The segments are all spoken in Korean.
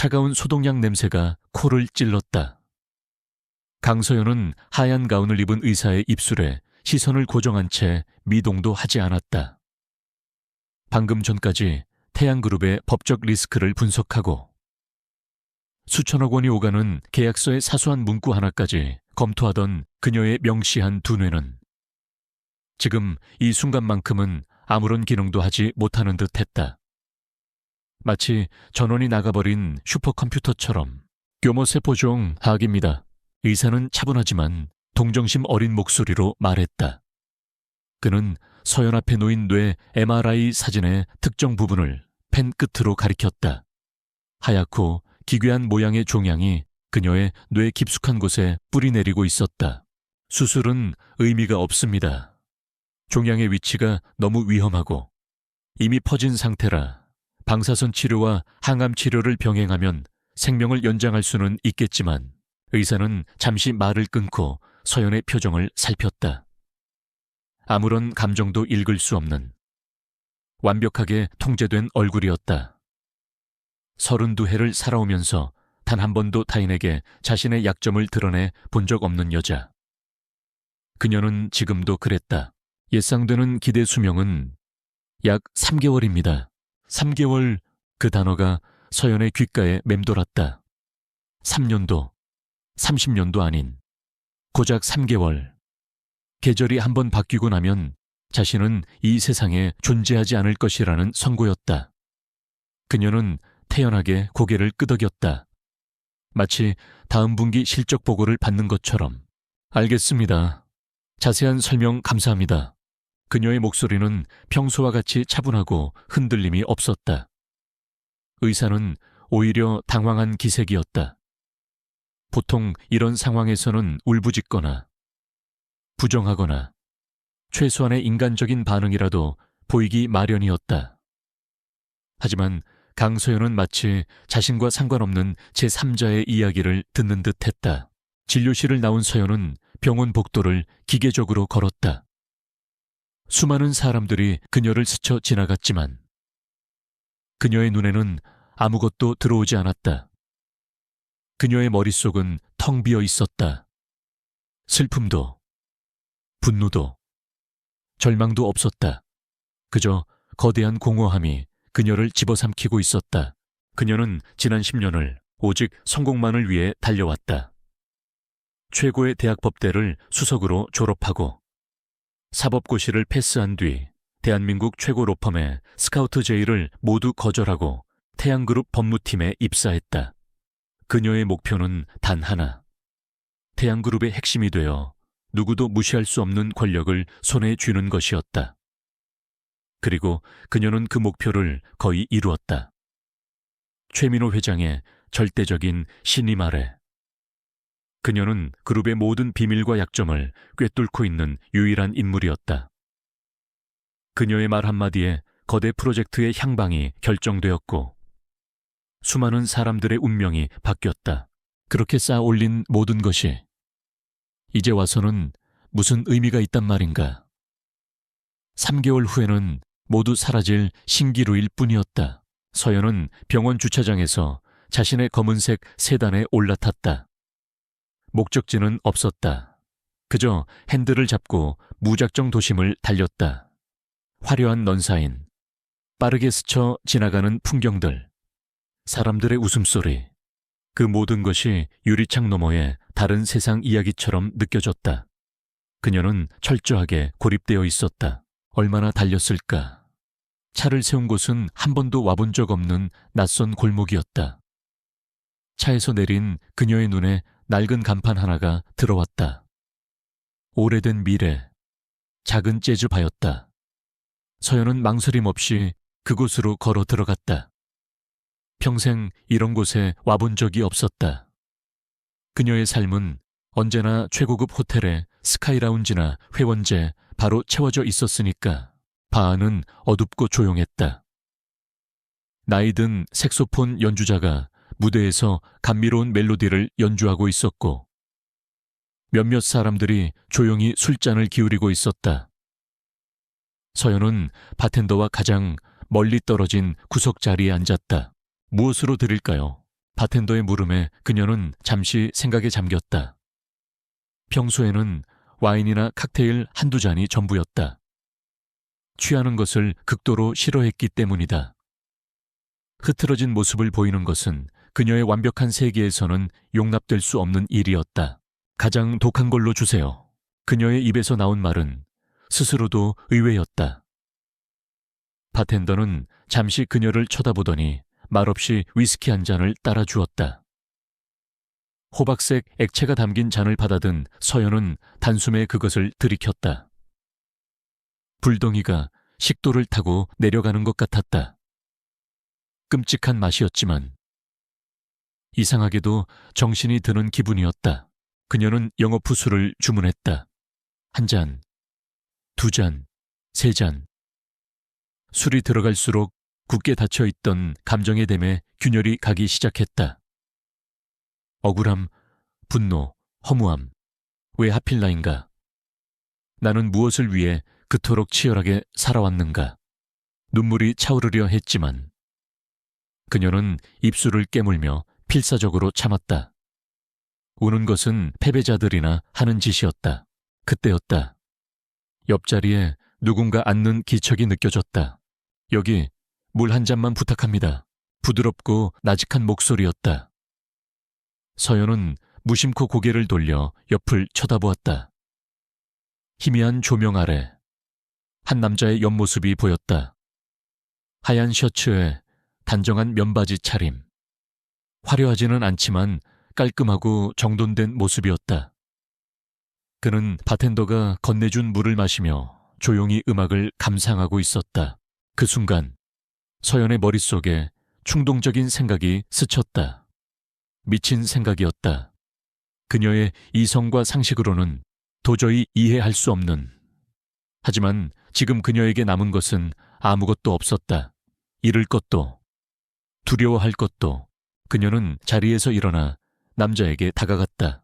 차가운 소독약 냄새가 코를 찔렀다. 강서연은 하얀 가운을 입은 의사의 입술에 시선을 고정한 채 미동도 하지 않았다. 방금 전까지 태양그룹의 법적 리스크를 분석하고 수천억 원이 오가는 계약서의 사소한 문구 하나까지 검토하던 그녀의 명시한 두뇌는 지금 이 순간만큼은 아무런 기능도 하지 못하는 듯 했다. 마치 전원이 나가버린 슈퍼컴퓨터처럼. 교모세포종 하악입니다. 의사는 차분하지만 동정심 어린 목소리로 말했다. 그는 서연 앞에 놓인 뇌 MRI 사진의 특정 부분을 펜 끝으로 가리켰다. 하얗고 기괴한 모양의 종양이 그녀의 뇌 깊숙한 곳에 뿌리내리고 있었다. 수술은 의미가 없습니다. 종양의 위치가 너무 위험하고 이미 퍼진 상태라 방사선 치료와 항암 치료를 병행하면 생명을 연장할 수는 있겠지만 의사는 잠시 말을 끊고 서연의 표정을 살폈다. 아무런 감정도 읽을 수 없는 완벽하게 통제된 얼굴이었다. 32해를 살아오면서 단 한 번도 타인에게 자신의 약점을 드러내 본 적 없는 여자. 그녀는 지금도 그랬다. 예상되는 기대 수명은 약 3개월입니다. 3개월, 그 단어가 서연의 귓가에 맴돌았다. 3년도, 30년도 아닌 고작 3개월. 계절이 한번 바뀌고 나면 자신은 이 세상에 존재하지 않을 것이라는 선고였다. 그녀는 태연하게 고개를 끄덕였다. 마치 다음 분기 실적 보고를 받는 것처럼. 알겠습니다. 자세한 설명 감사합니다. 그녀의 목소리는 평소와 같이 차분하고 흔들림이 없었다. 의사는 오히려 당황한 기색이었다. 보통 이런 상황에서는 울부짖거나 부정하거나 최소한의 인간적인 반응이라도 보이기 마련이었다. 하지만 강서연은 마치 자신과 상관없는 제3자의 이야기를 듣는 듯했다. 진료실을 나온 서연은 병원 복도를 기계적으로 걸었다. 수많은 사람들이 그녀를 스쳐 지나갔지만 그녀의 눈에는 아무것도 들어오지 않았다. 그녀의 머릿속은 텅 비어 있었다. 슬픔도, 분노도, 절망도 없었다. 그저 거대한 공허함이 그녀를 집어삼키고 있었다. 그녀는 지난 10년을 오직 성공만을 위해 달려왔다. 최고의 대학 법대를 수석으로 졸업하고 사법고시를 패스한 뒤 대한민국 최고 로펌의 스카우트 제의를 모두 거절하고 태양그룹 법무팀에 입사했다. 그녀의 목표는 단 하나. 태양그룹의 핵심이 되어 누구도 무시할 수 없는 권력을 손에 쥐는 것이었다. 그리고 그녀는 그 목표를 거의 이루었다. 최민호 회장의 절대적인 신임 아래 그녀는 그룹의 모든 비밀과 약점을 꿰뚫고 있는 유일한 인물이었다. 그녀의 말 한마디에 거대 프로젝트의 향방이 결정되었고 수많은 사람들의 운명이 바뀌었다. 그렇게 쌓아 올린 모든 것이 이제 와서는 무슨 의미가 있단 말인가. 3개월 후에는 모두 사라질 신기루일 뿐이었다. 서연은 병원 주차장에서 자신의 검은색 세단에 올라탔다. 목적지는 없었다. 그저 핸들을 잡고 무작정 도심을 달렸다. 화려한 넌사인, 빠르게 스쳐 지나가는 풍경들, 사람들의 웃음소리, 그 모든 것이 유리창 너머의 다른 세상 이야기처럼 느껴졌다. 그녀는 철저하게 고립되어 있었다. 얼마나 달렸을까? 차를 세운 곳은 한 번도 와본 적 없는 낯선 골목이었다. 차에서 내린 그녀의 눈에 낡은 간판 하나가 들어왔다. 오래된 미래, 작은 재즈바였다. 서연은 망설임 없이 그곳으로 걸어 들어갔다. 평생 이런 곳에 와본 적이 없었다. 그녀의 삶은 언제나 최고급 호텔에 스카이라운지나 회원제 바로 채워져 있었으니까 바 안은 어둡고 조용했다. 나이든 색소폰 연주자가 무대에서 감미로운 멜로디를 연주하고 있었고 몇몇 사람들이 조용히 술잔을 기울이고 있었다. 서연은 바텐더와 가장 멀리 떨어진 구석 자리에 앉았다. 무엇으로 드릴까요? 바텐더의 물음에 그녀는 잠시 생각에 잠겼다. 평소에는 와인이나 칵테일 한두 잔이 전부였다. 취하는 것을 극도로 싫어했기 때문이다. 흐트러진 모습을 보이는 것은 그녀의 완벽한 세계에서는 용납될 수 없는 일이었다. 가장 독한 걸로 주세요. 그녀의 입에서 나온 말은 스스로도 의외였다. 바텐더는 잠시 그녀를 쳐다보더니 말없이 위스키 한 잔을 따라 주었다. 호박색 액체가 담긴 잔을 받아든 서연은 단숨에 그것을 들이켰다. 불덩이가 식도를 타고 내려가는 것 같았다. 끔찍한 맛이었지만 이상하게도 정신이 드는 기분이었다. 그녀는 영어푸 술을 주문했다. 한 잔, 두 잔, 세 잔. 술이 들어갈수록 굳게 닫혀있던 감정의 댐에 균열이 가기 시작했다. 억울함, 분노, 허무함. 왜 하필 나인가? 나는 무엇을 위해 그토록 치열하게 살아왔는가? 눈물이 차오르려 했지만 그녀는 입술을 깨물며 필사적으로 참았다. 우는 것은 패배자들이나 하는 짓이었다. 그때였다. 옆자리에 누군가 앉는 기척이 느껴졌다. 여기 물 한 잔만 부탁합니다. 부드럽고 나직한 목소리였다. 서연은 무심코 고개를 돌려 옆을 쳐다보았다. 희미한 조명 아래 한 남자의 옆모습이 보였다. 하얀 셔츠에 단정한 면바지 차림. 화려하지는 않지만 깔끔하고 정돈된 모습이었다. 그는 바텐더가 건네준 물을 마시며 조용히 음악을 감상하고 있었다. 그 순간 서연의 머릿속에 충동적인 생각이 스쳤다. 미친 생각이었다. 그녀의 이성과 상식으로는 도저히 이해할 수 없는. 하지만 지금 그녀에게 남은 것은 아무것도 없었다. 잃을 것도, 두려워할 것도. 그녀는 자리에서 일어나 남자에게 다가갔다.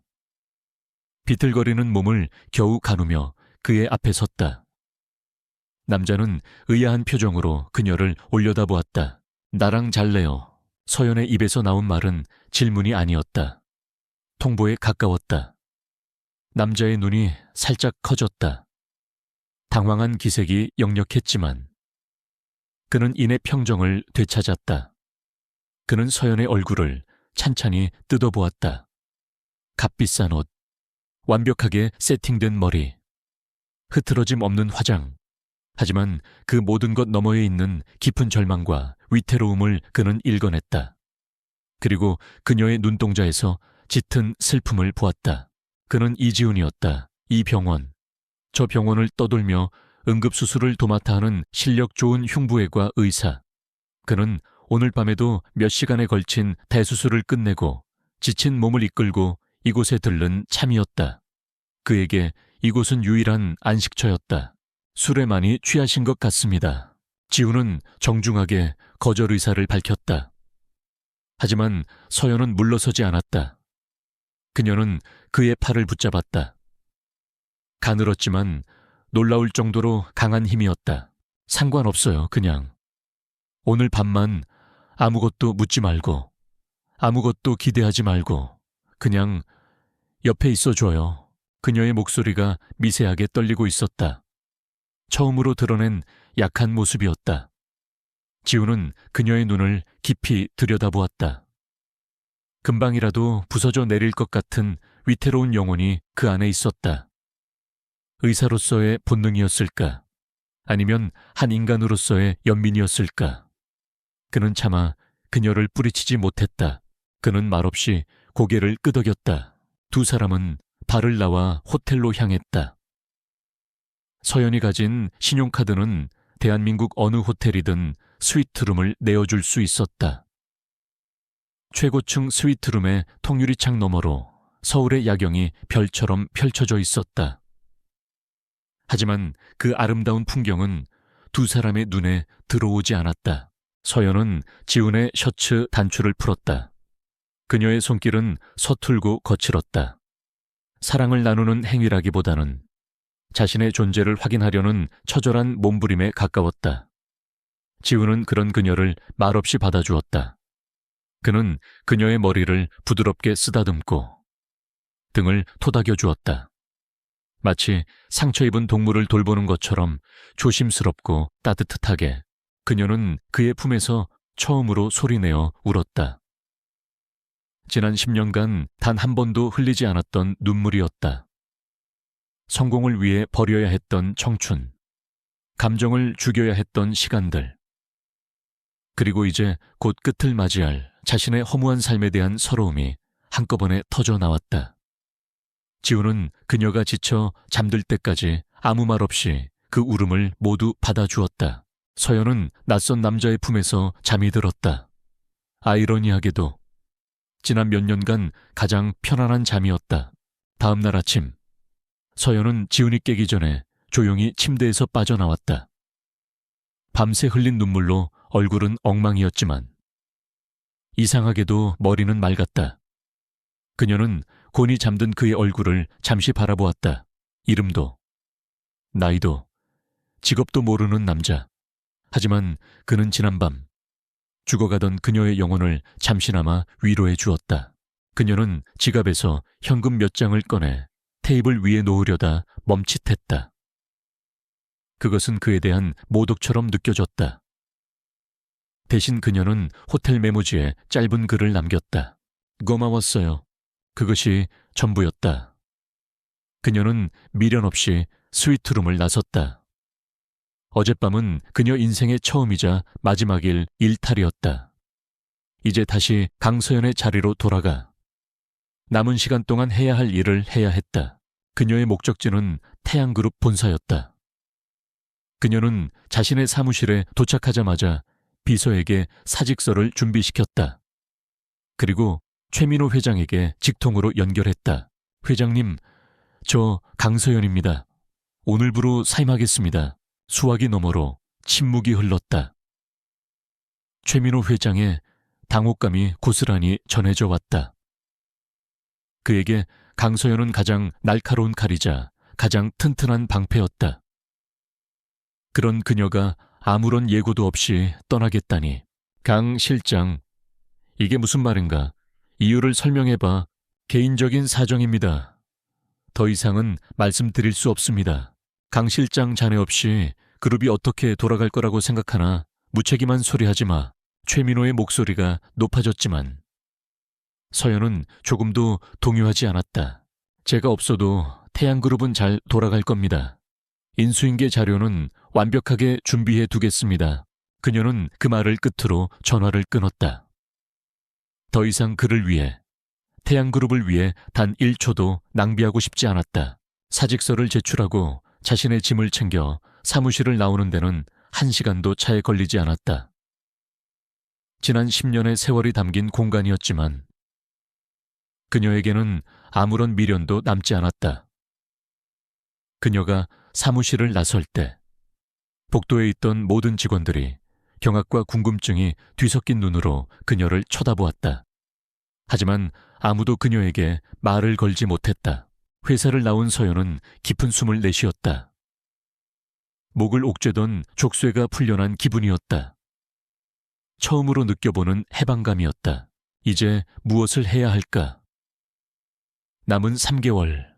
비틀거리는 몸을 겨우 가누며 그의 앞에 섰다. 남자는 의아한 표정으로 그녀를 올려다보았다. 나랑 잘래요. 서연의 입에서 나온 말은 질문이 아니었다. 통보에 가까웠다. 남자의 눈이 살짝 커졌다. 당황한 기색이 역력했지만 그는 이내 평정을 되찾았다. 그는 서연의 얼굴을 찬찬히 뜯어보았다. 값비싼 옷, 완벽하게 세팅된 머리, 흐트러짐 없는 화장. 하지만 그 모든 것 너머에 있는 깊은 절망과 위태로움을 그는 읽어냈다. 그리고 그녀의 눈동자에서 짙은 슬픔을 보았다. 그는 이지훈이었다. 이 병원, 저 병원을 떠돌며 응급수술을 도맡아 하는 실력 좋은 흉부외과 의사. 그는 오늘 밤에도 몇 시간에 걸친 대수술을 끝내고 지친 몸을 이끌고 이곳에 들른 참이었다. 그에게 이곳은 유일한 안식처였다. 술에 많이 취하신 것 같습니다. 지훈은 정중하게 거절 의사를 밝혔다. 하지만 서연은 물러서지 않았다. 그녀는 그의 팔을 붙잡았다. 가늘었지만 놀라울 정도로 강한 힘이었다. 상관없어요, 그냥. 오늘 밤만 아무것도 묻지 말고, 아무것도 기대하지 말고, 그냥 옆에 있어줘요. 그녀의 목소리가 미세하게 떨리고 있었다. 처음으로 드러낸 약한 모습이었다. 지훈은 그녀의 눈을 깊이 들여다보았다. 금방이라도 부서져 내릴 것 같은 위태로운 영혼이 그 안에 있었다. 의사로서의 본능이었을까? 아니면 한 인간으로서의 연민이었을까? 그는 차마 그녀를 뿌리치지 못했다. 그는 말없이 고개를 끄덕였다. 두 사람은 발을 나와 호텔로 향했다. 서연이 가진 신용카드는 대한민국 어느 호텔이든 스위트룸을 내어줄 수 있었다. 최고층 스위트룸의 통유리창 너머로 서울의 야경이 별처럼 펼쳐져 있었다. 하지만 그 아름다운 풍경은 두 사람의 눈에 들어오지 않았다. 서연은 지훈의 셔츠 단추를 풀었다. 그녀의 손길은 서툴고 거칠었다. 사랑을 나누는 행위라기보다는 자신의 존재를 확인하려는 처절한 몸부림에 가까웠다. 지훈은 그런 그녀를 말없이 받아주었다. 그는 그녀의 머리를 부드럽게 쓰다듬고 등을 토닥여 주었다. 마치 상처 입은 동물을 돌보는 것처럼 조심스럽고 따뜻하게 그녀는 그의 품에서 처음으로 소리내어 울었다. 지난 10년간 단 한 번도 흘리지 않았던 눈물이었다. 성공을 위해 버려야 했던 청춘, 감정을 죽여야 했던 시간들, 그리고 이제 곧 끝을 맞이할 자신의 허무한 삶에 대한 서러움이 한꺼번에 터져 나왔다. 지우는 그녀가 지쳐 잠들 때까지 아무 말 없이 그 울음을 모두 받아주었다. 서연은 낯선 남자의 품에서 잠이 들었다. 아이러니하게도 지난 몇 년간 가장 편안한 잠이었다. 다음 날 아침, 서연은 지훈이 깨기 전에 조용히 침대에서 빠져나왔다. 밤새 흘린 눈물로 얼굴은 엉망이었지만 이상하게도 머리는 맑았다. 그녀는 곤히 잠든 그의 얼굴을 잠시 바라보았다. 이름도, 나이도, 직업도 모르는 남자. 하지만 그는 지난밤 죽어가던 그녀의 영혼을 잠시나마 위로해 주었다. 그녀는 지갑에서 현금 몇 장을 꺼내 테이블 위에 놓으려다 멈칫했다. 그것은 그에 대한 모독처럼 느껴졌다. 대신 그녀는 호텔 메모지에 짧은 글을 남겼다. 고마웠어요. 그것이 전부였다. 그녀는 미련 없이 스위트룸을 나섰다. 어젯밤은 그녀 인생의 처음이자 마지막일 일탈이었다. 이제 다시 강서연의 자리로 돌아가 남은 시간 동안 해야 할 일을 해야 했다. 그녀의 목적지는 태양그룹 본사였다. 그녀는 자신의 사무실에 도착하자마자 비서에게 사직서를 준비시켰다. 그리고 최민호 회장에게 직통으로 연결했다. 회장님, 저 강서연입니다. 오늘부로 사임하겠습니다. 수화기 너머로 침묵이 흘렀다. 최민호 회장의 당혹감이 고스란히 전해져 왔다. 그에게 강서연은 가장 날카로운 칼이자 가장 튼튼한 방패였다. 그런 그녀가 아무런 예고도 없이 떠나겠다니. 강 실장, 이게 무슨 말인가? 이유를 설명해봐. 개인적인 사정입니다. 더 이상은 말씀드릴 수 없습니다. 강 실장 자네 없이 그룹이 어떻게 돌아갈 거라고 생각하나. 무책임한 소리 하지 마. 최민호의 목소리가 높아졌지만 서연은 조금도 동요하지 않았다. 제가 없어도 태양그룹은 잘 돌아갈 겁니다. 인수인계 자료는 완벽하게 준비해 두겠습니다. 그녀는 그 말을 끝으로 전화를 끊었다. 더 이상 그를 위해, 태양그룹을 위해 단 1초도 낭비하고 싶지 않았다. 사직서를 제출하고 자신의 짐을 챙겨 사무실을 나오는 데는 1시간도 차에 걸리지 않았다. 지난 10년의 세월이 담긴 공간이었지만 그녀에게는 아무런 미련도 남지 않았다. 그녀가 사무실을 나설 때 복도에 있던 모든 직원들이 경악과 궁금증이 뒤섞인 눈으로 그녀를 쳐다보았다. 하지만 아무도 그녀에게 말을 걸지 못했다. 회사를 나온 서연은 깊은 숨을 내쉬었다. 목을 옥죄던 족쇄가 풀려난 기분이었다. 처음으로 느껴보는 해방감이었다. 이제 무엇을 해야 할까? 남은 3개월.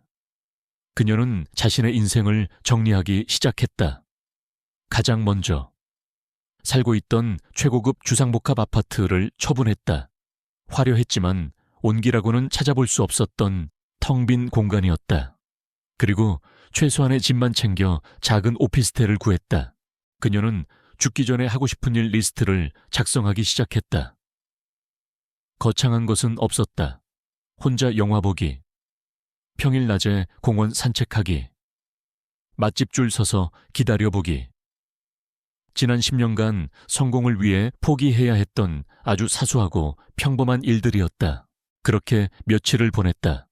그녀는 자신의 인생을 정리하기 시작했다. 가장 먼저 살고 있던 최고급 주상복합 아파트를 처분했다. 화려했지만 온기라고는 찾아볼 수 없었던 텅 빈 공간이었다. 그리고 최소한의 집만 챙겨 작은 오피스텔을 구했다. 그녀는 죽기 전에 하고 싶은 일 리스트를 작성하기 시작했다. 거창한 것은 없었다. 혼자 영화 보기, 평일 낮에 공원 산책하기, 맛집 줄 서서 기다려보기. 지난 10년간 성공을 위해 포기해야 했던 아주 사소하고 평범한 일들이었다. 그렇게 며칠을 보냈다.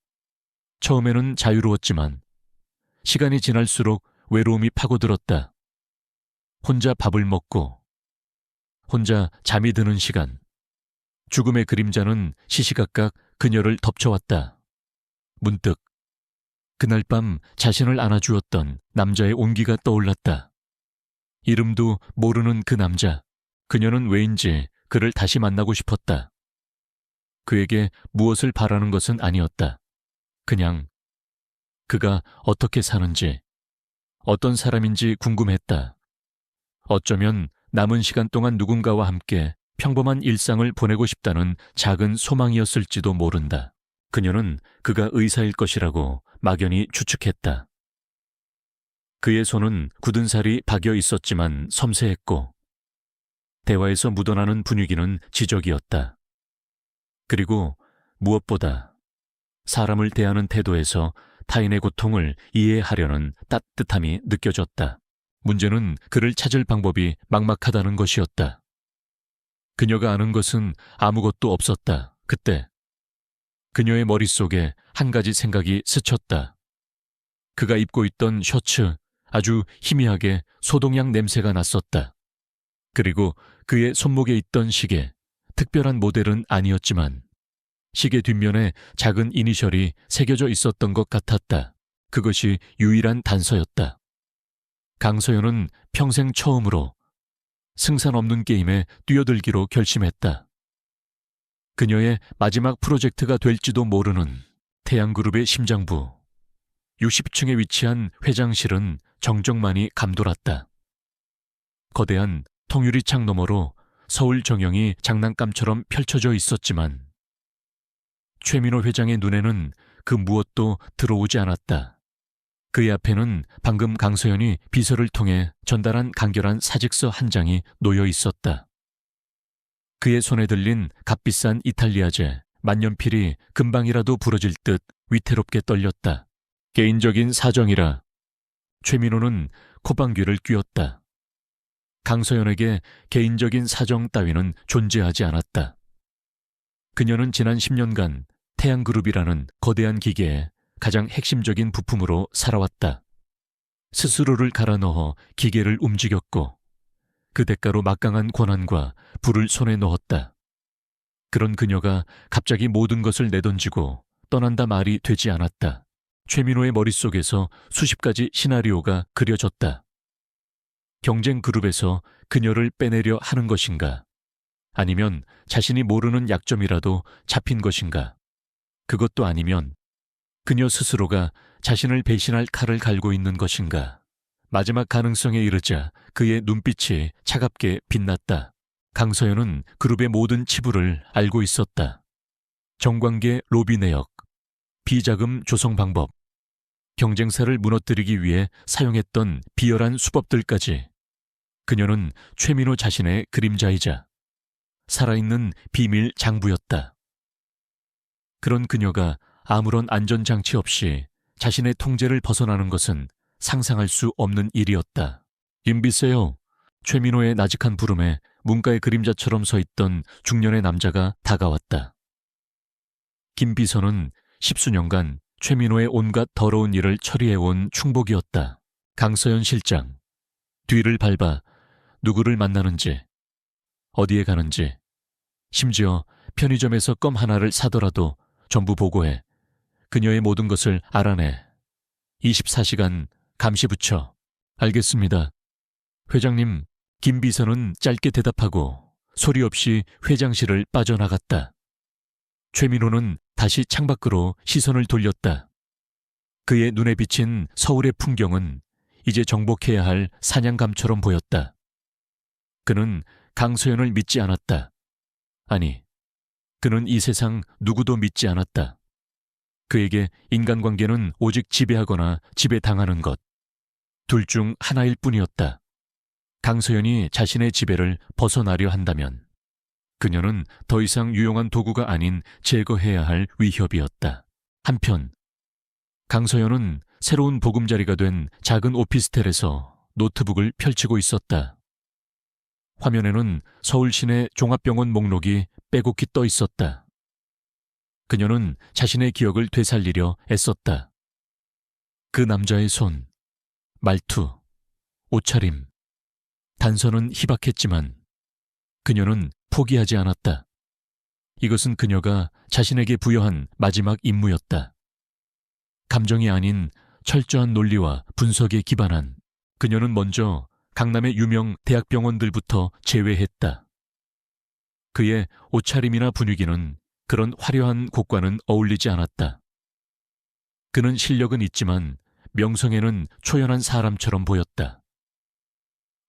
처음에는 자유로웠지만 시간이 지날수록 외로움이 파고들었다. 혼자 밥을 먹고 혼자 잠이 드는 시간. 죽음의 그림자는 시시각각 그녀를 덮쳐왔다. 문득 그날 밤 자신을 안아주었던 남자의 온기가 떠올랐다. 이름도 모르는 그 남자. 그녀는 왜인지 그를 다시 만나고 싶었다. 그에게 무엇을 바라는 것은 아니었다. 그냥 그가 어떻게 사는지, 어떤 사람인지 궁금했다. 어쩌면 남은 시간 동안 누군가와 함께 평범한 일상을 보내고 싶다는 작은 소망이었을지도 모른다. 그녀는 그가 의사일 것이라고 막연히 추측했다. 그의 손은 굳은 살이 박여 있었지만 섬세했고 대화에서 묻어나는 분위기는 지적이었다. 그리고 무엇보다 사람을 대하는 태도에서 타인의 고통을 이해하려는 따뜻함이 느껴졌다. 문제는 그를 찾을 방법이 막막하다는 것이었다. 그녀가 아는 것은 아무것도 없었다. 그때 그녀의 머릿속에 한 가지 생각이 스쳤다. 그가 입고 있던 셔츠, 아주 희미하게 소독약 냄새가 났었다. 그리고 그의 손목에 있던 시계, 특별한 모델은 아니었지만 시계 뒷면에 작은 이니셜이 새겨져 있었던 것 같았다. 그것이 유일한 단서였다. 강서연은 평생 처음으로 승산 없는 게임에 뛰어들기로 결심했다. 그녀의 마지막 프로젝트가 될지도 모르는 태양그룹의 심장부 60층에 위치한 회장실은 정적만이 감돌았다. 거대한 통유리창 너머로 서울 정영이 장난감처럼 펼쳐져 있었지만 최민호 회장의 눈에는 그 무엇도 들어오지 않았다. 그의 앞에는 방금 강서연이 비서를 통해 전달한 간결한 사직서 한 장이 놓여 있었다. 그의 손에 들린 값비싼 이탈리아제 만년필이 금방이라도 부러질 듯 위태롭게 떨렸다. 개인적인 사정이라 최민호는 콧방귀를 뀌었다. 강서연에게 개인적인 사정 따위는 존재하지 않았다. 그녀는 지난 10년간 태양그룹이라는 거대한 기계에 가장 핵심적인 부품으로 살아왔다. 스스로를 갈아 넣어 기계를 움직였고 그 대가로 막강한 권한과 부를 손에 넣었다. 그런 그녀가 갑자기 모든 것을 내던지고 떠난다 말이 되지 않았다. 최민호의 머릿속에서 수십 가지 시나리오가 그려졌다. 경쟁 그룹에서 그녀를 빼내려 하는 것인가? 아니면 자신이 모르는 약점이라도 잡힌 것인가? 그것도 아니면 그녀 스스로가 자신을 배신할 칼을 갈고 있는 것인가? 마지막 가능성에 이르자 그의 눈빛이 차갑게 빛났다. 강서연은 그룹의 모든 치부를 알고 있었다. 정관계 로비 내역, 비자금 조성 방법, 경쟁사를 무너뜨리기 위해 사용했던 비열한 수법들까지 그녀는 최민호 자신의 그림자이자 살아있는 비밀 장부였다. 그런 그녀가 아무런 안전장치 없이 자신의 통제를 벗어나는 것은 상상할 수 없는 일이었다. 임비세요. 최민호의 나직한 부름에 문가의 그림자처럼 서 있던 중년의 남자가 다가왔다. 김 비서는 10수년간 최민호의 온갖 더러운 일을 처리해온 충복이었다. 강서연 실장, 뒤를 밟아 누구를 만나는지, 어디에 가는지, 심지어 편의점에서 껌 하나를 사더라도 전부 보고해. 그녀의 모든 것을 알아내. 24시간 감시 붙여. 알겠습니다. 회장님, 김 비서는 짧게 대답하고 소리 없이 회장실을 빠져나갔다. 최민호는 다시 창밖으로 시선을 돌렸다. 그의 눈에 비친 서울의 풍경은 이제 정복해야 할 사냥감처럼 보였다. 그는 강소연을 믿지 않았다. 아니, 그는 이 세상 누구도 믿지 않았다. 그에게 인간관계는 오직 지배하거나 지배당하는 것, 둘 중 하나일 뿐이었다. 강소연이 자신의 지배를 벗어나려 한다면 그녀는 더 이상 유용한 도구가 아닌 제거해야 할 위협이었다. 한편 강서연은 새로운 보금자리가 된 작은 오피스텔에서 노트북을 펼치고 있었다. 화면에는 서울 시내 종합병원 목록이 빼곡히 떠 있었다. 그녀는 자신의 기억을 되살리려 애썼다. 그 남자의 손, 말투, 옷차림, 단서는 희박했지만 그녀는 포기하지 않았다. 이것은 그녀가 자신에게 부여한 마지막 임무였다. 감정이 아닌 철저한 논리와 분석에 기반한 그녀는 먼저 강남의 유명 대학병원들부터 제외했다. 그의 옷차림이나 분위기는 그런 화려한 곳과는 어울리지 않았다. 그는 실력은 있지만 명성에는 초연한 사람처럼 보였다.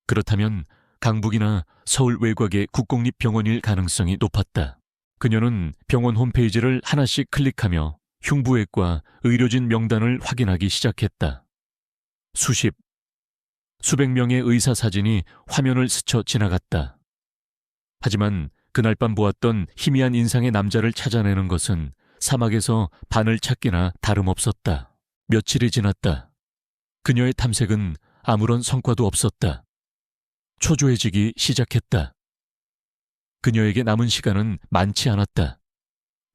그렇다면 강북이나 서울 외곽의 국공립병원일 가능성이 높았다. 그녀는 병원 홈페이지를 하나씩 클릭하며 흉부외과 의료진 명단을 확인하기 시작했다. 수백 명의 의사 사진이 화면을 스쳐 지나갔다. 하지만 그날 밤 보았던 희미한 인상의 남자를 찾아내는 것은 사막에서 바늘 찾기나 다름없었다. 며칠이 지났다. 그녀의 탐색은 아무런 성과도 없었다. 초조해지기 시작했다. 그녀에게 남은 시간은 많지 않았다.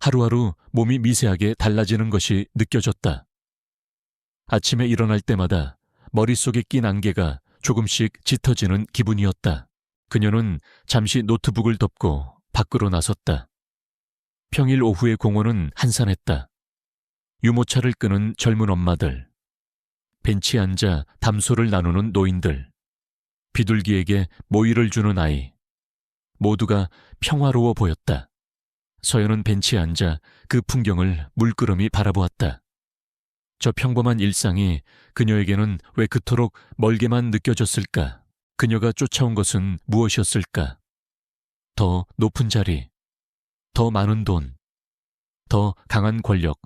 하루하루 몸이 미세하게 달라지는 것이 느껴졌다. 아침에 일어날 때마다 머릿속에 낀 안개가 조금씩 짙어지는 기분이었다. 그녀는 잠시 노트북을 덮고 밖으로 나섰다. 평일 오후의 공원은 한산했다. 유모차를 끄는 젊은 엄마들, 벤치에 앉아 담소를 나누는 노인들, 비둘기에게 모이를 주는 아이, 모두가 평화로워 보였다. 서연은 벤치에 앉아 그 풍경을 물끄러미 바라보았다. 저 평범한 일상이 그녀에게는 왜 그토록 멀게만 느껴졌을까? 그녀가 쫓아온 것은 무엇이었을까? 더 높은 자리, 더 많은 돈, 더 강한 권력.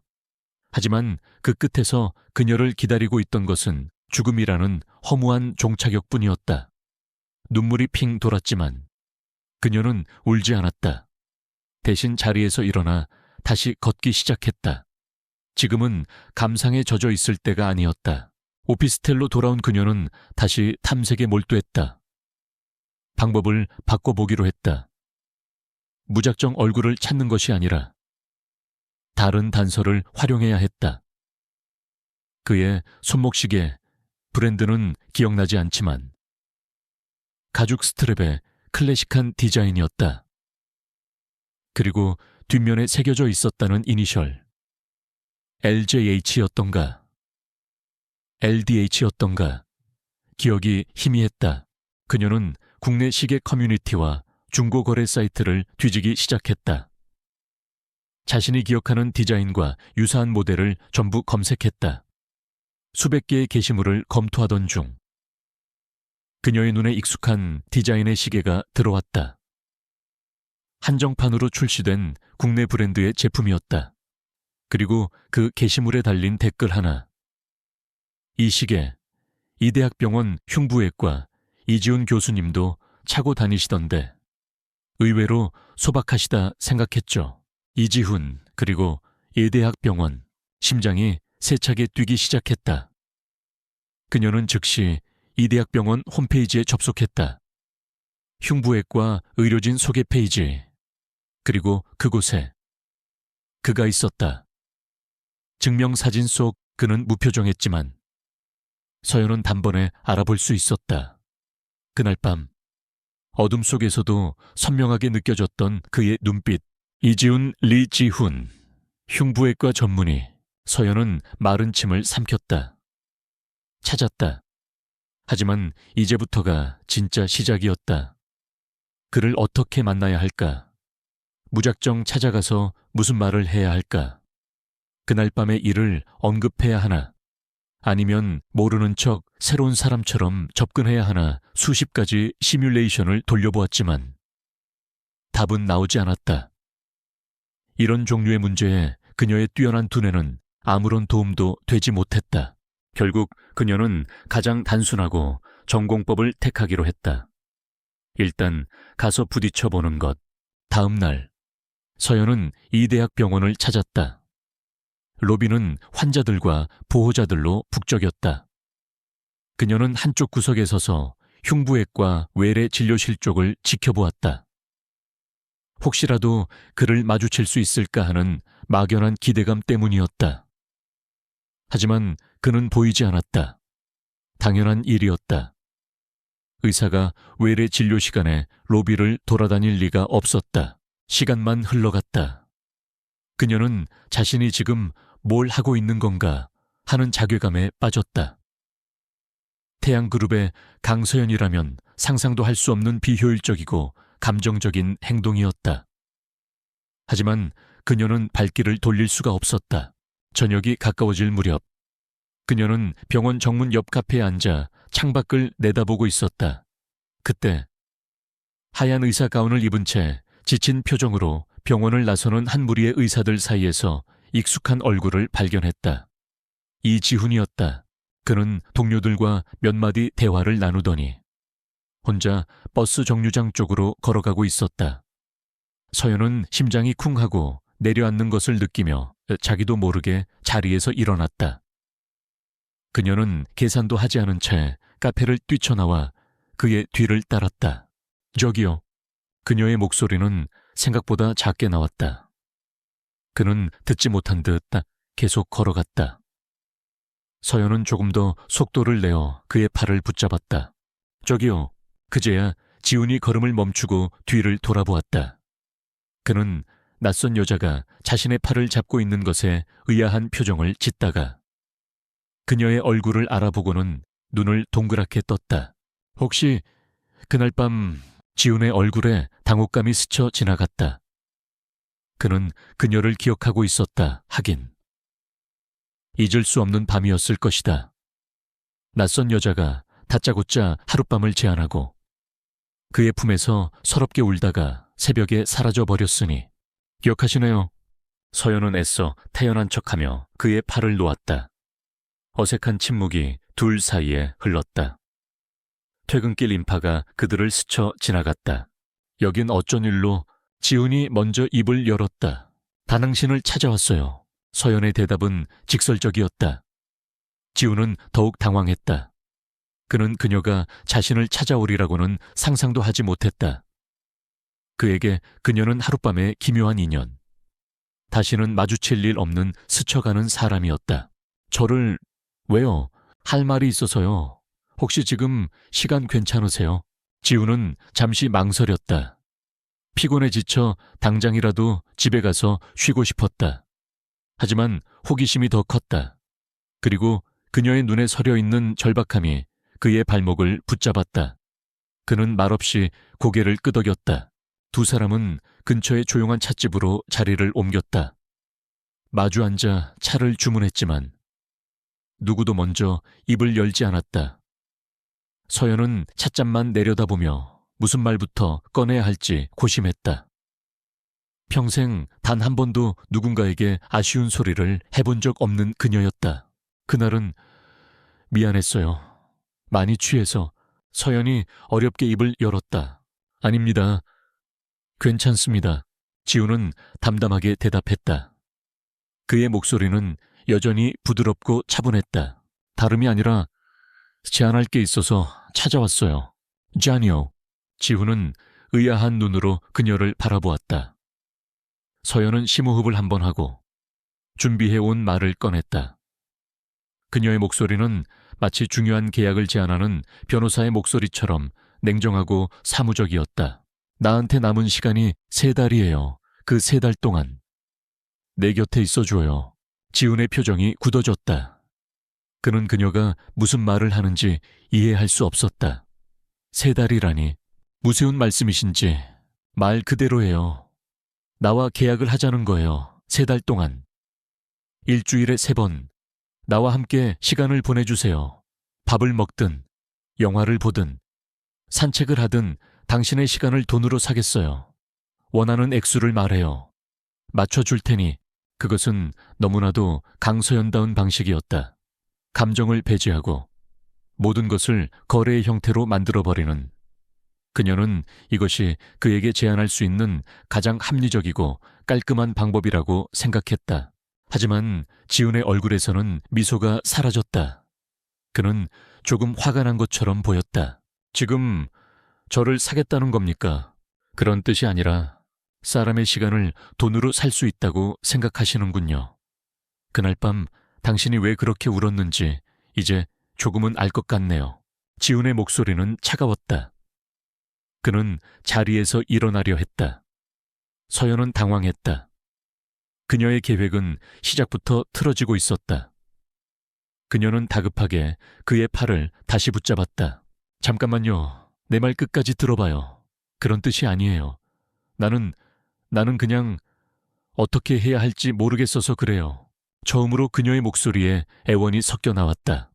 하지만 그 끝에서 그녀를 기다리고 있던 것은 죽음이라는 허무한 종착역뿐이었다. 눈물이 핑 돌았지만 그녀는 울지 않았다. 대신 자리에서 일어나 다시 걷기 시작했다. 지금은 감상에 젖어 있을 때가 아니었다. 오피스텔로 돌아온 그녀는 다시 탐색에 몰두했다. 방법을 바꿔보기로 했다. 무작정 얼굴을 찾는 것이 아니라 다른 단서를 활용해야 했다. 그의 손목시계, 브랜드는 기억나지 않지만 가죽 스트랩의 클래식한 디자인이었다. 그리고 뒷면에 새겨져 있었다는 이니셜. LJH였던가, LDH였던가. 기억이 희미했다. 그녀는 국내 시계 커뮤니티와 중고거래 사이트를 뒤지기 시작했다. 자신이 기억하는 디자인과 유사한 모델을 전부 검색했다. 수백 개의 게시물을 검토하던 중 그녀의 눈에 익숙한 디자인의 시계가 들어왔다. 한정판으로 출시된 국내 브랜드의 제품이었다. 그리고 그 게시물에 달린 댓글 하나. 이 시계, 이 대학병원 흉부외과 이지훈 교수님도 차고 다니시던데 의외로 소박하시다 생각했죠. 이지훈, 그리고 이 대학병원. 심장이 세차게 뛰기 시작했다. 그녀는 즉시 이 대학병원 홈페이지에 접속했다. 흉부외과 의료진 소개 페이지. 그리고 그곳에 그가 있었다. 증명사진 속 그는 무표정했지만 서연은 단번에 알아볼 수 있었다. 그날 밤 어둠 속에서도 선명하게 느껴졌던 그의 눈빛. 이지훈 리지훈, 흉부외과 전문의. 서연은 마른 침을 삼켰다. 찾았다. 하지만 이제부터가 진짜 시작이었다. 그를 어떻게 만나야 할까? 무작정 찾아가서 무슨 말을 해야 할까? 그날 밤의 일을 언급해야 하나? 아니면 모르는 척 새로운 사람처럼 접근해야 하나? 수십 가지 시뮬레이션을 돌려보았지만 답은 나오지 않았다. 이런 종류의 문제에 그녀의 뛰어난 두뇌는 아무런 도움도 되지 못했다. 결국 그녀는 가장 단순하고 전공법을 택하기로 했다. 일단 가서 부딪혀보는 것. 다음 날 서연은 이 대학 병원을 찾았다. 로비는 환자들과 보호자들로 북적였다. 그녀는 한쪽 구석에 서서 흉부외과 외래 진료실 쪽을 지켜보았다. 혹시라도 그를 마주칠 수 있을까 하는 막연한 기대감 때문이었다. 하지만 그는 보이지 않았다. 당연한 일이었다. 의사가 외래 진료 시간에 로비를 돌아다닐 리가 없었다. 시간만 흘러갔다. 그녀는 자신이 지금 뭘 하고 있는 건가 하는 자괴감에 빠졌다. 태양그룹의 강서연이라면 상상도 할 수 없는 비효율적이고 감정적인 행동이었다. 하지만 그녀는 발길을 돌릴 수가 없었다. 저녁이 가까워질 무렵 그녀는 병원 정문 옆 카페에 앉아 창밖을 내다보고 있었다. 그때 하얀 의사 가운을 입은 채 지친 표정으로 병원을 나서는 한 무리의 의사들 사이에서 익숙한 얼굴을 발견했다. 이지훈이었다. 그는 동료들과 몇 마디 대화를 나누더니 혼자 버스 정류장 쪽으로 걸어가고 있었다. 서연은 심장이 쿵하고 내려앉는 것을 느끼며 자기도 모르게 자리에서 일어났다. 그녀는 계산도 하지 않은 채 카페를 뛰쳐나와 그의 뒤를 따랐다. 저기요. 그녀의 목소리는 생각보다 작게 나왔다. 그는 듣지 못한 듯 계속 걸어갔다. 서연은 조금 더 속도를 내어 그의 팔을 붙잡았다. 저기요. 그제야 지훈이 걸음을 멈추고 뒤를 돌아보았다. 그는 낯선 여자가 자신의 팔을 잡고 있는 것에 의아한 표정을 짓다가 그녀의 얼굴을 알아보고는 눈을 동그랗게 떴다. 혹시 그날 밤 지훈의 얼굴에 당혹감이 스쳐 지나갔다. 그는 그녀를 기억하고 있었다. 하긴 잊을 수 없는 밤이었을 것이다. 낯선 여자가 다짜고짜 하룻밤을 제안하고 그의 품에서 서럽게 울다가 새벽에 사라져 버렸으니 기억하시네요. 서연은 애써 태연한 척하며 그의 팔을 놓았다. 어색한 침묵이 둘 사이에 흘렀다. 퇴근길 인파가 그들을 스쳐 지나갔다. 여긴 어쩐 일로? 지훈이 먼저 입을 열었다. 다낭신을 찾아왔어요. 서연의 대답은 직설적이었다. 지훈은 더욱 당황했다. 그는 그녀가 자신을 찾아오리라고는 상상도 하지 못했다. 그에게 그녀는 하룻밤의 기묘한 인연. 다시는 마주칠 일 없는 스쳐가는 사람이었다. 저를 왜요? 할 말이 있어서요. 혹시 지금 시간 괜찮으세요? 지훈은 잠시 망설였다. 피곤해 지쳐 당장이라도 집에 가서 쉬고 싶었다. 하지만 호기심이 더 컸다. 그리고 그녀의 눈에 서려 있는 절박함이 그의 발목을 붙잡았다. 그는 말없이 고개를 끄덕였다. 두 사람은 근처의 조용한 찻집으로 자리를 옮겼다. 마주 앉아 차를 주문했지만 누구도 먼저 입을 열지 않았다. 서연은 찻잔만 내려다보며 무슨 말부터 꺼내야 할지 고심했다. 평생 단 한 번도 누군가에게 아쉬운 소리를 해본 적 없는 그녀였다. 그날은 미안했어요. 많이 취해서. 서연이 어렵게 입을 열었다. 아닙니다. 괜찮습니다. 지훈은 담담하게 대답했다. 그의 목소리는 여전히 부드럽고 차분했다. 다름이 아니라 제안할 게 있어서 찾아왔어요. 자니요. 지훈은 의아한 눈으로 그녀를 바라보았다. 서연은 심호흡을 한번 하고 준비해온 말을 꺼냈다. 그녀의 목소리는 마치 중요한 계약을 제안하는 변호사의 목소리처럼 냉정하고 사무적이었다. 나한테 남은 시간이 3달이에요. 그 3달 동안 내 곁에 있어줘요. 지훈의 표정이 굳어졌다. 그는 그녀가 무슨 말을 하는지 이해할 수 없었다. 3달이라니 무서운 말씀이신지 말 그대로예요. 나와 계약을 하자는 거예요. 3달 동안. 일주일에 3번 나와 함께 시간을 보내주세요. 밥을 먹든 영화를 보든 산책을 하든 당신의 시간을 돈으로 사겠어요. 원하는 액수를 말해요. 맞춰줄 테니. 그것은 너무나도 강서연다운 방식이었다. 감정을 배제하고 모든 것을 거래의 형태로 만들어버리는. 그녀는 이것이 그에게 제안할 수 있는 가장 합리적이고 깔끔한 방법이라고 생각했다. 하지만 지훈의 얼굴에서는 미소가 사라졌다. 그는 조금 화가 난 것처럼 보였다. 지금 저를 사겠다는 겁니까? 그런 뜻이 아니라 사람의 시간을 돈으로 살 수 있다고 생각하시는군요. 그날 밤 당신이 왜 그렇게 울었는지 이제 조금은 알 것 같네요. 지훈의 목소리는 차가웠다. 그는 자리에서 일어나려 했다. 서연은 당황했다. 그녀의 계획은 시작부터 틀어지고 있었다. 그녀는 다급하게 그의 팔을 다시 붙잡았다. 잠깐만요. 내 말 끝까지 들어봐요. 그런 뜻이 아니에요. 나는 그냥 어떻게 해야 할지 모르겠어서 그래요. 처음으로 그녀의 목소리에 애원이 섞여 나왔다.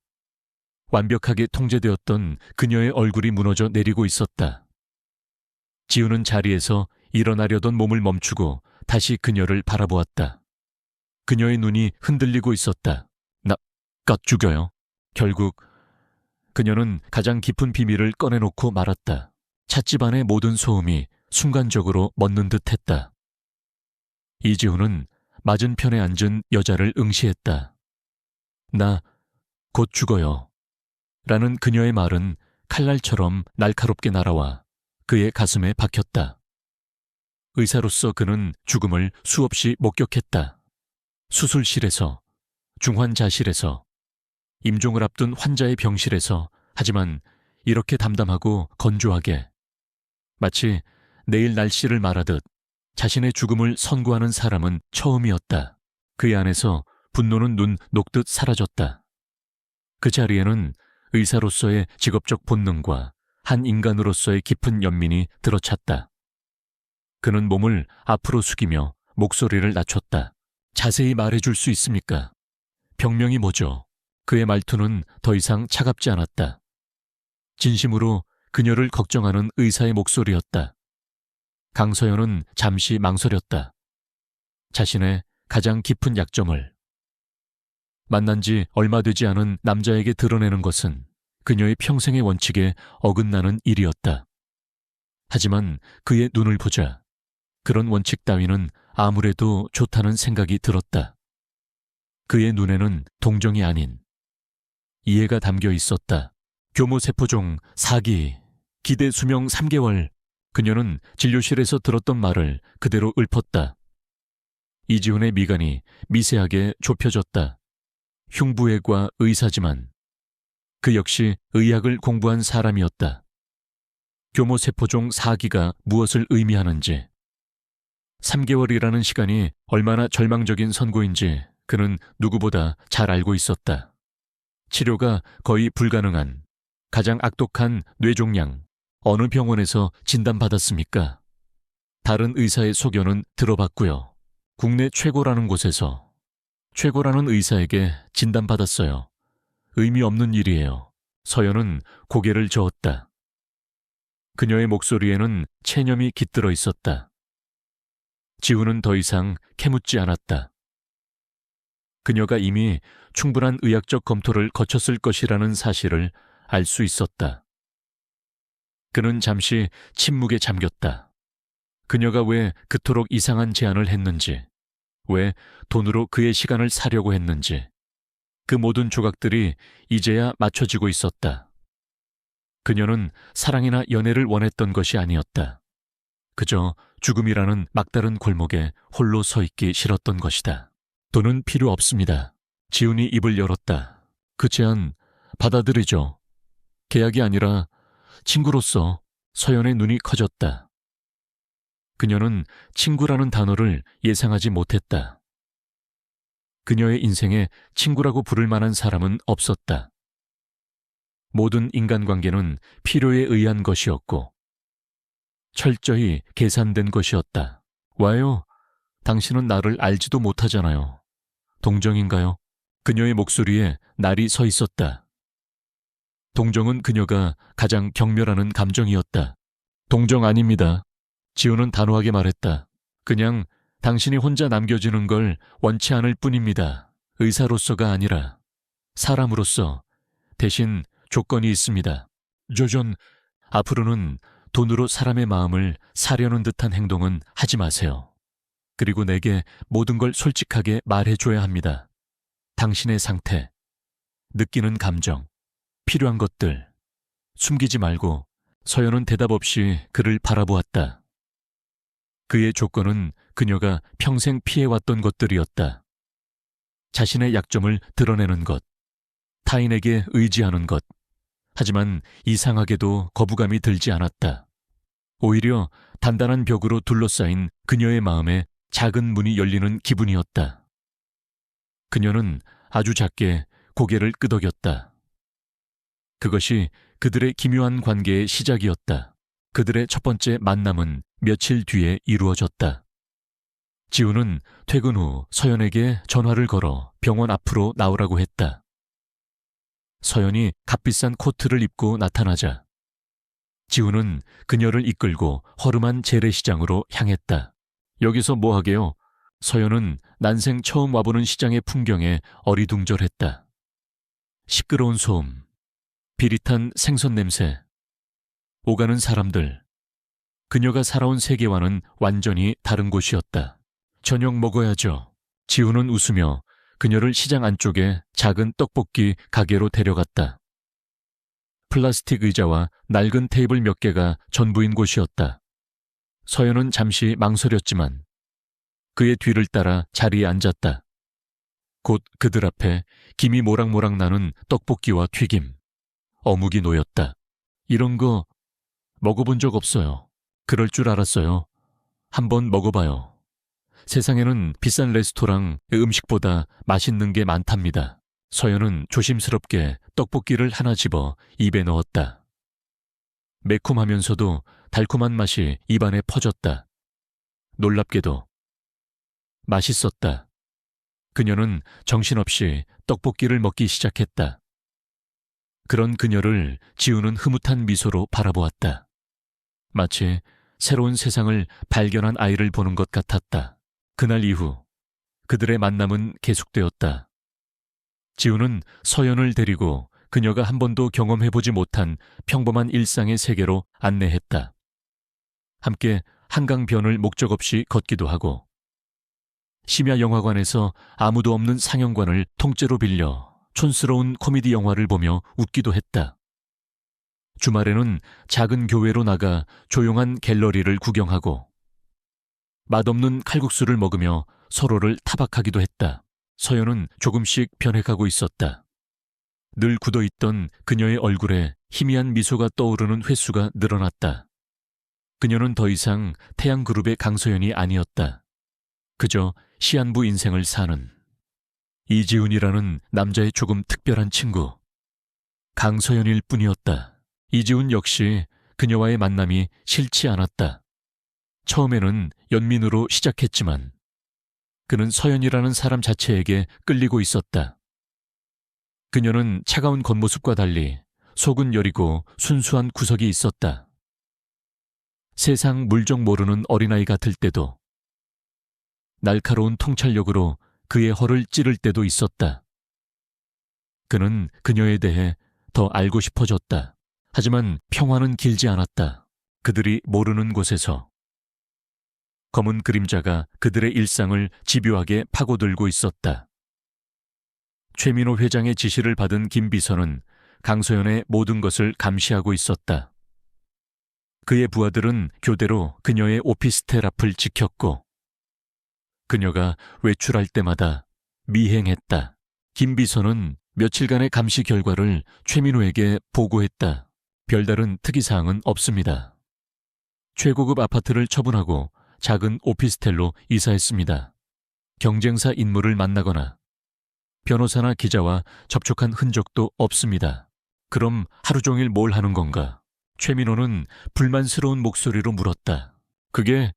완벽하게 통제되었던 그녀의 얼굴이 무너져 내리고 있었다. 지우는 자리에서 일어나려던 몸을 멈추고 다시 그녀를 바라보았다. 그녀의 눈이 흔들리고 있었다. 나 죽여요. 결국 그녀는 가장 깊은 비밀을 꺼내놓고 말았다. 찻집 안의 모든 소음이 순간적으로 멎는 듯 했다. 이지훈은 맞은편에 앉은 여자를 응시했다. 나 곧 죽어요. 라는 그녀의 말은 칼날처럼 날카롭게 날아와 그의 가슴에 박혔다. 의사로서 그는 죽음을 수없이 목격했다. 수술실에서, 중환자실에서, 임종을 앞둔 환자의 병실에서, 하지만 이렇게 담담하고 건조하게 마치 내일 날씨를 말하듯 자신의 죽음을 선고하는 사람은 처음이었다. 그의 안에서 분노는 눈 녹듯 사라졌다. 그 자리에는 의사로서의 직업적 본능과 한 인간으로서의 깊은 연민이 들어찼다. 그는 몸을 앞으로 숙이며 목소리를 낮췄다. 자세히 말해줄 수 있습니까? 병명이 뭐죠? 그의 말투는 더 이상 차갑지 않았다. 진심으로 그녀를 걱정하는 의사의 목소리였다. 강서연은 잠시 망설였다. 자신의 가장 깊은 약점을 만난 지 얼마 되지 않은 남자에게 드러내는 것은 그녀의 평생의 원칙에 어긋나는 일이었다. 하지만 그의 눈을 보자 그런 원칙 따위는 아무래도 좋다는 생각이 들었다. 그의 눈에는 동정이 아닌 이해가 담겨 있었다. 교모세포종 4기, 기대 수명 3개월. 그녀는 진료실에서 들었던 말을 그대로 읊었다. 이지훈의 미간이 미세하게 좁혀졌다. 흉부외과 의사지만 그 역시 의학을 공부한 사람이었다. 교모세포종 4기가 무엇을 의미하는지, 3개월이라는 시간이 얼마나 절망적인 선고인지 그는 누구보다 잘 알고 있었다. 치료가 거의 불가능한 가장 악독한 뇌종양, 어느 병원에서 진단받았습니까? 다른 의사의 소견은 들어봤고요. 국내 최고라는 곳에서 최고라는 의사에게 진단받았어요. 의미 없는 일이에요. 서연은 고개를 저었다. 그녀의 목소리에는 체념이 깃들어 있었다. 지우는 더 이상 캐묻지 않았다. 그녀가 이미 충분한 의학적 검토를 거쳤을 것이라는 사실을 알 수 있었다. 그는 잠시 침묵에 잠겼다. 그녀가 왜 그토록 이상한 제안을 했는지, 왜 돈으로 그의 시간을 사려고 했는지, 그 모든 조각들이 이제야 맞춰지고 있었다. 그녀는 사랑이나 연애를 원했던 것이 아니었다. 그저 죽음이라는 막다른 골목에 홀로 서 있기 싫었던 것이다. 돈은 필요 없습니다. 지훈이 입을 열었다. 그 제안 받아들이죠. 계약이 아니라 친구로서. 서연의 눈이 커졌다. 그녀는 친구라는 단어를 예상하지 못했다. 그녀의 인생에 친구라고 부를 만한 사람은 없었다. 모든 인간관계는 필요에 의한 것이었고 철저히 계산된 것이었다. 와요. 당신은 나를 알지도 못하잖아요. 동정인가요? 그녀의 목소리에 날이 서 있었다. 동정은 그녀가 가장 경멸하는 감정이었다. 동정 아닙니다. 지우는 단호하게 말했다. 그냥 당신이 혼자 남겨지는 걸 원치 않을 뿐입니다. 의사로서가 아니라 사람으로서. 대신 조건이 있습니다. 조전, 앞으로는 돈으로 사람의 마음을 사려는 듯한 행동은 하지 마세요. 그리고 내게 모든 걸 솔직하게 말해줘야 합니다. 당신의 상태, 느끼는 감정, 필요한 것들, 숨기지 말고. 서연은 대답 없이 그를 바라보았다. 그의 조건은 그녀가 평생 피해왔던 것들이었다. 자신의 약점을 드러내는 것, 타인에게 의지하는 것. 하지만 이상하게도 거부감이 들지 않았다. 오히려 단단한 벽으로 둘러싸인 그녀의 마음에 작은 문이 열리는 기분이었다. 그녀는 아주 작게 고개를 끄덕였다. 그것이 그들의 기묘한 관계의 시작이었다. 그들의 첫 번째 만남은 며칠 뒤에 이루어졌다. 지우는 퇴근 후 서연에게 전화를 걸어 병원 앞으로 나오라고 했다. 서연이 값비싼 코트를 입고 나타나자 지우는 그녀를 이끌고 허름한 재래시장으로 향했다. 여기서 뭐 하게요? 서연은 난생 처음 와보는 시장의 풍경에 어리둥절했다. 시끄러운 소음, 비릿한 생선 냄새, 오가는 사람들. 그녀가 살아온 세계와는 완전히 다른 곳이었다. 저녁 먹어야죠. 지우는 웃으며 그녀를 시장 안쪽에 작은 떡볶이 가게로 데려갔다. 플라스틱 의자와 낡은 테이블 몇 개가 전부인 곳이었다. 서연은 잠시 망설였지만 그의 뒤를 따라 자리에 앉았다. 곧 그들 앞에 김이 모락모락 나는 떡볶이와 튀김, 어묵이 놓였다. 이런 거 먹어본 적 없어요. 그럴 줄 알았어요. 한번 먹어봐요. 세상에는 비싼 레스토랑 음식보다 맛있는 게 많답니다. 서연은 조심스럽게 떡볶이를 하나 집어 입에 넣었다. 매콤하면서도 달콤한 맛이 입안에 퍼졌다. 놀랍게도 맛있었다. 그녀는 정신없이 떡볶이를 먹기 시작했다. 그런 그녀를 지우는 흐뭇한 미소로 바라보았다. 마치 새로운 세상을 발견한 아이를 보는 것 같았다. 그날 이후 그들의 만남은 계속되었다. 지우는 서연을 데리고 그녀가 한 번도 경험해보지 못한 평범한 일상의 세계로 안내했다. 함께 한강변을 목적 없이 걷기도 하고 심야 영화관에서 아무도 없는 상영관을 통째로 빌려 촌스러운 코미디 영화를 보며 웃기도 했다. 주말에는 작은 교회로 나가 조용한 갤러리를 구경하고 맛없는 칼국수를 먹으며 서로를 타박하기도 했다. 서연은 조금씩 변해가고 있었다. 늘 굳어있던 그녀의 얼굴에 희미한 미소가 떠오르는 횟수가 늘어났다. 그녀는 더 이상 태양그룹의 강서연이 아니었다. 그저 시한부 인생을 사는 이지훈이라는 남자의 조금 특별한 친구, 강서연일 뿐이었다. 이지훈 역시 그녀와의 만남이 싫지 않았다. 처음에는 연민으로 시작했지만 그는 서연이라는 사람 자체에게 끌리고 있었다. 그녀는 차가운 겉모습과 달리 속은 여리고 순수한 구석이 있었다. 세상 물정 모르는 어린아이 같을 때도 날카로운 통찰력으로 그의 허를 찌를 때도 있었다. 그는 그녀에 대해 더 알고 싶어졌다. 하지만 평화는 길지 않았다. 그들이 모르는 곳에서 검은 그림자가 그들의 일상을 집요하게 파고들고 있었다. 최민호 회장의 지시를 받은 김 비서는 강서연의 모든 것을 감시하고 있었다. 그의 부하들은 교대로 그녀의 오피스텔 앞을 지켰고 그녀가 외출할 때마다 미행했다. 김 비서는 며칠간의 감시 결과를 최민호에게 보고했다. 별다른 특이사항은 없습니다. 최고급 아파트를 처분하고 작은 오피스텔로 이사했습니다. 경쟁사 인물을 만나거나 변호사나 기자와 접촉한 흔적도 없습니다. 그럼 하루 종일 뭘 하는 건가? 최민호는 불만스러운 목소리로 물었다. 그게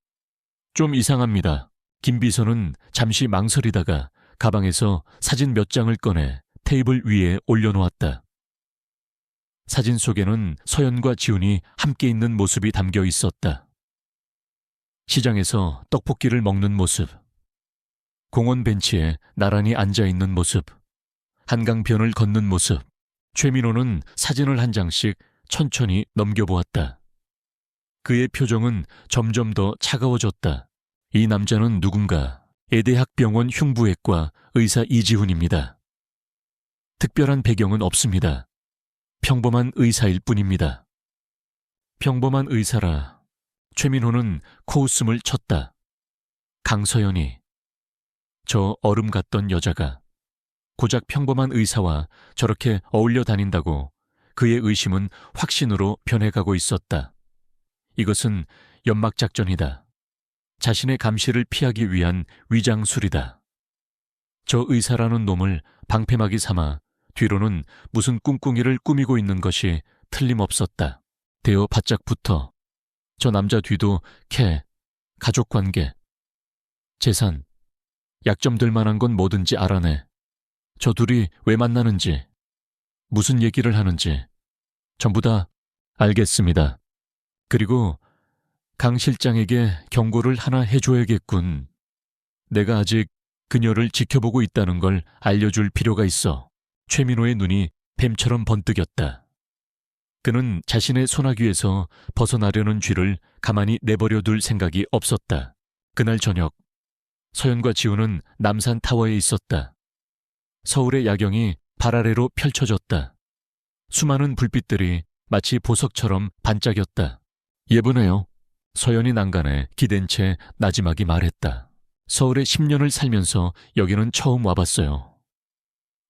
좀 이상합니다. 김 비서는 잠시 망설이다가 가방에서 사진 몇 장을 꺼내 테이블 위에 올려놓았다. 사진 속에는 서연과 지훈이 함께 있는 모습이 담겨 있었다. 시장에서 떡볶이를 먹는 모습, 공원 벤치에 나란히 앉아있는 모습, 한강변을 걷는 모습. 최민호는 사진을 한 장씩 천천히 넘겨보았다. 그의 표정은 점점 더 차가워졌다. 이 남자는 누군가 애대학병원 흉부외과 의사 이지훈입니다. 특별한 배경은 없습니다. 평범한 의사일 뿐입니다. 평범한 의사라. 최민호는 코웃음을 쳤다. 강서연이, 저 얼음 같던 여자가 고작 평범한 의사와 저렇게 어울려 다닌다고 그의 의심은 확신으로 변해가고 있었다. 이것은 연막작전이다. 자신의 감시를 피하기 위한 위장술이다. 저 의사라는 놈을 방패막이 삼아 뒤로는 무슨 꿍꿍이를 꾸미고 있는 것이 틀림없었다. 대어 바짝 붙어 저 남자 뒤도 가족관계. 재산, 약점될 만한 건 뭐든지 알아내. 저 둘이 왜 만나는지, 무슨 얘기를 하는지 전부 다 알겠습니다. 그리고 강 실장에게 경고를 하나 해줘야겠군. 내가 아직 그녀를 지켜보고 있다는 걸 알려줄 필요가 있어. 최민호의 눈이 뱀처럼 번뜩였다. 그는 자신의 소나귀에서 벗어나려는 쥐를 가만히 내버려 둘 생각이 없었다. 그날 저녁, 서연과 지우는 남산 타워에 있었다. 서울의 야경이 발 아래로 펼쳐졌다. 수많은 불빛들이 마치 보석처럼 반짝였다. 예쁘네요. 서연이 난간에 기댄 채 나지막이 말했다. 서울에 10년을 살면서 여기는 처음 와봤어요.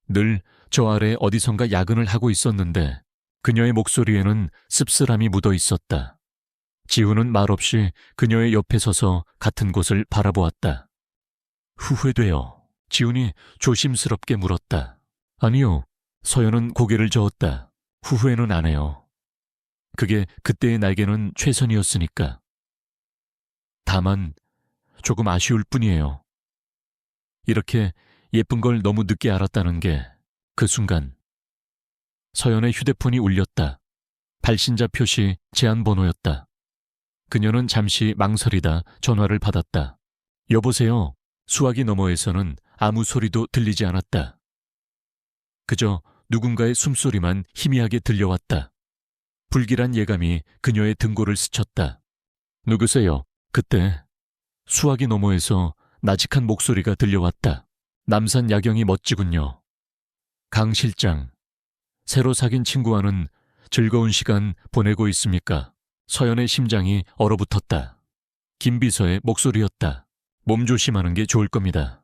늘 저 아래 어디선가 야근을 하고 있었는데 그녀의 목소리에는 씁쓸함이 묻어 있었다. 지우는 말없이 그녀의 옆에 서서 같은 곳을 바라보았다. 후회돼요. 지훈이 조심스럽게 물었다. 아니요. 서연은 고개를 저었다. 후회는 안 해요. 그게 그때의 나에게는 최선이었으니까. 다만 조금 아쉬울 뿐이에요. 이렇게 예쁜 걸 너무 늦게 알았다는 게 그 순간 서연의 휴대폰이 울렸다. 발신자 표시 제한 번호였다. 그녀는 잠시 망설이다 전화를 받았다. 여보세요. 수화기 너머에서는 아무 소리도 들리지 않았다. 그저 누군가의 숨소리만 희미하게 들려왔다. 불길한 예감이 그녀의 등골을 스쳤다. 누구세요? 그때 수화기 너머에서 나직한 목소리가 들려왔다. 남산 야경이 멋지군요. 강 실장, 새로 사귄 친구와는 즐거운 시간 보내고 있습니까? 서연의 심장이 얼어붙었다. 김 비서의 목소리였다. 몸 조심하는 게 좋을 겁니다.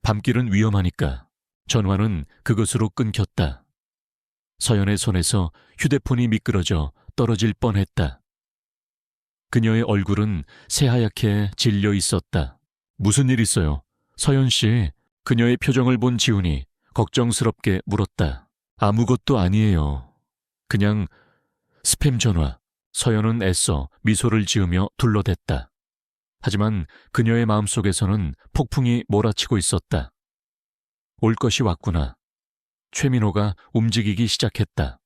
밤길은 위험하니까. 전화는 그것으로 끊겼다. 서연의 손에서 휴대폰이 미끄러져 떨어질 뻔했다. 그녀의 얼굴은 새하얗게 질려 있었다. 무슨 일 있어요? 서연 씨, 그녀의 표정을 본 지훈이 걱정스럽게 물었다. 아무것도 아니에요. 그냥 스팸 전화. 서연은 애써 미소를 지으며 둘러댔다. 하지만 그녀의 마음속에서는 폭풍이 몰아치고 있었다. 올 것이 왔구나. 최민호가 움직이기 시작했다.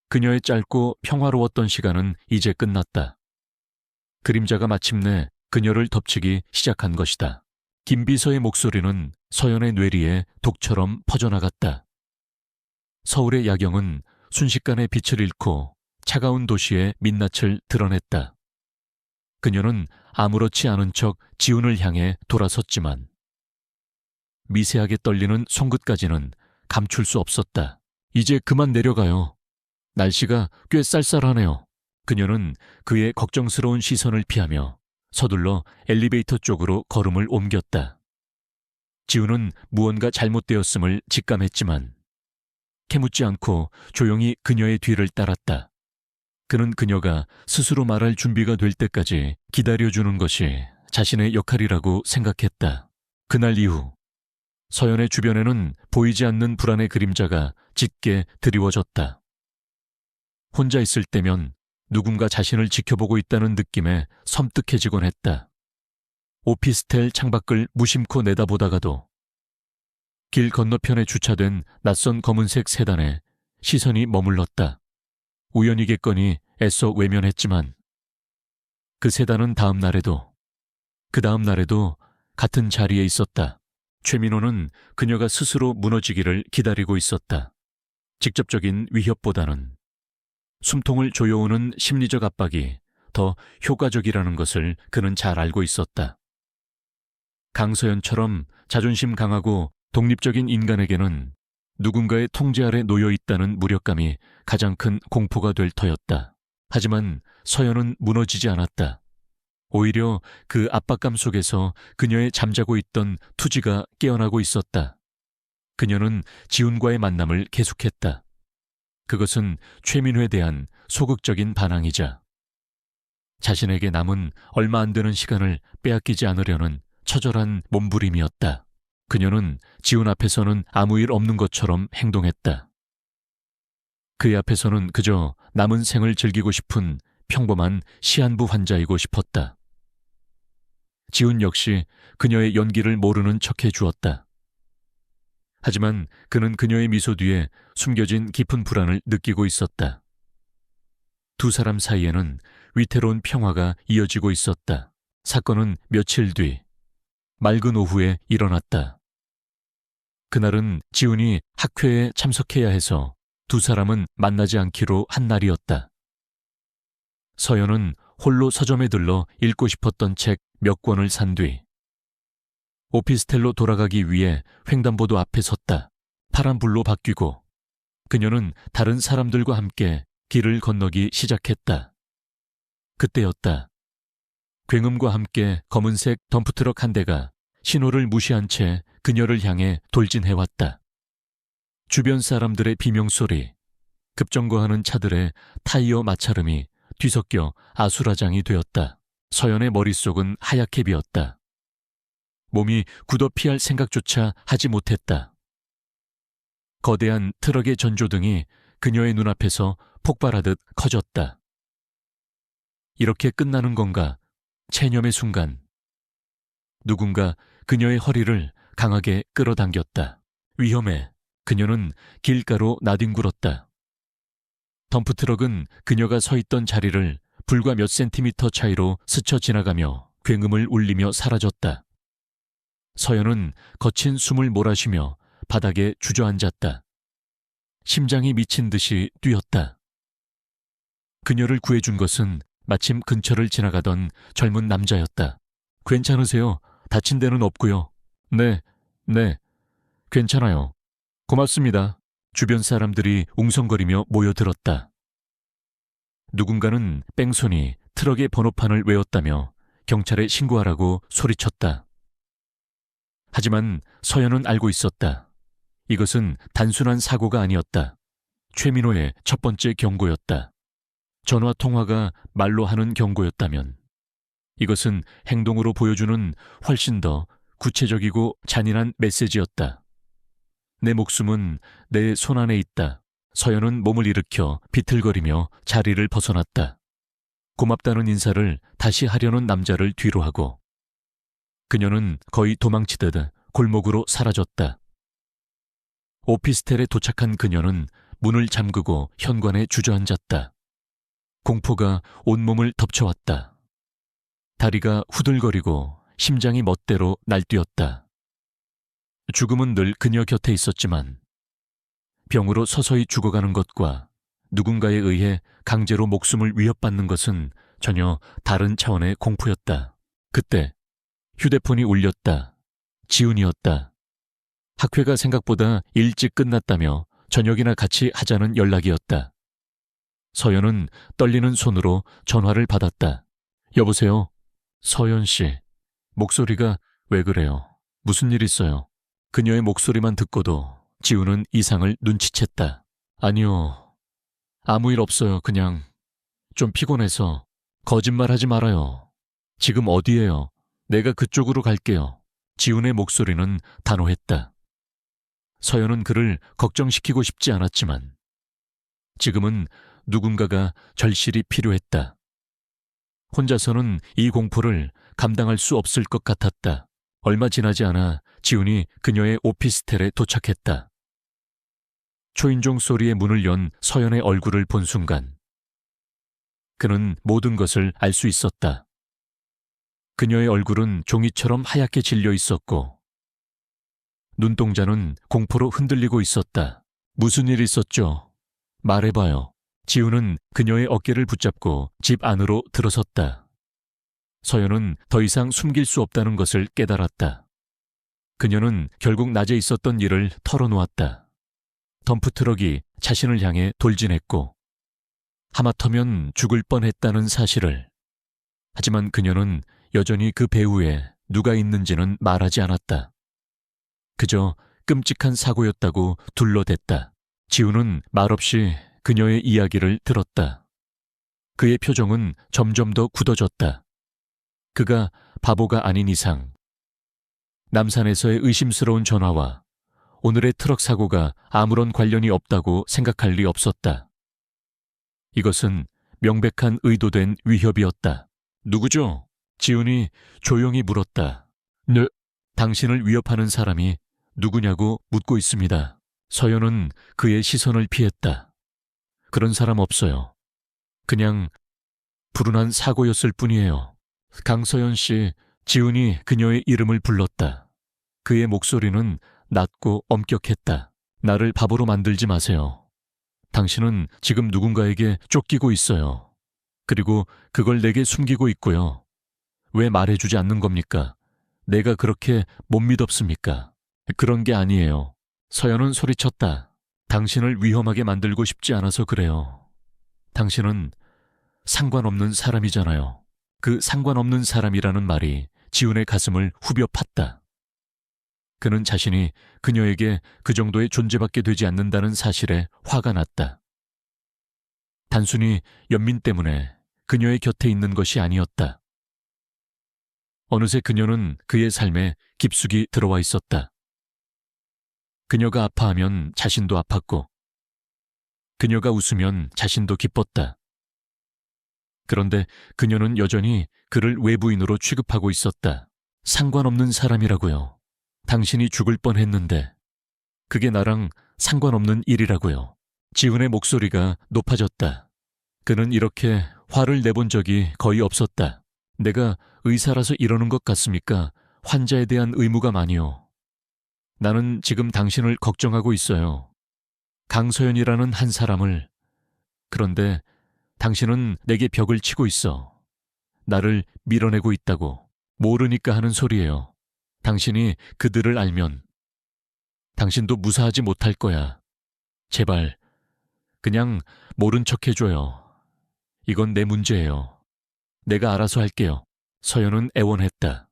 그녀의 짧고 평화로웠던 시간은 이제 끝났다. 그림자가 마침내 그녀를 덮치기 시작한 것이다. 김비서의 목소리는 서연의 뇌리에 독처럼 퍼져나갔다. 서울의 야경은 순식간에 빛을 잃고 차가운 도시의 민낯을 드러냈다. 그녀는 아무렇지 않은 척 지훈을 향해 돌아섰지만 미세하게 떨리는 손끝까지는 감출 수 없었다. 이제 그만 내려가요. 날씨가 꽤 쌀쌀하네요. 그녀는 그의 걱정스러운 시선을 피하며 서둘러 엘리베이터 쪽으로 걸음을 옮겼다. 지훈은 무언가 잘못되었음을 직감했지만 캐묻지 않고 조용히 그녀의 뒤를 따랐다. 그는 그녀가 스스로 말할 준비가 될 때까지 기다려주는 것이 자신의 역할이라고 생각했다. 그날 이후 서연의 주변에는 보이지 않는 불안의 그림자가 짙게 드리워졌다. 혼자 있을 때면 누군가 자신을 지켜보고 있다는 느낌에 섬뜩해지곤 했다. 오피스텔 창밖을 무심코 내다보다가도 길 건너편에 주차된 낯선 검은색 세단에 시선이 머물렀다. 우연이겠거니 애써 외면했지만 그 세단은 다음 날에도 그 다음 날에도 같은 자리에 있었다. 최민호는 그녀가 스스로 무너지기를 기다리고 있었다. 직접적인 위협보다는 숨통을 조여오는 심리적 압박이 더 효과적이라는 것을 그는 잘 알고 있었다. 강서연처럼 자존심 강하고 독립적인 인간에게는 누군가의 통제 아래 놓여 있다는 무력감이 가장 큰 공포가 될 터였다. 하지만 서연은 무너지지 않았다. 오히려 그 압박감 속에서 그녀의 잠자고 있던 투지가 깨어나고 있었다. 그녀는 지훈과의 만남을 계속했다. 그것은 최민호에 대한 소극적인 반항이자 자신에게 남은 얼마 안 되는 시간을 빼앗기지 않으려는 처절한 몸부림이었다. 그녀는 지훈 앞에서는 아무 일 없는 것처럼 행동했다. 그의 앞에서는 그저 남은 생을 즐기고 싶은 평범한 시한부 환자이고 싶었다. 지훈 역시 그녀의 연기를 모르는 척해 주었다. 하지만 그는 그녀의 미소 뒤에 숨겨진 깊은 불안을 느끼고 있었다. 두 사람 사이에는 위태로운 평화가 이어지고 있었다. 사건은 며칠 뒤 맑은 오후에 일어났다. 그날은 지훈이 학회에 참석해야 해서 두 사람은 만나지 않기로 한 날이었다. 서연은 홀로 서점에 들러 읽고 싶었던 책 몇 권을 산 뒤 오피스텔로 돌아가기 위해 횡단보도 앞에 섰다. 파란불로 바뀌고 그녀는 다른 사람들과 함께 길을 건너기 시작했다. 그때였다. 굉음과 함께 검은색 덤프트럭 한 대가 신호를 무시한 채 그녀를 향해 돌진해왔다. 주변 사람들의 비명소리, 급정거하는 차들의 타이어 마찰음이 뒤섞여 아수라장이 되었다. 서연의 머릿속은 하얗게 비었다. 몸이 굳어 피할 생각조차 하지 못했다. 거대한 트럭의 전조등이 그녀의 눈앞에서 폭발하듯 커졌다. 이렇게 끝나는 건가? 체념의 순간. 누군가 그녀의 허리를 강하게 끌어당겼다. 위험해. 그녀는 길가로 나뒹굴었다. 덤프트럭은 그녀가 서 있던 자리를 불과 몇 센티미터 차이로 스쳐 지나가며 굉음을 울리며 사라졌다. 서연은 거친 숨을 몰아쉬며 바닥에 주저앉았다. 심장이 미친 듯이 뛰었다. 그녀를 구해준 것은 마침 근처를 지나가던 젊은 남자였다. 괜찮으세요? 다친 데는 없고요. 네, 괜찮아요. 고맙습니다. 주변 사람들이 웅성거리며 모여들었다. 누군가는 뺑소니 트럭의 번호판을 외웠다며 경찰에 신고하라고 소리쳤다. 하지만 서연은 알고 있었다. 이것은 단순한 사고가 아니었다. 최민호의 첫 번째 경고였다. 전화 통화가 말로 하는 경고였다면 이것은 행동으로 보여주는 훨씬 더 구체적이고 잔인한 메시지였다. 내 목숨은 내 손 안에 있다. 서연은 몸을 일으켜 비틀거리며 자리를 벗어났다. 고맙다는 인사를 다시 하려는 남자를 뒤로 하고 그녀는 거의 도망치듯 골목으로 사라졌다. 오피스텔에 도착한 그녀는 문을 잠그고 현관에 주저앉았다. 공포가 온몸을 덮쳐왔다. 다리가 후들거리고 심장이 멋대로 날뛰었다. 죽음은 늘 그녀 곁에 있었지만 병으로 서서히 죽어가는 것과 누군가에 의해 강제로 목숨을 위협받는 것은 전혀 다른 차원의 공포였다. 그때 휴대폰이 울렸다. 지훈이었다. 학회가 생각보다 일찍 끝났다며 저녁이나 같이 하자는 연락이었다. 서연은 떨리는 손으로 전화를 받았다. 여보세요? 서연 씨. 목소리가 왜 그래요? 무슨 일 있어요? 그녀의 목소리만 듣고도 지훈은 이상을 눈치챘다. 아니요. 아무 일 없어요. 그냥 좀 피곤해서. 거짓말하지 말아요. 지금 어디예요? 내가 그쪽으로 갈게요. 지훈의 목소리는 단호했다. 서연은 그를 걱정시키고 싶지 않았지만 지금은 누군가가 절실히 필요했다. 혼자서는 이 공포를 감당할 수 없을 것 같았다. 얼마 지나지 않아 지훈이 그녀의 오피스텔에 도착했다. 초인종 소리에 문을 연 서연의 얼굴을 본 순간 그는 모든 것을 알 수 있었다. 그녀의 얼굴은 종이처럼 하얗게 질려 있었고 눈동자는 공포로 흔들리고 있었다. 무슨 일 있었죠? 말해봐요. 지훈은 그녀의 어깨를 붙잡고 집 안으로 들어섰다. 서연은 더 이상 숨길 수 없다는 것을 깨달았다. 그녀는 결국 낮에 있었던 일을 털어놓았다. 덤프트럭이 자신을 향해 돌진했고 하마터면 죽을 뻔했다는 사실을. 하지만 그녀는 여전히 그 배후에 누가 있는지는 말하지 않았다. 그저 끔찍한 사고였다고 둘러댔다. 지훈은 말없이 그녀의 이야기를 들었다. 그의 표정은 점점 더 굳어졌다. 그가 바보가 아닌 이상 남산에서의 의심스러운 전화와 오늘의 트럭 사고가 아무런 관련이 없다고 생각할 리 없었다. 이것은 명백한 의도된 위협이었다. 누구죠? 지훈이 조용히 물었다. 네. 당신을 위협하는 사람이 누구냐고 묻고 있습니다. 서연은 그의 시선을 피했다. 그런 사람 없어요. 그냥 불운한 사고였을 뿐이에요. 강서연 씨, 지훈이 그녀의 이름을 불렀다. 그의 목소리는 낮고 엄격했다. 나를 바보로 만들지 마세요. 당신은 지금 누군가에게 쫓기고 있어요. 그리고 그걸 내게 숨기고 있고요. 왜 말해주지 않는 겁니까? 내가 그렇게 못 믿었습니까? 그런 게 아니에요. 서연은 소리쳤다. 당신을 위험하게 만들고 싶지 않아서 그래요. 당신은 상관없는 사람이잖아요. 그 상관없는 사람이라는 말이 지훈의 가슴을 후벼 팠다. 그는 자신이 그녀에게 그 정도의 존재밖에 되지 않는다는 사실에 화가 났다. 단순히 연민 때문에 그녀의 곁에 있는 것이 아니었다. 어느새 그녀는 그의 삶에 깊숙이 들어와 있었다. 그녀가 아파하면 자신도 아팠고, 그녀가 웃으면 자신도 기뻤다. 그런데 그녀는 여전히 그를 외부인으로 취급하고 있었다. 상관없는 사람이라고요. 당신이 죽을 뻔했는데 그게 나랑 상관없는 일이라고요. 지훈의 목소리가 높아졌다. 그는 이렇게 화를 내본 적이 거의 없었다. 내가 의사라서 이러는 것 같습니까? 환자에 대한 의무가 많이요. 나는 지금 당신을 걱정하고 있어요. 강서연이라는 한 사람을. 그런데 당신은 내게 벽을 치고 있어. 나를 밀어내고 있다고. 모르니까 하는 소리예요. 당신이 그들을 알면 당신도 무사하지 못할 거야. 제발 그냥 모른 척 해줘요. 이건 내 문제예요. 내가 알아서 할게요. 서연은 애원했다.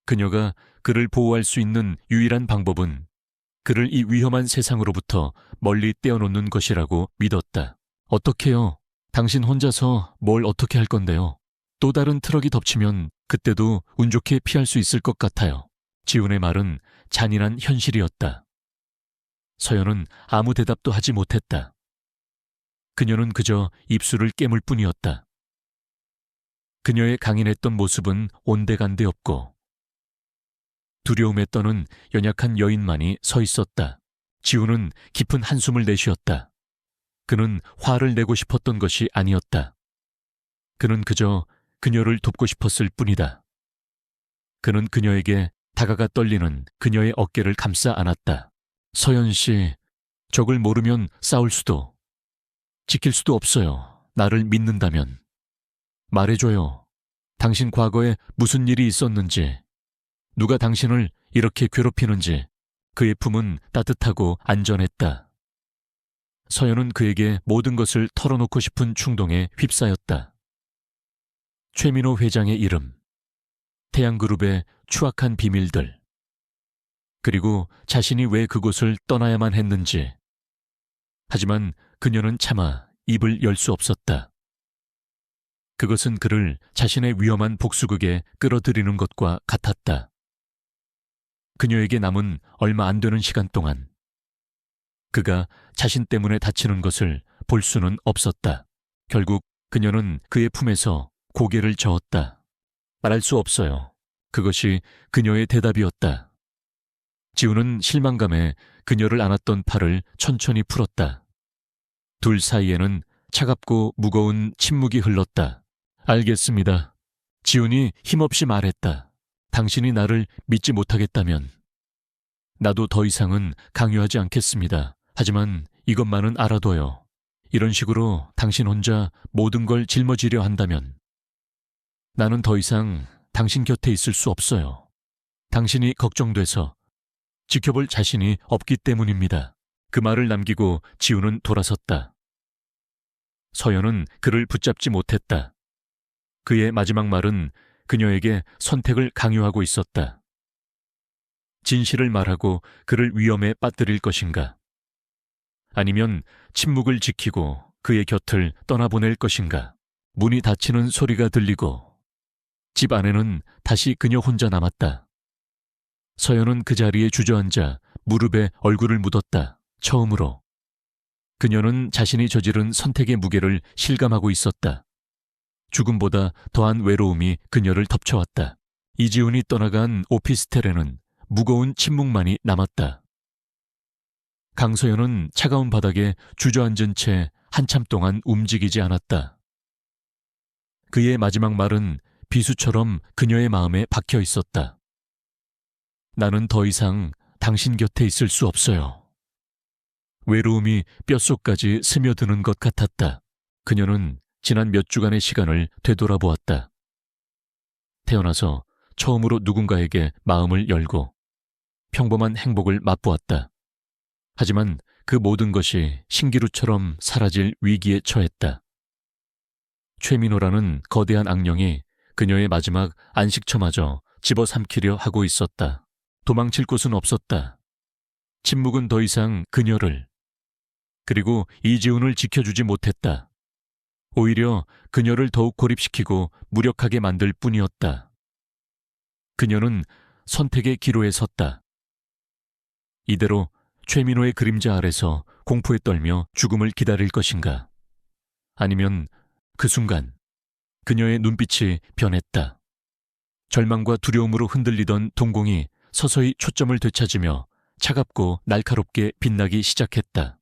그녀가 그를 보호할 수 있는 유일한 방법은 그를 이 위험한 세상으로부터 멀리 떼어놓는 것이라고 믿었다. 어떡해요? 당신 혼자서 뭘 어떻게 할 건데요? 또 다른 트럭이 덮치면 그때도 운 좋게 피할 수 있을 것 같아요. 지훈의 말은 잔인한 현실이었다. 서연은 아무 대답도 하지 못했다. 그녀는 그저 입술을 깨물 뿐이었다. 그녀의 강인했던 모습은 온데간데 없고 두려움에 떠는 연약한 여인만이 서 있었다. 지훈은 깊은 한숨을 내쉬었다. 그는 화를 내고 싶었던 것이 아니었다. 그는 그저 그녀를 돕고 싶었을 뿐이다. 그는 그녀에게 다가가 떨리는 그녀의 어깨를 감싸 안았다. 서연 씨, 적을 모르면 싸울 수도, 지킬 수도 없어요. 나를 믿는다면. 말해줘요. 당신 과거에 무슨 일이 있었는지, 누가 당신을 이렇게 괴롭히는지. 그의 품은 따뜻하고 안전했다. 서연은 그에게 모든 것을 털어놓고 싶은 충동에 휩싸였다. 최민호 회장의 이름, 태양그룹의 추악한 비밀들, 그리고 자신이 왜 그곳을 떠나야만 했는지. 하지만 그녀는 차마 입을 열 수 없었다. 그것은 그를 자신의 위험한 복수극에 끌어들이는 것과 같았다. 그녀에게 남은 얼마 안 되는 시간 동안 그가 자신 때문에 다치는 것을 볼 수는 없었다. 결국 그녀는 그의 품에서 고개를 저었다. 말할 수 없어요. 그것이 그녀의 대답이었다. 지훈은 실망감에 그녀를 안았던 팔을 천천히 풀었다. 둘 사이에는 차갑고 무거운 침묵이 흘렀다. 알겠습니다. 지훈이 힘없이 말했다. 당신이 나를 믿지 못하겠다면 나도 더 이상은 강요하지 않겠습니다. 하지만 이것만은 알아둬요. 이런 식으로 당신 혼자 모든 걸 짊어지려 한다면 나는 더 이상 당신 곁에 있을 수 없어요. 당신이 걱정돼서 지켜볼 자신이 없기 때문입니다. 그 말을 남기고 지훈은 돌아섰다. 서연은 그를 붙잡지 못했다. 그의 마지막 말은 그녀에게 선택을 강요하고 있었다. 진실을 말하고 그를 위험에 빠뜨릴 것인가? 아니면 침묵을 지키고 그의 곁을 떠나보낼 것인가? 문이 닫히는 소리가 들리고 집 안에는 다시 그녀 혼자 남았다. 서연은 그 자리에 주저앉아 무릎에 얼굴을 묻었다. 처음으로. 그녀는 자신이 저지른 선택의 무게를 실감하고 있었다. 죽음보다 더한 외로움이 그녀를 덮쳐왔다. 이지훈이 떠나간 오피스텔에는 무거운 침묵만이 남았다. 강서연은 차가운 바닥에 주저앉은 채 한참 동안 움직이지 않았다. 그의 마지막 말은 비수처럼 그녀의 마음에 박혀 있었다. 나는 더 이상 당신 곁에 있을 수 없어요. 외로움이 뼛속까지 스며드는 것 같았다. 그녀는 지난 몇 주간의 시간을 되돌아보았다. 태어나서 처음으로 누군가에게 마음을 열고 평범한 행복을 맛보았다. 하지만 그 모든 것이 신기루처럼 사라질 위기에 처했다. 최민호라는 거대한 악령이 그녀의 마지막 안식처마저 집어삼키려 하고 있었다. 도망칠 곳은 없었다. 침묵은 더 이상 그녀를, 그리고 이지훈을 지켜주지 못했다. 오히려 그녀를 더욱 고립시키고 무력하게 만들 뿐이었다. 그녀는 선택의 기로에 섰다. 이대로 최민호의 그림자 아래서 공포에 떨며 죽음을 기다릴 것인가? 아니면 그 순간 그녀의 눈빛이 변했다. 절망과 두려움으로 흔들리던 동공이 서서히 초점을 되찾으며 차갑고 날카롭게 빛나기 시작했다.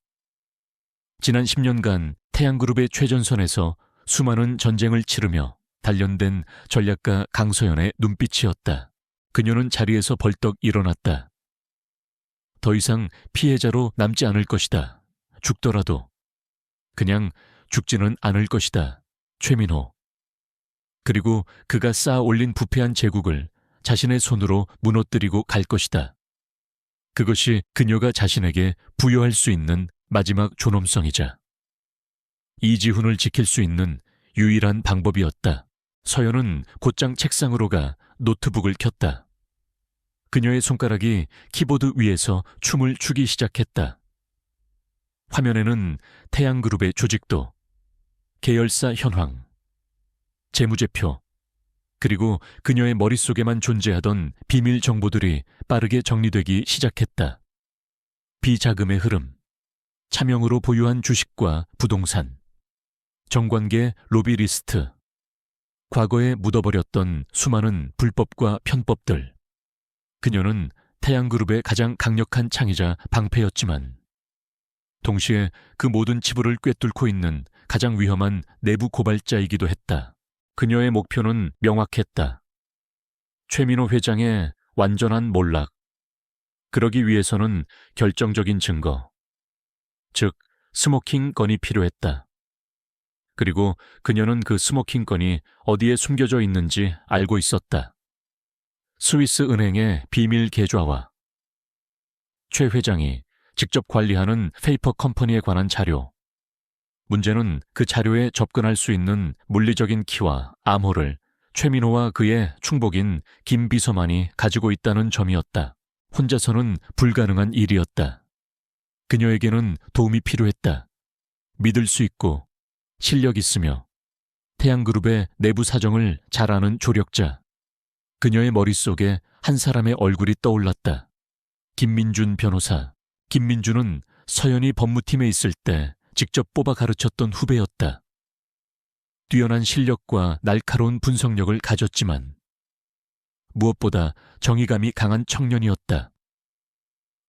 지난 10년간 태양그룹의 최전선에서 수많은 전쟁을 치르며 단련된 전략가 강서연의 눈빛이었다. 그녀는 자리에서 벌떡 일어났다. 더 이상 피해자로 남지 않을 것이다. 죽더라도 그냥 죽지는 않을 것이다. 최민호. 그리고 그가 쌓아 올린 부패한 제국을 자신의 손으로 무너뜨리고 갈 것이다. 그것이 그녀가 자신에게 부여할 수 있는 마지막 존엄성이자 이지훈을 지킬 수 있는 유일한 방법이었다. 서연은 곧장 책상으로 가 노트북을 켰다. 그녀의 손가락이 키보드 위에서 춤을 추기 시작했다. 화면에는 태양그룹의 조직도, 계열사 현황, 재무제표, 그리고 그녀의 머릿속에만 존재하던 비밀 정보들이 빠르게 정리되기 시작했다. 비자금의 흐름, 차명으로 보유한 주식과 부동산, 정관계 로비 리스트, 과거에 묻어버렸던 수많은 불법과 편법들. 그녀는 태양그룹의 가장 강력한 창이자 방패였지만 동시에 그 모든 치부를 꿰뚫고 있는 가장 위험한 내부 고발자이기도 했다. 그녀의 목표는 명확했다. 최민호 회장의 완전한 몰락. 그러기 위해서는 결정적인 증거, 즉 스모킹 건이 필요했다. 그리고 그녀는 그 스모킹 건이 어디에 숨겨져 있는지 알고 있었다. 스위스 은행의 비밀 계좌와 최 회장이 직접 관리하는 페이퍼 컴퍼니에 관한 자료. 문제는 그 자료에 접근할 수 있는 물리적인 키와 암호를 최민호와 그의 충복인 김 비서만이 가지고 있다는 점이었다. 혼자서는 불가능한 일이었다. 그녀에게는 도움이 필요했다. 믿을 수 있고 실력 있으며 태양그룹의 내부 사정을 잘 아는 조력자. 그녀의 머릿속에 한 사람의 얼굴이 떠올랐다. 김민준 변호사. 김민준은 서연이 법무팀에 있을 때 직접 뽑아 가르쳤던 후배였다. 뛰어난 실력과 날카로운 분석력을 가졌지만 무엇보다 정의감이 강한 청년이었다.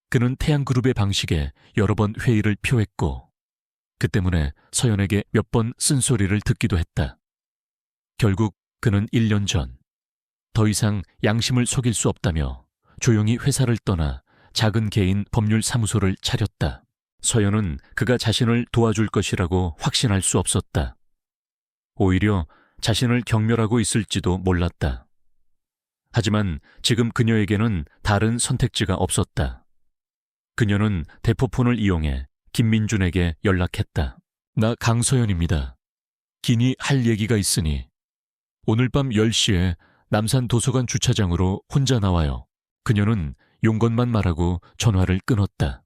그는 태양그룹의 방식에 여러 번 회의를 표했고 그 때문에 서연에게 몇 번 쓴소리를 듣기도 했다. 결국 그는 1년 전 더 이상 양심을 속일 수 없다며 조용히 회사를 떠나 작은 개인 법률 사무소를 차렸다. 서연은 그가 자신을 도와줄 것이라고 확신할 수 없었다. 오히려 자신을 경멸하고 있을지도 몰랐다. 하지만 지금 그녀에게는 다른 선택지가 없었다. 그녀는 대포폰을 이용해 김민준에게 연락했다. 나 강서연입니다. 긴히 할 얘기가 있으니 오늘 밤 10시에 남산 도서관 주차장으로 혼자 나와요. 그녀는 용건만 말하고 전화를 끊었다.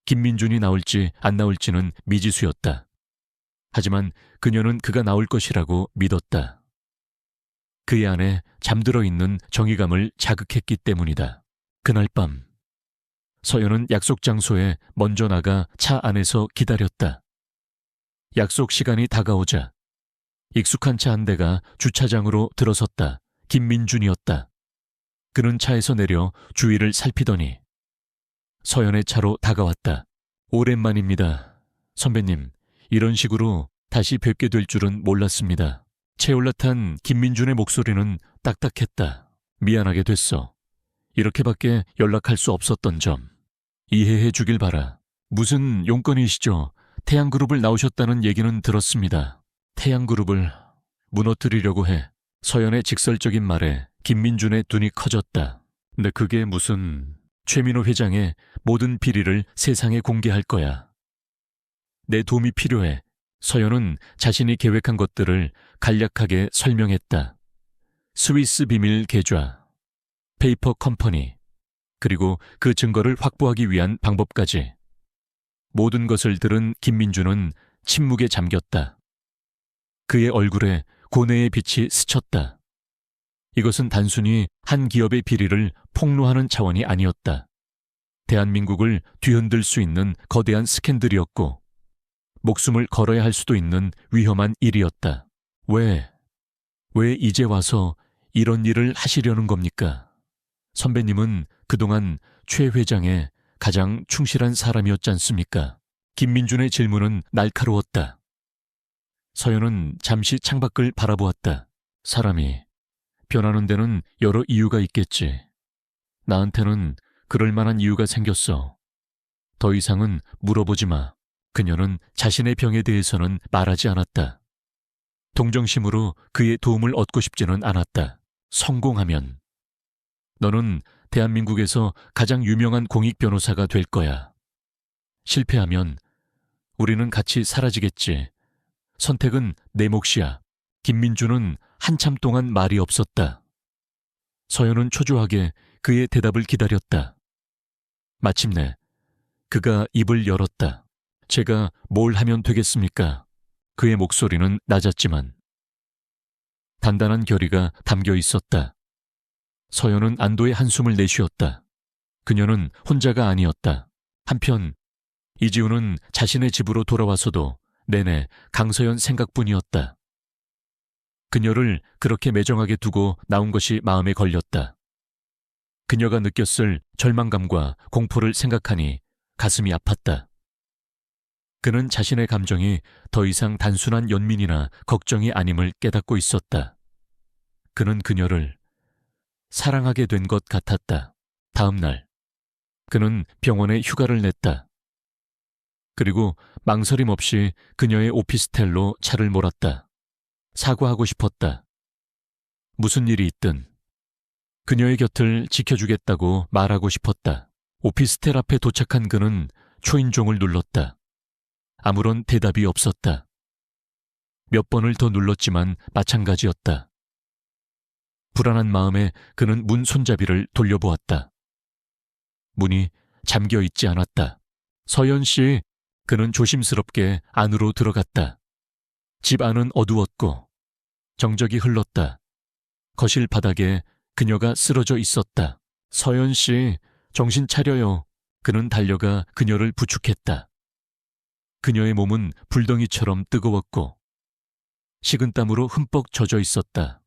김민준이 나올지 안 나올지는 미지수였다. 하지만 그녀는 그가 나올 것이라고 믿었다. 그의 안에 잠들어 있는 정의감을 자극했기 때문이다. 그날 밤 서연은 약속 장소에 먼저 나가 차 안에서 기다렸다. 약속 시간이 다가오자 익숙한 차 한 대가 주차장으로 들어섰다. 김민준이었다. 그는 차에서 내려 주위를 살피더니 서연의 차로 다가왔다. 오랜만입니다. 선배님, 이런 식으로 다시 뵙게 될 줄은 몰랐습니다. 채올라탄 김민준의 목소리는 딱딱했다. 미안하게 됐어. 이렇게밖에 연락할 수 없었던 점. 이해해 주길 바라. 무슨 용건이시죠? 태양그룹을 나오셨다는 얘기는 들었습니다. 태양그룹을 무너뜨리려고 해. 서연의 직설적인 말에 김민준의 눈이 커졌다. 근데 그게 무슨... 최민호 회장의 모든 비리를 세상에 공개할 거야. 내 도움이 필요해. 서연은 자신이 계획한 것들을 간략하게 설명했다. 스위스 비밀 계좌, 페이퍼 컴퍼니, 그리고 그 증거를 확보하기 위한 방법까지. 모든 것을 들은 김민준은 침묵에 잠겼다. 그의 얼굴에 고뇌의 빛이 스쳤다. 이것은 단순히 한 기업의 비리를 폭로하는 차원이 아니었다. 대한민국을 뒤흔들 수 있는 거대한 스캔들이었고 목숨을 걸어야 할 수도 있는 위험한 일이었다. 왜 이제 와서 이런 일을 하시려는 겁니까? 선배님은 그동안 최 회장의 가장 충실한 사람이었지 않습니까? 김민준의 질문은 날카로웠다. 서연은 잠시 창밖을 바라보았다. 사람이 변하는 데는 여러 이유가 있겠지. 나한테는 그럴 만한 이유가 생겼어. 더 이상은 물어보지 마. 그녀는 자신의 병에 대해서는 말하지 않았다. 동정심으로 그의 도움을 얻고 싶지는 않았다. 성공하면 너는 대한민국에서 가장 유명한 공익 변호사가 될 거야. 실패하면 우리는 같이 사라지겠지. 선택은 내 몫이야. 김민준은 한참 동안 말이 없었다. 서연은 초조하게 그의 대답을 기다렸다. 마침내 그가 입을 열었다. 제가 뭘 하면 되겠습니까? 그의 목소리는 낮았지만 단단한 결의가 담겨 있었다. 서연은 안도의 한숨을 내쉬었다. 그녀는 혼자가 아니었다. 한편 이지우는 자신의 집으로 돌아와서도 내내 강서연 생각뿐이었다. 그녀를 그렇게 매정하게 두고 나온 것이 마음에 걸렸다. 그녀가 느꼈을 절망감과 공포를 생각하니 가슴이 아팠다. 그는 자신의 감정이 더 이상 단순한 연민이나 걱정이 아님을 깨닫고 있었다. 그는 그녀를 사랑하게 된 것 같았다. 다음 날, 그는 병원에 휴가를 냈다. 그리고 망설임 없이 그녀의 오피스텔로 차를 몰았다. 사과하고 싶었다. 무슨 일이 있든 그녀의 곁을 지켜주겠다고 말하고 싶었다. 오피스텔 앞에 도착한 그는 초인종을 눌렀다. 아무런 대답이 없었다. 몇 번을 더 눌렀지만 마찬가지였다. 불안한 마음에 그는 문 손잡이를 돌려보았다. 문이 잠겨 있지 않았다. 서연 씨, 그는 조심스럽게 안으로 들어갔다. 집 안은 어두웠고 정적이 흘렀다. 거실 바닥에 그녀가 쓰러져 있었다. 서연 씨, 정신 차려요. 그는 달려가 그녀를 부축했다. 그녀의 몸은 불덩이처럼 뜨거웠고 식은땀으로 흠뻑 젖어 있었다.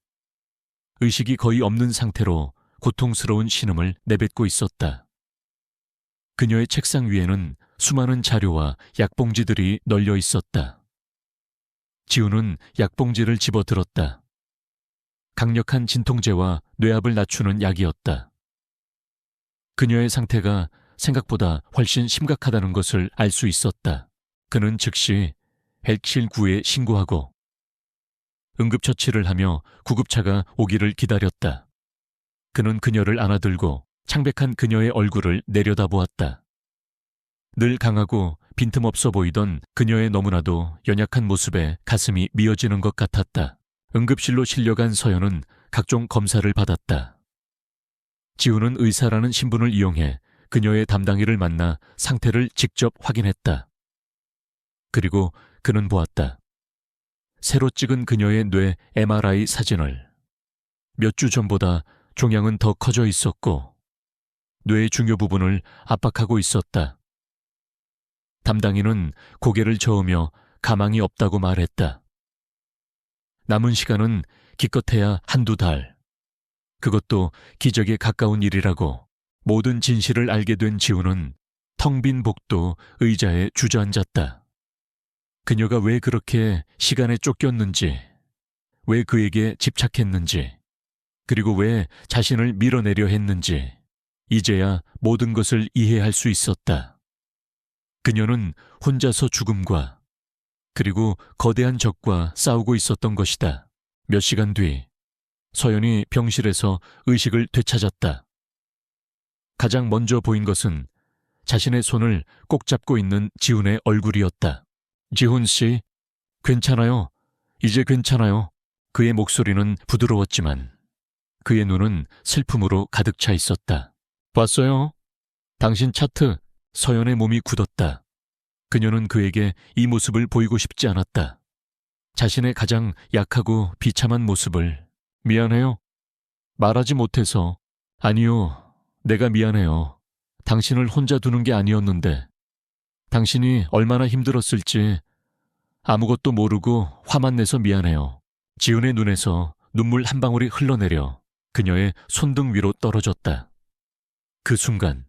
의식이 거의 없는 상태로 고통스러운 신음을 내뱉고 있었다. 그녀의 책상 위에는 수많은 자료와 약봉지들이 널려 있었다. 지우는 약봉지를 집어들었다. 강력한 진통제와 뇌압을 낮추는 약이었다. 그녀의 상태가 생각보다 훨씬 심각하다는 것을 알 수 있었다. 그는 즉시 119에 신고하고 응급처치를 하며 구급차가 오기를 기다렸다. 그는 그녀를 안아들고 창백한 그녀의 얼굴을 내려다보았다. 늘 강하고 빈틈없어 보이던 그녀의 너무나도 연약한 모습에 가슴이 미어지는 것 같았다. 응급실로 실려간 서연은 각종 검사를 받았다. 지우는 의사라는 신분을 이용해 그녀의 담당의를 만나 상태를 직접 확인했다. 그리고 그는 보았다. 새로 찍은 그녀의 뇌 MRI 사진을. 몇 주 전보다 종양은 더 커져 있었고 뇌의 중요 부분을 압박하고 있었다. 담당인은 고개를 저으며 가망이 없다고 말했다. 남은 시간은 기껏해야 한두 달. 그것도 기적에 가까운 일이라고 모든 진실을 알게 된 지우는 텅 빈 복도 의자에 주저앉았다. 그녀가 왜 그렇게 시간에 쫓겼는지, 왜 그에게 집착했는지, 그리고 왜 자신을 밀어내려 했는지 이제야 모든 것을 이해할 수 있었다. 그녀는 혼자서 죽음과 그리고 거대한 적과 싸우고 있었던 것이다. 몇 시간 뒤 서연이 병실에서 의식을 되찾았다. 가장 먼저 보인 것은 자신의 손을 꼭 잡고 있는 지훈의 얼굴이었다. 지훈 씨, 괜찮아요. 이제 괜찮아요. 그의 목소리는 부드러웠지만 그의 눈은 슬픔으로 가득 차 있었다. 봤어요? 당신 차트. 서연의 몸이 굳었다. 그녀는 그에게 이 모습을 보이고 싶지 않았다. 자신의 가장 약하고 비참한 모습을. 미안해요. 말하지 못해서. 아니요, 내가 미안해요. 당신을 혼자 두는 게 아니었는데 당신이 얼마나 힘들었을지 아무것도 모르고 화만 내서 미안해요. 지훈의 눈에서 눈물 한 방울이 흘러내려 그녀의 손등 위로 떨어졌다. 그 순간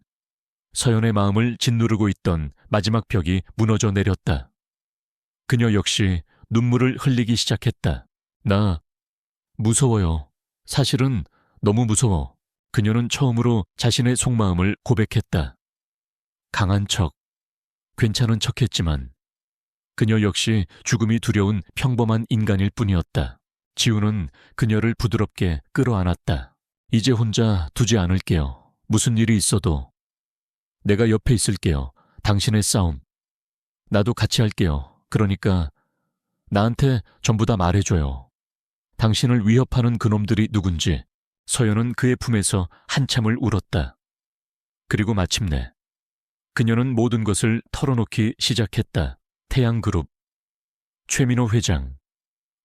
서연의 마음을 짓누르고 있던 마지막 벽이 무너져 내렸다. 그녀 역시 눈물을 흘리기 시작했다. 나 무서워요. 사실은 너무 무서워. 그녀는 처음으로 자신의 속마음을 고백했다. 강한 척, 괜찮은 척했지만 그녀 역시 죽음이 두려운 평범한 인간일 뿐이었다. 지우는 그녀를 부드럽게 끌어안았다. 이제 혼자 두지 않을게요. 무슨 일이 있어도 내가 옆에 있을게요. 당신의 싸움. 나도 같이 할게요. 그러니까 나한테 전부 다 말해줘요. 당신을 위협하는 그놈들이 누군지. 서연은 그의 품에서 한참을 울었다. 그리고 마침내 그녀는 모든 것을 털어놓기 시작했다. 태양그룹, 최민호 회장,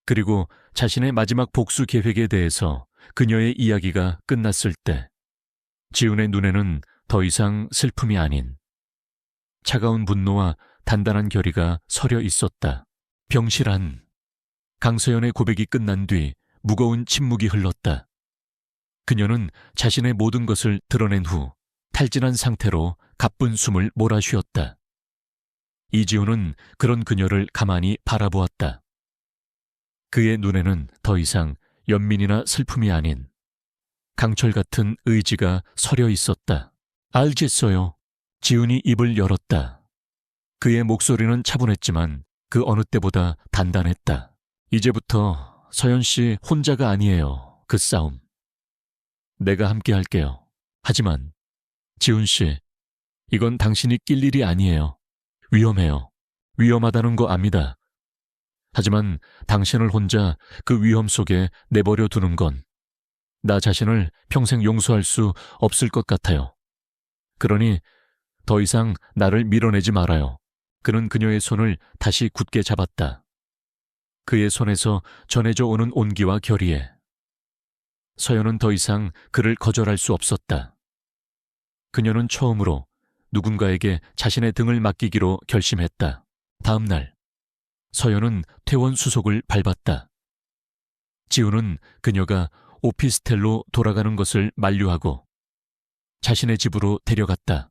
그리고 자신의 마지막 복수 계획에 대해서 그녀의 이야기가 끝났을 때 지훈의 눈에는 더 이상 슬픔이 아닌 차가운 분노와 단단한 결의가 서려 있었다. 병실 안. 강서연의 고백이 끝난 뒤 무거운 침묵이 흘렀다. 그녀는 자신의 모든 것을 드러낸 후 탈진한 상태로 가쁜 숨을 몰아쉬었다. 이지훈은 그런 그녀를 가만히 바라보았다. 그의 눈에는 더 이상 연민이나 슬픔이 아닌 강철 같은 의지가 서려 있었다. 알겠어요. 지훈이 입을 열었다. 그의 목소리는 차분했지만 그 어느 때보다 단단했다. 이제부터 서연 씨 혼자가 아니에요. 그 싸움. 내가 함께 할게요. 하지만 지훈 씨, 이건 당신이 낄 일이 아니에요. 위험해요. 위험하다는 거 압니다. 하지만 당신을 혼자 그 위험 속에 내버려 두는 건 나 자신을 평생 용서할 수 없을 것 같아요. 그러니 더 이상 나를 밀어내지 말아요. 그는 그녀의 손을 다시 굳게 잡았다. 그의 손에서 전해져 오는 온기와 결의에 서연은 더 이상 그를 거절할 수 없었다. 그녀는 처음으로 누군가에게 자신의 등을 맡기기로 결심했다. 다음 날 서연은 퇴원 수속을 밟았다. 지우는 그녀가 오피스텔로 돌아가는 것을 만류하고 자신의 집으로 데려갔다.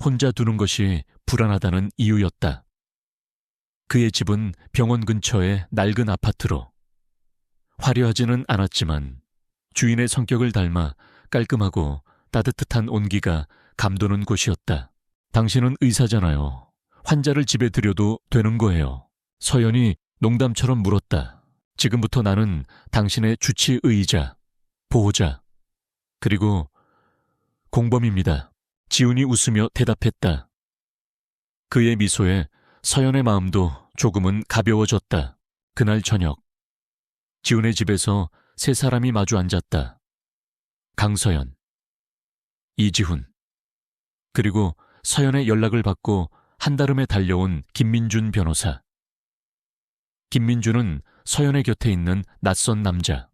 혼자 두는 것이 불안하다는 이유였다. 그의 집은 병원 근처의 낡은 아파트로 화려하지는 않았지만 주인의 성격을 닮아 깔끔하고 따뜻한 온기가 감도는 곳이었다. 당신은 의사잖아요. 환자를 집에 들여도 되는 거예요. 서연이 농담처럼 물었다. 지금부터 나는 당신의 주치의이자 보호자 그리고 공범입니다. 지훈이 웃으며 대답했다. 그의 미소에 서연의 마음도 조금은 가벼워졌다. 그날 저녁 지훈의 집에서 세 사람이 마주 앉았다. 강서연, 이지훈, 그리고 서연의 연락을 받고 한달음에 달려온 김민준 변호사. 김민준은 서연의 곁에 있는 낯선 남자.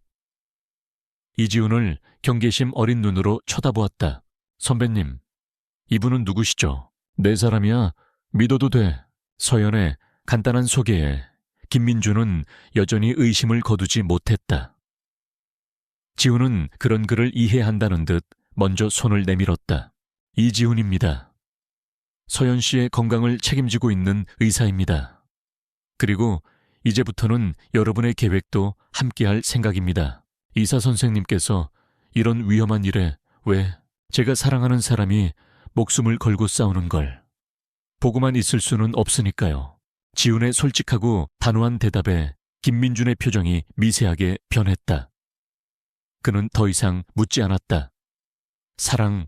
이지훈을 경계심 어린 눈으로 쳐다보았다. 선배님, 이분은 누구시죠? 내 사람이야. 믿어도 돼. 서연의 간단한 소개에 김민주는 여전히 의심을 거두지 못했다. 지훈은 그런 그를 이해한다는 듯 먼저 손을 내밀었다. 이지훈입니다. 서연 씨의 건강을 책임지고 있는 의사입니다. 그리고 이제부터는 여러분의 계획도 함께할 생각입니다. 의사 선생님께서 이런 위험한 일에 왜 제가 사랑하는 사람이 목숨을 걸고 싸우는 걸 보고만 있을 수는 없으니까요. 지훈의 솔직하고 단호한 대답에 김민준의 표정이 미세하게 변했다. 그는 더 이상 묻지 않았다. 사랑,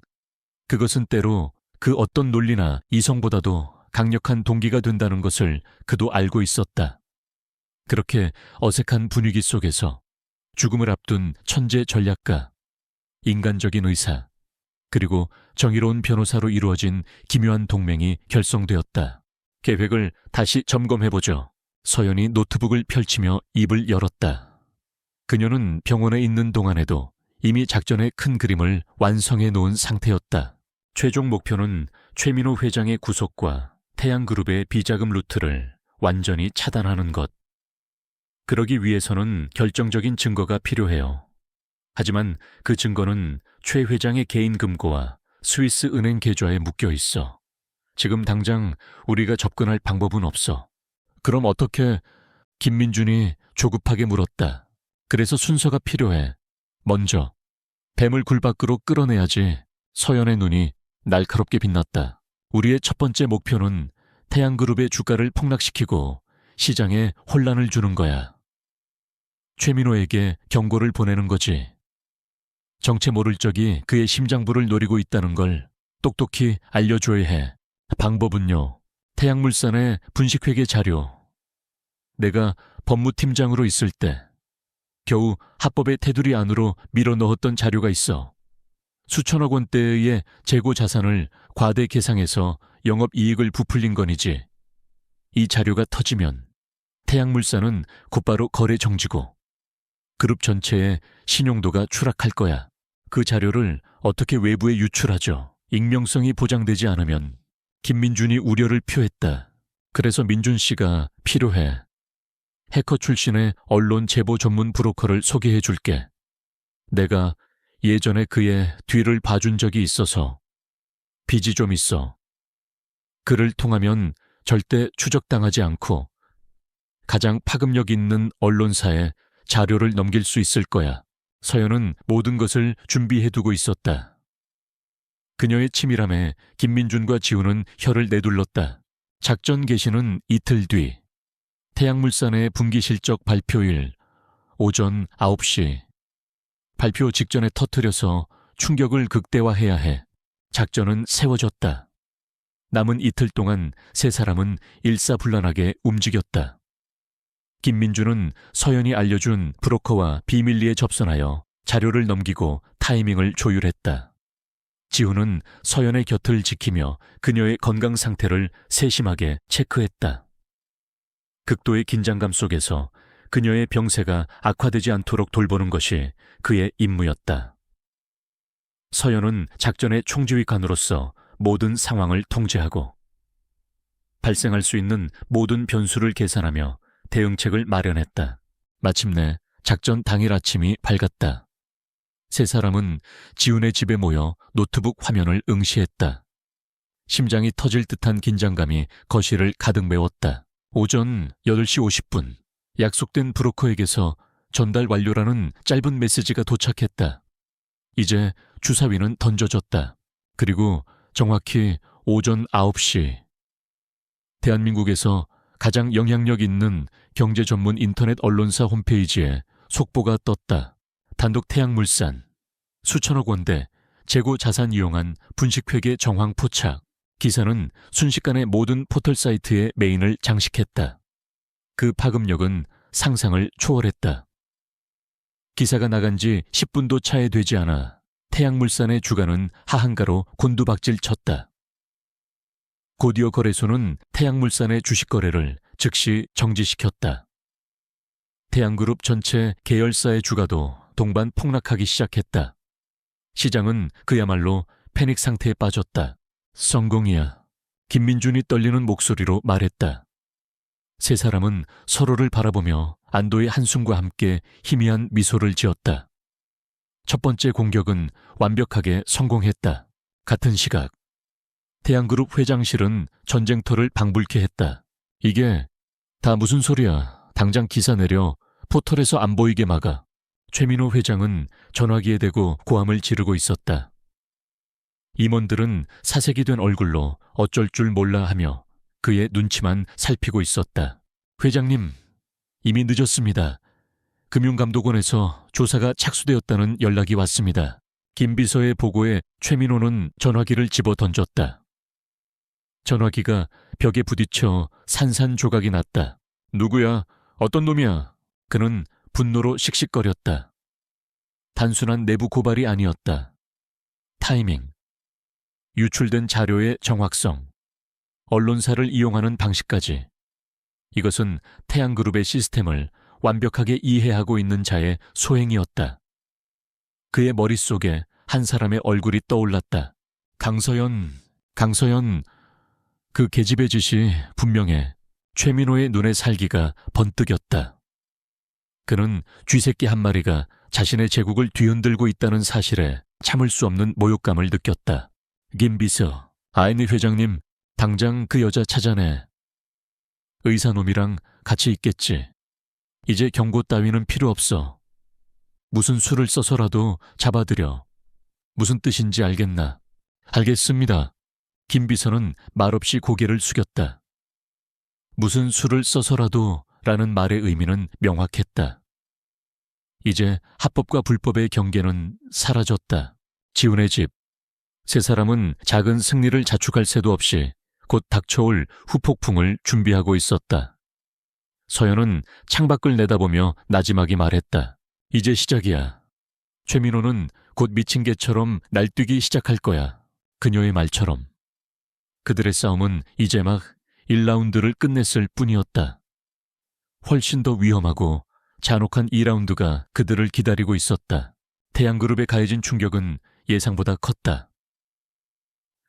그것은 때로 그 어떤 논리나 이성보다도 강력한 동기가 된다는 것을 그도 알고 있었다. 그렇게 어색한 분위기 속에서 죽음을 앞둔 천재 전략가, 인간적인 의사, 그리고 정의로운 변호사로 이루어진 기묘한 동맹이 결성되었다. 계획을 다시 점검해보죠. 서연이 노트북을 펼치며 입을 열었다. 그녀는 병원에 있는 동안에도 이미 작전의 큰 그림을 완성해 놓은 상태였다. 최종 목표는 최민호 회장의 구속과 태양그룹의 비자금 루트를 완전히 차단하는 것. 그러기 위해서는 결정적인 증거가 필요해요. 하지만 그 증거는 최 회장의 개인 금고와 스위스 은행 계좌에 묶여 있어. 지금 당장 우리가 접근할 방법은 없어. 그럼 어떻게? 김민준이 조급하게 물었다. 그래서 순서가 필요해. 먼저 뱀을 굴 밖으로 끌어내야지. 서연의 눈이 날카롭게 빛났다. 우리의 첫 번째 목표는 태양그룹의 주가를 폭락시키고 시장에 혼란을 주는 거야. 최민호에게 경고를 보내는 거지. 정체 모를 적이 그의 심장부를 노리고 있다는 걸 똑똑히 알려줘야 해. 방법은요, 태양물산의 분식회계 자료. 내가 법무팀장으로 있을 때 겨우 합법의 테두리 안으로 밀어넣었던 자료가 있어. 수천억 원대의 재고 자산을 과대 계상해서 영업이익을 부풀린 건이지. 이 자료가 터지면 태양물산은 곧바로 거래 정지고 그룹 전체의 신용도가 추락할 거야. 그 자료를 어떻게 외부에 유출하죠? 익명성이 보장되지 않으면. 김민준이 우려를 표했다. 그래서 민준 씨가 필요해. 해커 출신의 언론 제보 전문 브로커를 소개해 줄게. 내가 예전에 그의 뒤를 봐준 적이 있어서 빚이 좀 있어. 그를 통하면 절대 추적당하지 않고 가장 파급력 있는 언론사에 자료를 넘길 수 있을 거야. 서연은 모든 것을 준비해두고 있었다. 그녀의 치밀함에 김민준과 지훈은 혀를 내둘렀다. 작전 개시는 이틀 뒤. 태양물산의 분기 실적 발표일 오전 9시. 발표 직전에 터뜨려서 충격을 극대화해야 해. 작전은 세워졌다. 남은 이틀 동안 세 사람은 일사불란하게 움직였다. 김민준은 서연이 알려준 브로커와 비밀리에 접선하여 자료를 넘기고 타이밍을 조율했다. 지훈은 서연의 곁을 지키며 그녀의 건강 상태를 세심하게 체크했다. 극도의 긴장감 속에서 그녀의 병세가 악화되지 않도록 돌보는 것이 그의 임무였다. 서연은 작전의 총지휘관으로서 모든 상황을 통제하고 발생할 수 있는 모든 변수를 계산하며 대응책을 마련했다. 마침내 작전 당일 아침이 밝았다. 세 사람은 지훈의 집에 모여 노트북 화면을 응시했다. 심장이 터질 듯한 긴장감이 거실을 가득 메웠다. 오전 8시 50분, 약속된 브로커에게서 전달 완료라는 짧은 메시지가 도착했다. 이제 주사위는 던져졌다. 그리고 정확히 오전 9시, 대한민국에서 가장 영향력 있는 경제 전문 인터넷 언론사 홈페이지에 속보가 떴다. 단독 태양물산, 수천억 원대 재고 자산 이용한 분식회계 정황 포착. 기사는 순식간에 모든 포털 사이트의 메인을 장식했다. 그 파급력은 상상을 초월했다. 기사가 나간 지 10분도 차에 되지 않아 태양물산의 주가는 하한가로 곤두박질 쳤다. 곧이어 거래소는 태양물산의 주식 거래를 즉시 정지시켰다. 태양그룹 전체 계열사의 주가도 동반 폭락하기 시작했다. 시장은 그야말로 패닉 상태에 빠졌다. 성공이야. 김민준이 떨리는 목소리로 말했다. 세 사람은 서로를 바라보며 안도의 한숨과 함께 희미한 미소를 지었다. 첫 번째 공격은 완벽하게 성공했다. 같은 시각, 태양그룹 회장실은 전쟁터를 방불케 했다. 이게 다 무슨 소리야. 당장 기사 내려 포털에서 안 보이게 막아. 최민호 회장은 전화기에 대고 고함을 지르고 있었다. 임원들은 사색이 된 얼굴로 어쩔 줄 몰라 하며 그의 눈치만 살피고 있었다. 회장님, 이미 늦었습니다. 금융감독원에서 조사가 착수되었다는 연락이 왔습니다. 김 비서의 보고에 최민호는 전화기를 집어 던졌다. 전화기가 벽에 부딪혀 산산조각이 났다. 누구야? 어떤 놈이야? 그는 분노로 씩씩거렸다. 단순한 내부 고발이 아니었다. 타이밍, 유출된 자료의 정확성, 언론사를 이용하는 방식까지. 이것은 태양그룹의 시스템을 완벽하게 이해하고 있는 자의 소행이었다. 그의 머릿속에 한 사람의 얼굴이 떠올랐다. 강서연. 그 계집의 짓이 분명해. 최민호의 눈에 살기가 번뜩였다. 그는 쥐새끼 한 마리가 자신의 제국을 뒤흔들고 있다는 사실에 참을 수 없는 모욕감을 느꼈다. 김 비서, 아이니 회장님, 당장 그 여자 찾아내. 의사놈이랑 같이 있겠지. 이제 경고 따위는 필요 없어. 무슨 수를 써서라도 잡아들여. 무슨 뜻인지 알겠나? 알겠습니다. 김 비서는 말없이 고개를 숙였다. 무슨 수를 써서라도 라는 말의 의미는 명확했다. 이제 합법과 불법의 경계는 사라졌다. 지훈의 집. 세 사람은 작은 승리를 자축할 새도 없이 곧 닥쳐올 후폭풍을 준비하고 있었다. 서연은 창밖을 내다보며 나지막이 말했다. 이제 시작이야. 최민호는 곧 미친 개처럼 날뛰기 시작할 거야. 그녀의 말처럼. 그들의 싸움은 이제 막 1라운드를 끝냈을 뿐이었다. 훨씬 더 위험하고 잔혹한 2라운드가 그들을 기다리고 있었다. 태양그룹에 가해진 충격은 예상보다 컸다.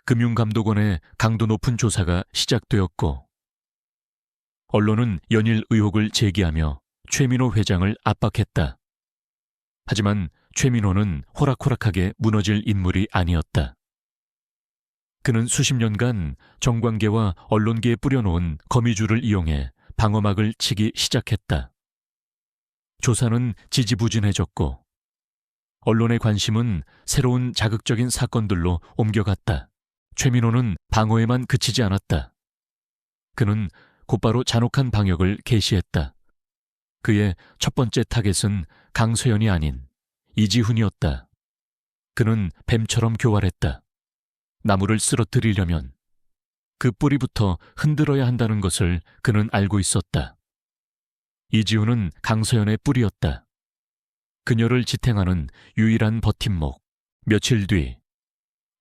금융감독원의 강도 높은 조사가 시작되었고 언론은 연일 의혹을 제기하며 최민호 회장을 압박했다. 하지만 최민호는 호락호락하게 무너질 인물이 아니었다. 그는 수십 년간 정관계와 언론계에 뿌려놓은 거미줄을 이용해 방어막을 치기 시작했다. 조사는 지지부진해졌고 언론의 관심은 새로운 자극적인 사건들로 옮겨갔다. 최민호는 방어에만 그치지 않았다. 그는 곧바로 잔혹한 방역을 개시했다. 그의 첫 번째 타겟은 강서연이 아닌 이지훈이었다. 그는 뱀처럼 교활했다. 나무를 쓰러뜨리려면 그 뿌리부터 흔들어야 한다는 것을 그는 알고 있었다. 이지훈은 강서연의 뿌리였다. 그녀를 지탱하는 유일한 버팀목. 며칠 뒤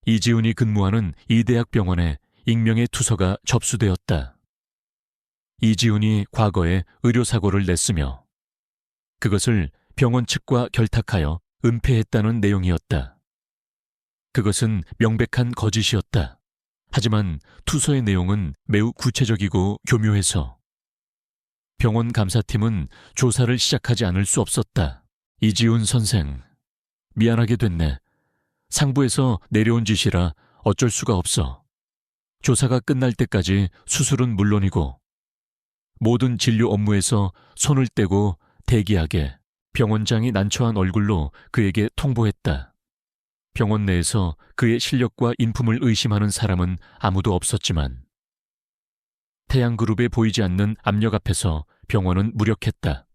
이지훈이 근무하는 이대학병원에 익명의 투서가 접수되었다. 이지훈이 과거에 의료사고를 냈으며 그것을 병원 측과 결탁하여 은폐했다는 내용이었다. 그것은 명백한 거짓이었다. 하지만 투서의 내용은 매우 구체적이고 교묘해서 병원 감사팀은 조사를 시작하지 않을 수 없었다. 이지훈 선생, 미안하게 됐네. 상부에서 내려온 지시라 어쩔 수가 없어. 조사가 끝날 때까지 수술은 물론이고 모든 진료 업무에서 손을 떼고 대기하게 병원장이 난처한 얼굴로 그에게 통보했다. 병원 내에서 그의 실력과 인품을 의심하는 사람은 아무도 없었지만 태양그룹에 보이지 않는 압력 앞에서 병원은 무력했다.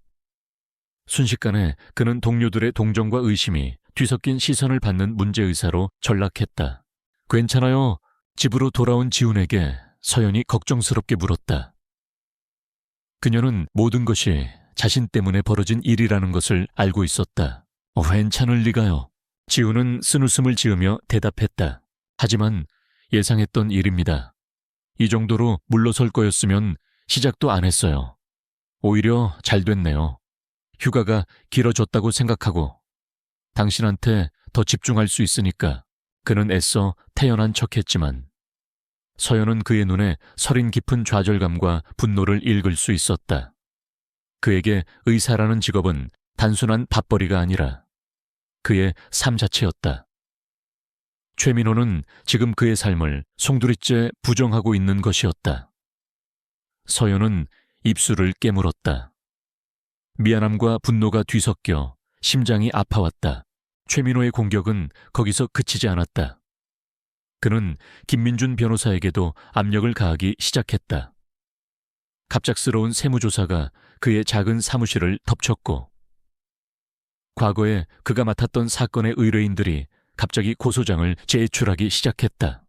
순식간에 그는 동료들의 동정과 의심이 뒤섞인 시선을 받는 문제의사로 전락했다. 괜찮아요. 집으로 돌아온 지훈에게 서연이 걱정스럽게 물었다. 그녀는 모든 것이 자신 때문에 벌어진 일이라는 것을 알고 있었다. 괜찮을 리가요. 지훈은 쓴웃음을 지으며 대답했다. 하지만 예상했던 일입니다. 이 정도로 물러설 거였으면 시작도 안 했어요. 오히려 잘 됐네요. 휴가가 길어졌다고 생각하고 당신한테 더 집중할 수 있으니까. 그는 애써 태연한 척했지만 서연은 그의 눈에 서린 깊은 좌절감과 분노를 읽을 수 있었다. 그에게 의사라는 직업은 단순한 밥벌이가 아니라 그의 삶 자체였다. 최민호는 지금 그의 삶을 송두리째 부정하고 있는 것이었다. 서연은 입술을 깨물었다. 미안함과 분노가 뒤섞여 심장이 아파왔다. 최민호의 공격은 거기서 그치지 않았다. 그는 김민준 변호사에게도 압력을 가하기 시작했다. 갑작스러운 세무조사가 그의 작은 사무실을 덮쳤고, 과거에 그가 맡았던 사건의 의뢰인들이 갑자기 고소장을 제출하기 시작했다.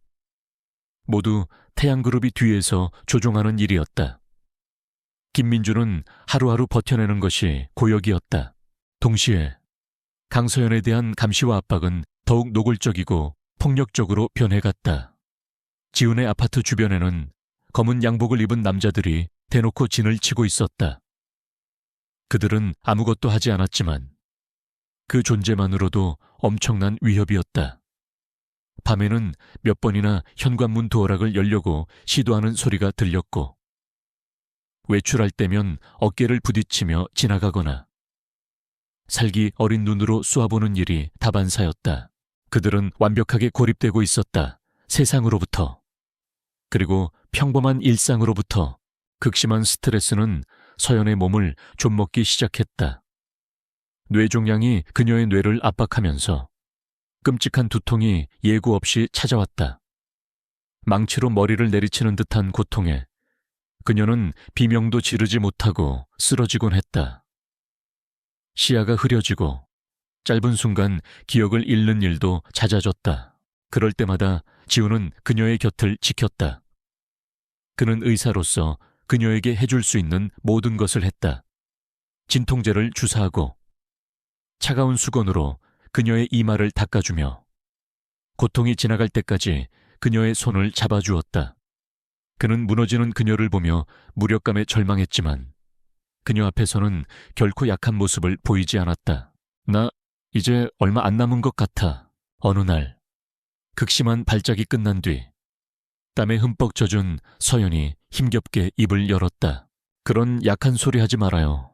모두 태양그룹이 뒤에서 조종하는 일이었다. 김민준은 하루하루 버텨내는 것이 고역이었다. 동시에 강서연에 대한 감시와 압박은 더욱 노골적이고 폭력적으로 변해갔다. 지훈의 아파트 주변에는 검은 양복을 입은 남자들이 대놓고 진을 치고 있었다. 그들은 아무것도 하지 않았지만 그 존재만으로도 엄청난 위협이었다. 밤에는 몇 번이나 현관문 도어락을 열려고 시도하는 소리가 들렸고, 외출할 때면 어깨를 부딪히며 지나가거나 살기 어린 눈으로 쏘아보는 일이 다반사였다. 그들은 완벽하게 고립되고 있었다. 세상으로부터. 그리고 평범한 일상으로부터. 극심한 스트레스는 서연의 몸을 좀먹기 시작했다. 뇌종양이 그녀의 뇌를 압박하면서 끔찍한 두통이 예고 없이 찾아왔다. 망치로 머리를 내리치는 듯한 고통에 그녀는 비명도 지르지 못하고 쓰러지곤 했다. 시야가 흐려지고 짧은 순간 기억을 잃는 일도 잦아졌다. 그럴 때마다 지훈은 그녀의 곁을 지켰다. 그는 의사로서 그녀에게 해줄 수 있는 모든 것을 했다. 진통제를 주사하고 차가운 수건으로 그녀의 이마를 닦아주며 고통이 지나갈 때까지 그녀의 손을 잡아주었다. 그는 무너지는 그녀를 보며 무력감에 절망했지만 그녀 앞에서는 결코 약한 모습을 보이지 않았다. 나 이제 얼마 안 남은 것 같아. 어느 날 극심한 발작이 끝난 뒤 땀에 흠뻑 젖은 서연이 힘겹게 입을 열었다. 그런 약한 소리 하지 말아요.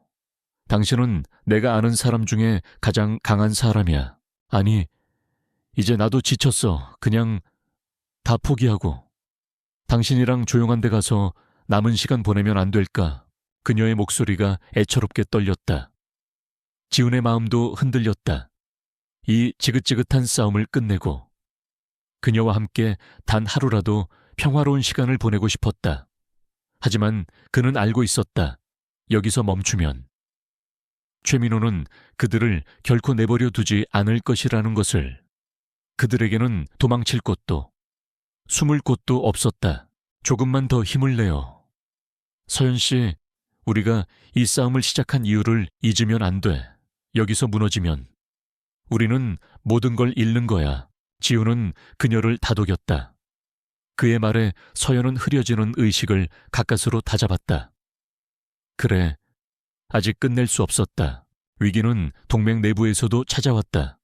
당신은 내가 아는 사람 중에 가장 강한 사람이야. 아니, 이제 나도 지쳤어. 그냥 다 포기하고. 당신이랑 조용한 데 가서 남은 시간 보내면 안 될까? 그녀의 목소리가 애처롭게 떨렸다. 지훈의 마음도 흔들렸다. 이 지긋지긋한 싸움을 끝내고 그녀와 함께 단 하루라도 평화로운 시간을 보내고 싶었다. 하지만 그는 알고 있었다. 여기서 멈추면 최민호는 그들을 결코 내버려 두지 않을 것이라는 것을. 그들에게는 도망칠 곳도 숨을 곳도 없었다. 조금만 더 힘을 내요. 서연 씨, 우리가 이 싸움을 시작한 이유를 잊으면 안 돼. 여기서 무너지면 우리는 모든 걸 잃는 거야. 지훈은 그녀를 다독였다. 그의 말에 서연은 흐려지는 의식을 가까스로 다잡았다. 그래, 아직 끝낼 수 없었다. 위기는 동맹 내부에서도 찾아왔다.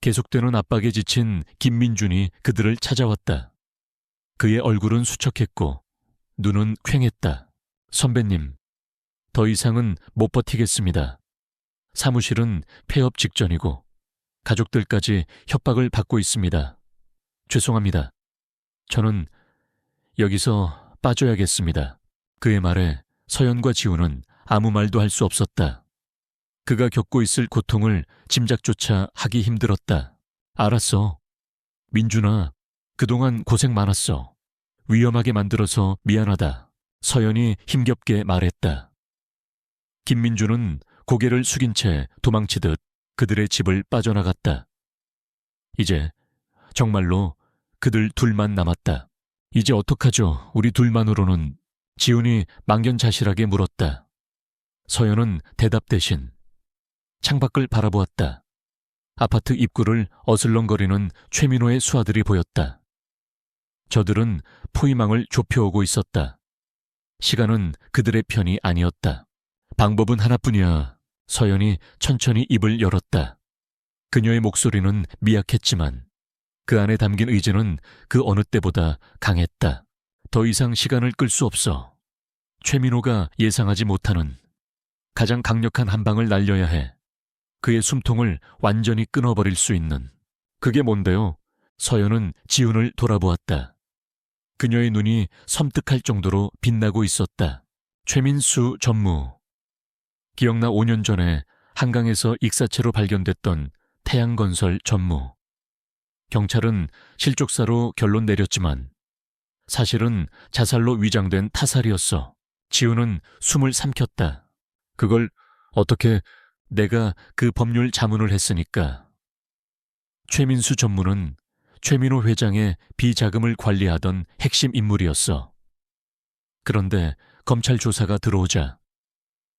계속되는 압박에 지친 김민준이 그들을 찾아왔다. 그의 얼굴은 수척했고 눈은 퀭했다. 선배님, 더 이상은 못 버티겠습니다. 사무실은 폐업 직전이고 가족들까지 협박을 받고 있습니다. 죄송합니다. 저는 여기서 빠져야겠습니다. 그의 말에 서연과 지훈은 아무 말도 할 수 없었다. 그가 겪고 있을 고통을 짐작조차 하기 힘들었다. 알았어. 민준아, 그동안 고생 많았어. 위험하게 만들어서 미안하다. 서연이 힘겹게 말했다. 김민준은 고개를 숙인 채 도망치듯 그들의 집을 빠져나갔다. 이제 정말로 그들 둘만 남았다. 이제 어떡하죠? 우리 둘만으로는. 지훈이 망연자실하게 물었다. 서연은 대답 대신 창밖을 바라보았다. 아파트 입구를 어슬렁거리는 최민호의 수하들이 보였다. 저들은 포위망을 좁혀오고 있었다. 시간은 그들의 편이 아니었다. 방법은 하나뿐이야. 서연이 천천히 입을 열었다. 그녀의 목소리는 미약했지만 그 안에 담긴 의지는 그 어느 때보다 강했다. 더 이상 시간을 끌 수 없어. 최민호가 예상하지 못하는 가장 강력한 한 방을 날려야 해. 그의 숨통을 완전히 끊어버릴 수 있는. 그게 뭔데요? 서연은 지훈을 돌아보았다. 그녀의 눈이 섬뜩할 정도로 빛나고 있었다. 최민수 전무. 기억나 5년 전에 한강에서 익사체로 발견됐던 태양건설 전무. 경찰은 실족사로 결론 내렸지만 사실은 자살로 위장된 타살이었어. 지훈은 숨을 삼켰다. 그걸 어떻게 내가 그 법률 자문을 했으니까. 최민수 전무는 최민호 회장의 비자금을 관리하던 핵심 인물이었어. 그런데 검찰 조사가 들어오자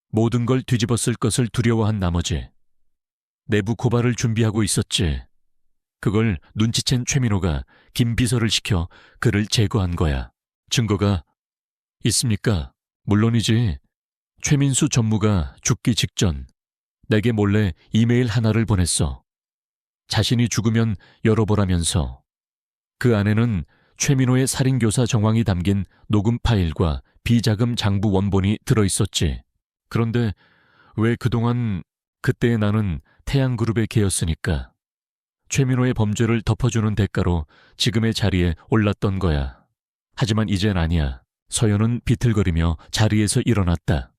모든 걸 뒤집었을 것을 두려워한 나머지 내부 고발을 준비하고 있었지. 그걸 눈치챈 최민호가 김 비서를 시켜 그를 제거한 거야. 증거가 있습니까? 물론이지. 최민수 전무가 죽기 직전 내게 몰래 이메일 하나를 보냈어. 자신이 죽으면 열어보라면서. 그 안에는 최민호의 살인교사 정황이 담긴 녹음 파일과 비자금 장부 원본이 들어있었지. 그런데 왜 그동안 그때의 나는 태양그룹의 개였으니까 최민호의 범죄를 덮어주는 대가로 지금의 자리에 올랐던 거야. 하지만 이젠 아니야. 서연은 비틀거리며 자리에서 일어났다.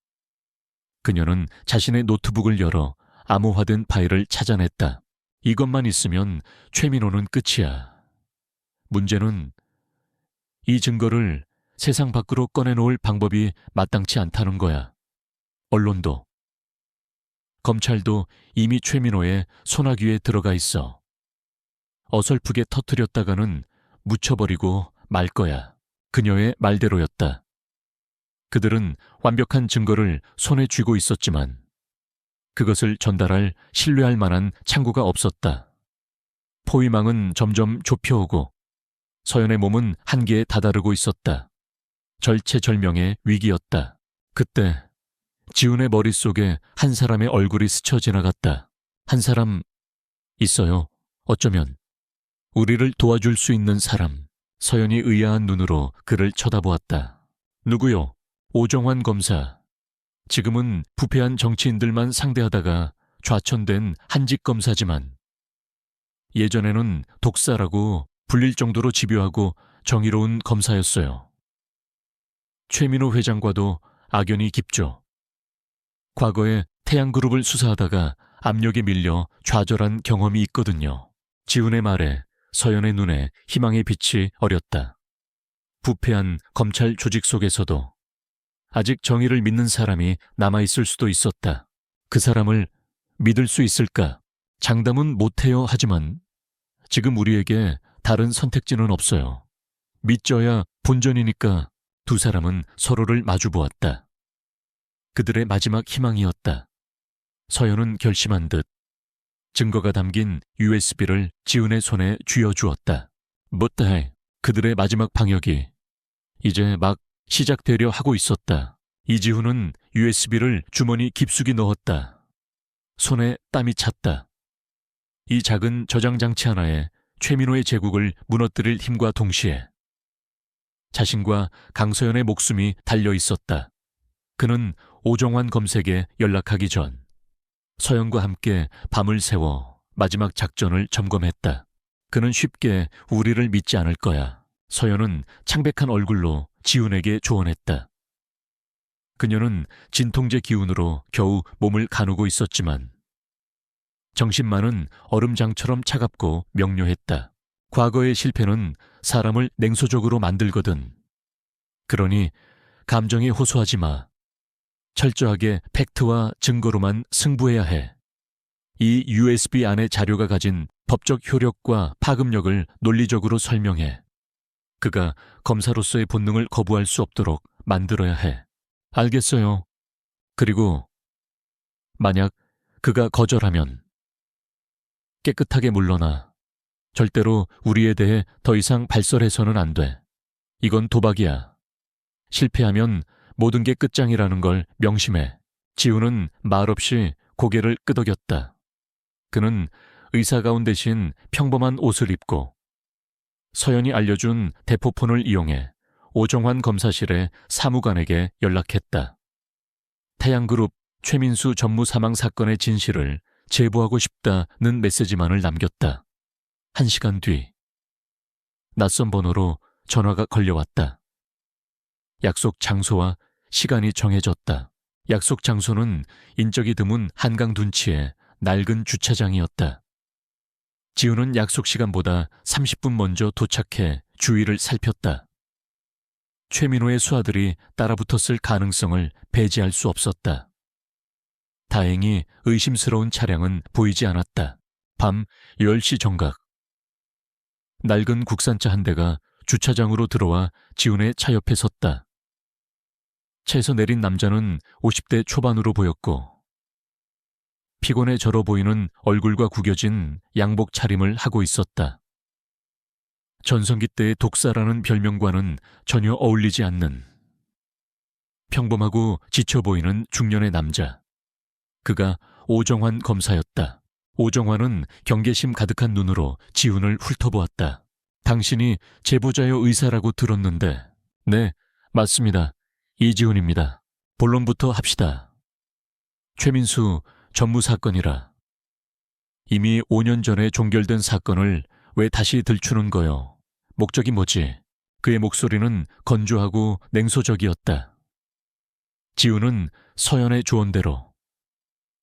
그녀는 자신의 노트북을 열어 암호화된 파일을 찾아냈다. 이것만 있으면 최민호는 끝이야. 문제는 이 증거를 세상 밖으로 꺼내놓을 방법이 마땅치 않다는 거야. 언론도, 검찰도 이미 최민호의 소나귀에 들어가 있어. 어설프게 터뜨렸다가는 묻혀버리고 말 거야. 그녀의 말대로였다. 그들은 완벽한 증거를 손에 쥐고 있었지만 그것을 전달할 신뢰할 만한 창구가 없었다. 포위망은 점점 좁혀오고 서연의 몸은 한계에 다다르고 있었다. 절체절명의 위기였다. 그때 지훈의 머릿속에 한 사람의 얼굴이 스쳐 지나갔다. 한 사람 있어요. 어쩌면 우리를 도와줄 수 있는 사람. 서연이 의아한 눈으로 그를 쳐다보았다. 누구요? 오정환 검사. 지금은 부패한 정치인들만 상대하다가 좌천된 한직 검사지만 예전에는 독사라고 불릴 정도로 집요하고 정의로운 검사였어요. 최민호 회장과도 악연이 깊죠. 과거에 태양그룹을 수사하다가 압력에 밀려 좌절한 경험이 있거든요. 지훈의 말에 서연의 눈에 희망의 빛이 어렸다. 부패한 검찰 조직 속에서도 아직 정의를 믿는 사람이 남아있을 수도 있었다. 그 사람을 믿을 수 있을까? 장담은 못해요. 하지만 지금 우리에게 다른 선택지는 없어요. 믿져야 본전이니까. 두 사람은 서로를 마주보았다. 그들의 마지막 희망이었다. 서연은 결심한 듯 증거가 담긴 USB를 지훈의 손에 쥐어주었다. 못해. 그들의 마지막 방역이 이제 막 시작되려 하고 있었다. 이지훈은 USB를 주머니 깊숙이 넣었다. 손에 땀이 찼다. 이 작은 저장장치 하나에 최민호의 제국을 무너뜨릴 힘과 동시에 자신과 강서연의 목숨이 달려 있었다. 그는 오정환 검색에 연락하기 전 서연과 함께 밤을 새워 마지막 작전을 점검했다. 그는 쉽게 우리를 믿지 않을 거야. 서연은 창백한 얼굴로 지훈에게 조언했다. 그녀는 진통제 기운으로 겨우 몸을 가누고 있었지만 정신만은 얼음장처럼 차갑고 명료했다. 과거의 실패는 사람을 냉소적으로 만들거든. 그러니 감정에 호소하지 마. 철저하게 팩트와 증거로만 승부해야 해. 이 USB 안의 자료가 가진 법적 효력과 파급력을 논리적으로 설명해. 그가 검사로서의 본능을 거부할 수 없도록 만들어야 해. 알겠어요. 그리고 만약 그가 거절하면 깨끗하게 물러나. 절대로 우리에 대해 더 이상 발설해서는 안 돼. 이건 도박이야. 실패하면 모든 게 끝장이라는 걸 명심해. 지훈은 말없이 고개를 끄덕였다. 그는 의사가운 대신 평범한 옷을 입고 서연이 알려준 대포폰을 이용해 오정환 검사실의 사무관에게 연락했다. 태양그룹 최민수 전무 사망 사건의 진실을 제보하고 싶다는 메시지만을 남겼다. 1시간 뒤 낯선 번호로 전화가 걸려왔다. 약속 장소와 시간이 정해졌다. 약속 장소는 인적이 드문 한강 둔치의 낡은 주차장이었다. 지우는 약속 시간보다 30분 먼저 도착해 주위를 살폈다. 최민호의 수하들이 따라붙었을 가능성을 배제할 수 없었다. 다행히 의심스러운 차량은 보이지 않았다. 밤 10시 정각. 낡은 국산차 한 대가 주차장으로 들어와 지훈의 차 옆에 섰다. 차에서 내린 남자는 50대 초반으로 보였고 피곤해 절어 보이는 얼굴과 구겨진 양복 차림을 하고 있었다. 전성기 때의 독사라는 별명과는 전혀 어울리지 않는 평범하고 지쳐 보이는 중년의 남자. 그가 오정환 검사였다. 오정환은 경계심 가득한 눈으로 지훈을 훑어보았다. 당신이 제보자여 의사라고 들었는데. 네, 맞습니다. 이지훈입니다. 본론부터 합시다. 최민수 전무 사건이라. 이미 5년 전에 종결된 사건을 왜 다시 들추는 거요? 목적이 뭐지? 그의 목소리는 건조하고 냉소적이었다. 지훈은 서연의 조언대로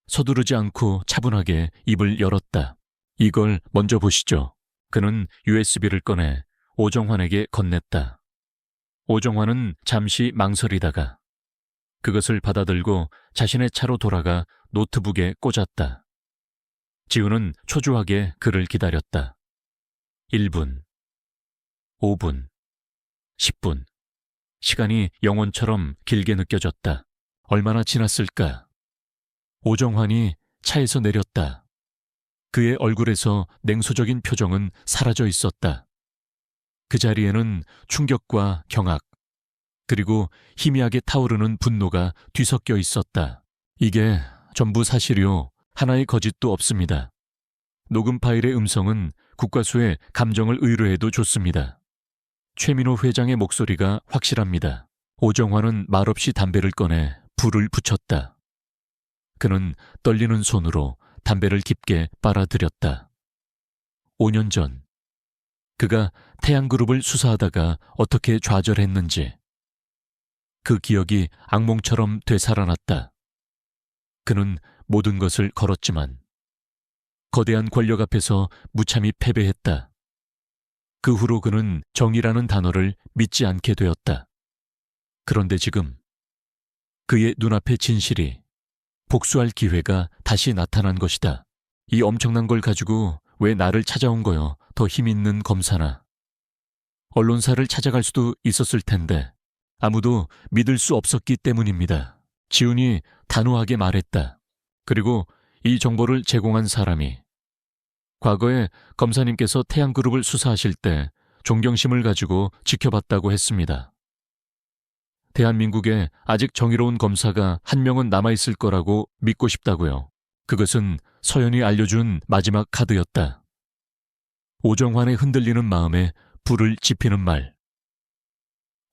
서두르지 않고 차분하게 입을 열었다. 이걸 먼저 보시죠. 그는 USB를 꺼내 오정환에게 건넸다. 오정환은 잠시 망설이다가 그것을 받아들고 자신의 차로 돌아가 노트북에 꽂았다. 지훈은 초조하게 그를 기다렸다. 1분, 5분, 10분. 시간이 영원처럼 길게 느껴졌다. 얼마나 지났을까? 오정환이 차에서 내렸다. 그의 얼굴에서 냉소적인 표정은 사라져 있었다. 그 자리에는 충격과 경악, 그리고 희미하게 타오르는 분노가 뒤섞여 있었다. 이게 전부 사실이요. 하나의 거짓도 없습니다. 녹음 파일의 음성은 국과수의 감정을 의뢰해도 좋습니다. 최민호 회장의 목소리가 확실합니다. 오정환은 말없이 담배를 꺼내 불을 붙였다. 그는 떨리는 손으로 담배를 깊게 빨아들였다. 5년 전 그가 태양그룹을 수사하다가 어떻게 좌절했는지 그 기억이 악몽처럼 되살아났다. 그는 모든 것을 걸었지만 거대한 권력 앞에서 무참히 패배했다. 그 후로 그는 정의라는 단어를 믿지 않게 되었다. 그런데 지금 그의 눈앞의 진실이 복수할 기회가 다시 나타난 것이다. 이 엄청난 걸 가지고 왜 나를 찾아온 거요? 더 힘있는 검사나. 언론사를 찾아갈 수도 있었을 텐데 아무도 믿을 수 없었기 때문입니다. 지훈이 단호하게 말했다. 그리고 이 정보를 제공한 사람이 과거에 검사님께서 태양그룹을 수사하실 때 존경심을 가지고 지켜봤다고 했습니다. 대한민국에 아직 정의로운 검사가 한 명은 남아있을 거라고 믿고 싶다고요. 그것은 서연이 알려준 마지막 카드였다. 오정환의 흔들리는 마음에 불을 지피는 말.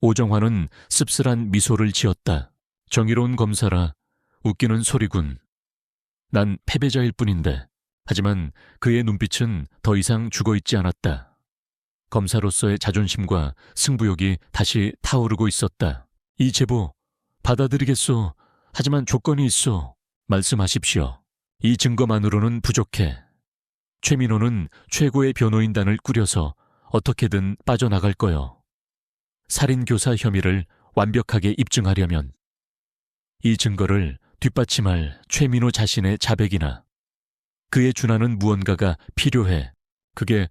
오정환은 씁쓸한 미소를 지었다. 정의로운 검사라 웃기는 소리군. 난 패배자일 뿐인데. 하지만 그의 눈빛은 더 이상 죽어있지 않았다. 검사로서의 자존심과 승부욕이 다시 타오르고 있었다. 이 제보 받아들이겠소. 하지만 조건이 있소. 말씀하십시오. 이 증거만으로는 부족해. 최민호는 최고의 변호인단을 꾸려서 어떻게든 빠져나갈 거요. 살인교사 혐의를 완벽하게 입증하려면 이 증거를 뒷받침할 최민호 자신의 자백이나 그에 준하는 무언가가 필요해. 그게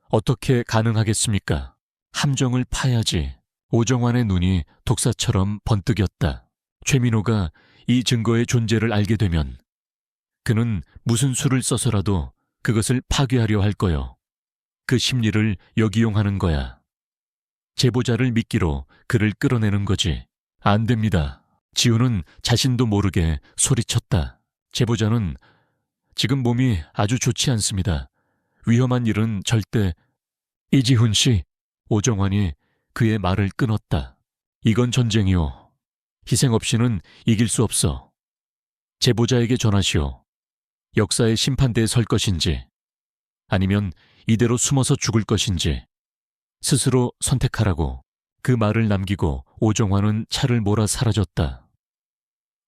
어떻게 가능하겠습니까? 함정을 파야지. 오정환의 눈이 독사처럼 번뜩였다. 최민호가 이 증거의 존재를 알게 되면 그는 무슨 수를 써서라도 그것을 파괴하려 할 거요. 그 심리를 역이용하는 거야. 제보자를 믿기로 그를 끌어내는 거지. 안 됩니다. 지훈은 자신도 모르게 소리쳤다. 제보자는 지금 몸이 아주 좋지 않습니다. 위험한 일은 절대. 이지훈 씨. 오정환이 그의 말을 끊었다. 이건 전쟁이오. 희생 없이는 이길 수 없어. 제보자에게 전하시오. 역사의 심판대에 설 것인지, 아니면 이대로 숨어서 죽을 것인지 스스로 선택하라고. 그 말을 남기고 오정환은 차를 몰아 사라졌다.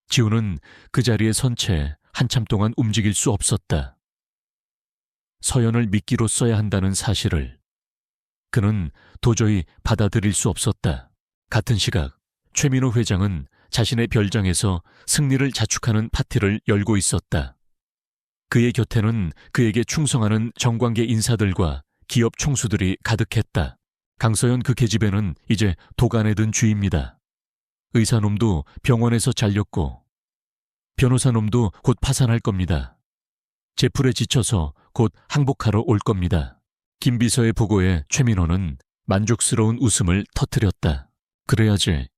지우는 그 자리에 선 채 한참 동안 움직일 수 없었다. 서연을 미끼로 써야 한다는 사실을 그는 도저히 받아들일 수 없었다. 같은 시각 최민호 회장은 자신의 별장에서 승리를 자축하는 파티를 열고 있었다. 그의 곁에는 그에게 충성하는 정관계 인사들과 기업 총수들이 가득했다. 강서연 그 계집애는 이제 도간에 든 쥐입니다. 의사놈도 병원에서 잘렸고 변호사놈도 곧 파산할 겁니다. 제풀에 지쳐서 곧 항복하러 올 겁니다. 김 비서의 보고에 최민호는 만족스러운 웃음을 터뜨렸다. 그래야지.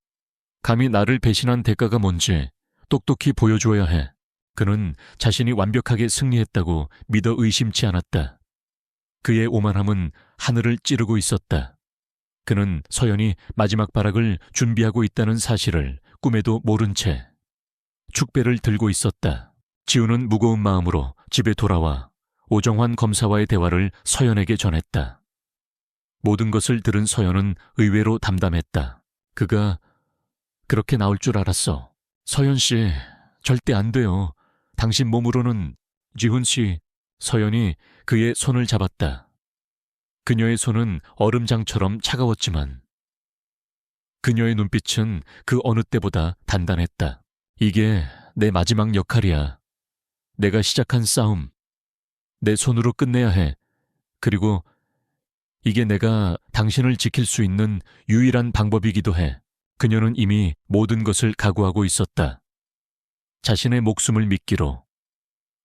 감히 나를 배신한 대가가 뭔지 똑똑히 보여줘야 해. 그는 자신이 완벽하게 승리했다고 믿어 의심치 않았다. 그의 오만함은 하늘을 찌르고 있었다. 그는 서연이 마지막 발악을 준비하고 있다는 사실을 꿈에도 모른 채 축배를 들고 있었다. 지우는 무거운 마음으로 집에 돌아와 오정환 검사와의 대화를 서연에게 전했다. 모든 것을 들은 서연은 의외로 담담했다. 그가 그렇게 나올 줄 알았어. 서연 씨, 절대 안 돼요. 당신 몸으로는. 지훈 씨. 서연이 그의 손을 잡았다. 그녀의 손은 얼음장처럼 차가웠지만 그녀의 눈빛은 그 어느 때보다 단단했다. 이게 내 마지막 역할이야. 내가 시작한 싸움. 내 손으로 끝내야 해. 그리고 이게 내가 당신을 지킬 수 있는 유일한 방법이기도 해. 그녀는 이미 모든 것을 각오하고 있었다. 자신의 목숨을 미끼로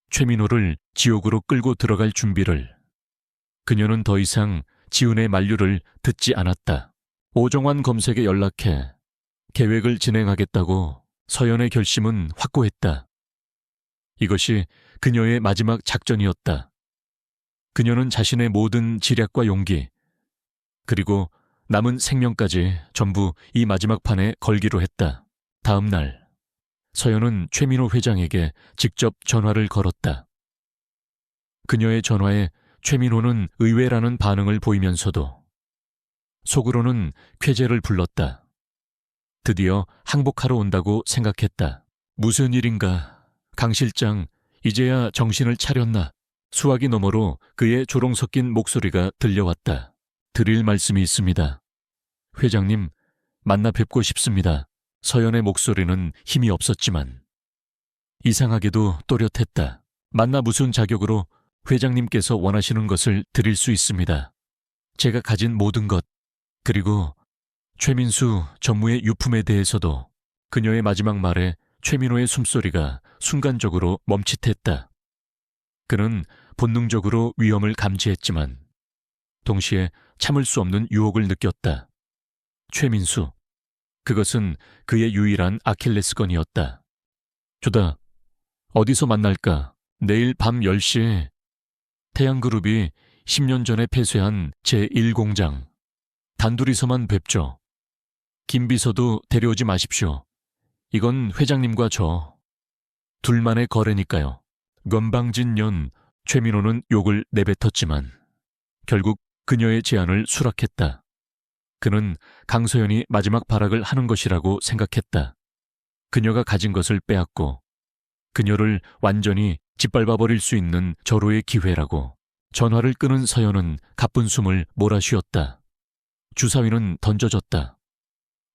최민호를 지옥으로 끌고 들어갈 준비를. 그녀는 더 이상 지훈의 만류를 듣지 않았다. 오정환 검색에 연락해 계획을 진행하겠다고. 서연의 결심은 확고했다. 이것이 그녀의 마지막 작전이었다. 그녀는 자신의 모든 지략과 용기, 그리고 남은 생명까지 전부 이 마지막 판에 걸기로 했다. 다음 날 서연은 최민호 회장에게 직접 전화를 걸었다. 그녀의 전화에 최민호는 의외라는 반응을 보이면서도 속으로는 쾌재를 불렀다. 드디어 항복하러 온다고 생각했다. 무슨 일인가. 강 실장, 이제야 정신을 차렸나. 수화기 너머로 그의 조롱 섞인 목소리가 들려왔다. 드릴 말씀이 있습니다. 회장님, 만나 뵙고 싶습니다. 서연의 목소리는 힘이 없었지만 이상하게도 또렷했다. 만나 무슨 자격으로. 회장님께서 원하시는 것을 드릴 수 있습니다. 제가 가진 모든 것, 그리고 최민수 전무의 유품에 대해서도. 그녀의 마지막 말에 최민호의 숨소리가 순간적으로 멈칫했다. 그는 본능적으로 위험을 감지했지만 동시에 참을 수 없는 유혹을 느꼈다. 최민수. 그것은 그의 유일한 아킬레스건이었다. 조다, 어디서 만날까? 내일 밤 10시에 태양그룹이 10년 전에 폐쇄한 제1공장. 단둘이서만 뵙죠. 김 비서도 데려오지 마십시오. 이건 회장님과 저 둘만의 거래니까요. 건방진년. 최민호는 욕을 내뱉었지만 결국 그녀의 제안을 수락했다. 그는 강서연이 마지막 발악을 하는 것이라고 생각했다. 그녀가 가진 것을 빼앗고 그녀를 완전히 짓밟아버릴 수 있는 절호의 기회라고. 전화를 끊은 서연은 가쁜 숨을 몰아쉬었다. 주사위는 던져졌다.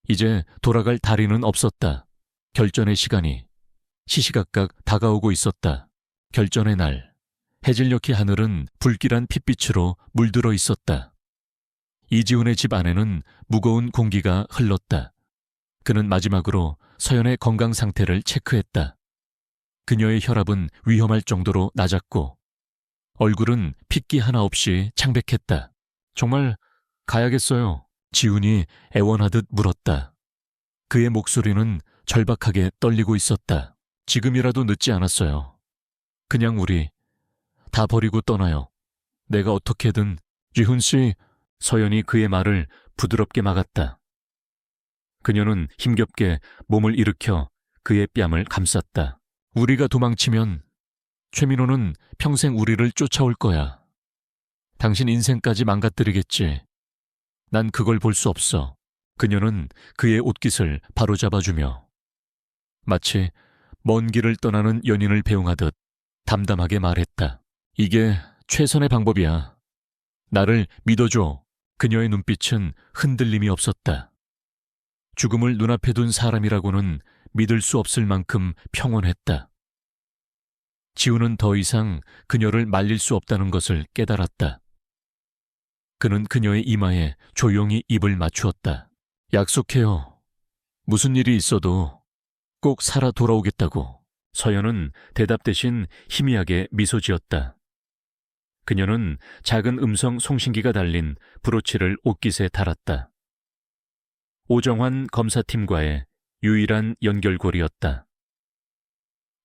이제 돌아갈 다리는 없었다. 결전의 시간이 시시각각 다가오고 있었다. 결전의 날, 해질녘의 하늘은 불길한 핏빛으로 물들어 있었다. 이지훈의 집 안에는 무거운 공기가 흘렀다. 그는 마지막으로 서연의 건강 상태를 체크했다. 그녀의 혈압은 위험할 정도로 낮았고 얼굴은 핏기 하나 없이 창백했다. 정말 가야겠어요. 지훈이 애원하듯 물었다. 그의 목소리는 절박하게 떨리고 있었다. 지금이라도 늦지 않았어요. 그냥 우리 다 버리고 떠나요. 내가 어떻게든. 지훈 씨. 서연이 그의 말을 부드럽게 막았다. 그녀는 힘겹게 몸을 일으켜 그의 뺨을 감쌌다. 우리가 도망치면 최민호는 평생 우리를 쫓아올 거야. 당신 인생까지 망가뜨리겠지. 난 그걸 볼 수 없어. 그녀는 그의 옷깃을 바로잡아주며 마치 먼 길을 떠나는 연인을 배웅하듯 담담하게 말했다. 이게 최선의 방법이야. 나를 믿어줘. 그녀의 눈빛은 흔들림이 없었다. 죽음을 눈앞에 둔 사람이라고는 믿을 수 없을 만큼 평온했다. 지우는 더 이상 그녀를 말릴 수 없다는 것을 깨달았다. 그는 그녀의 이마에 조용히 입을 맞추었다. 약속해요. 무슨 일이 있어도 꼭 살아 돌아오겠다고. 서연은 대답 대신 희미하게 미소 지었다. 그녀는 작은 음성 송신기가 달린 브로치를 옷깃에 달았다. 오정환 검사팀과의 유일한 연결고리였다.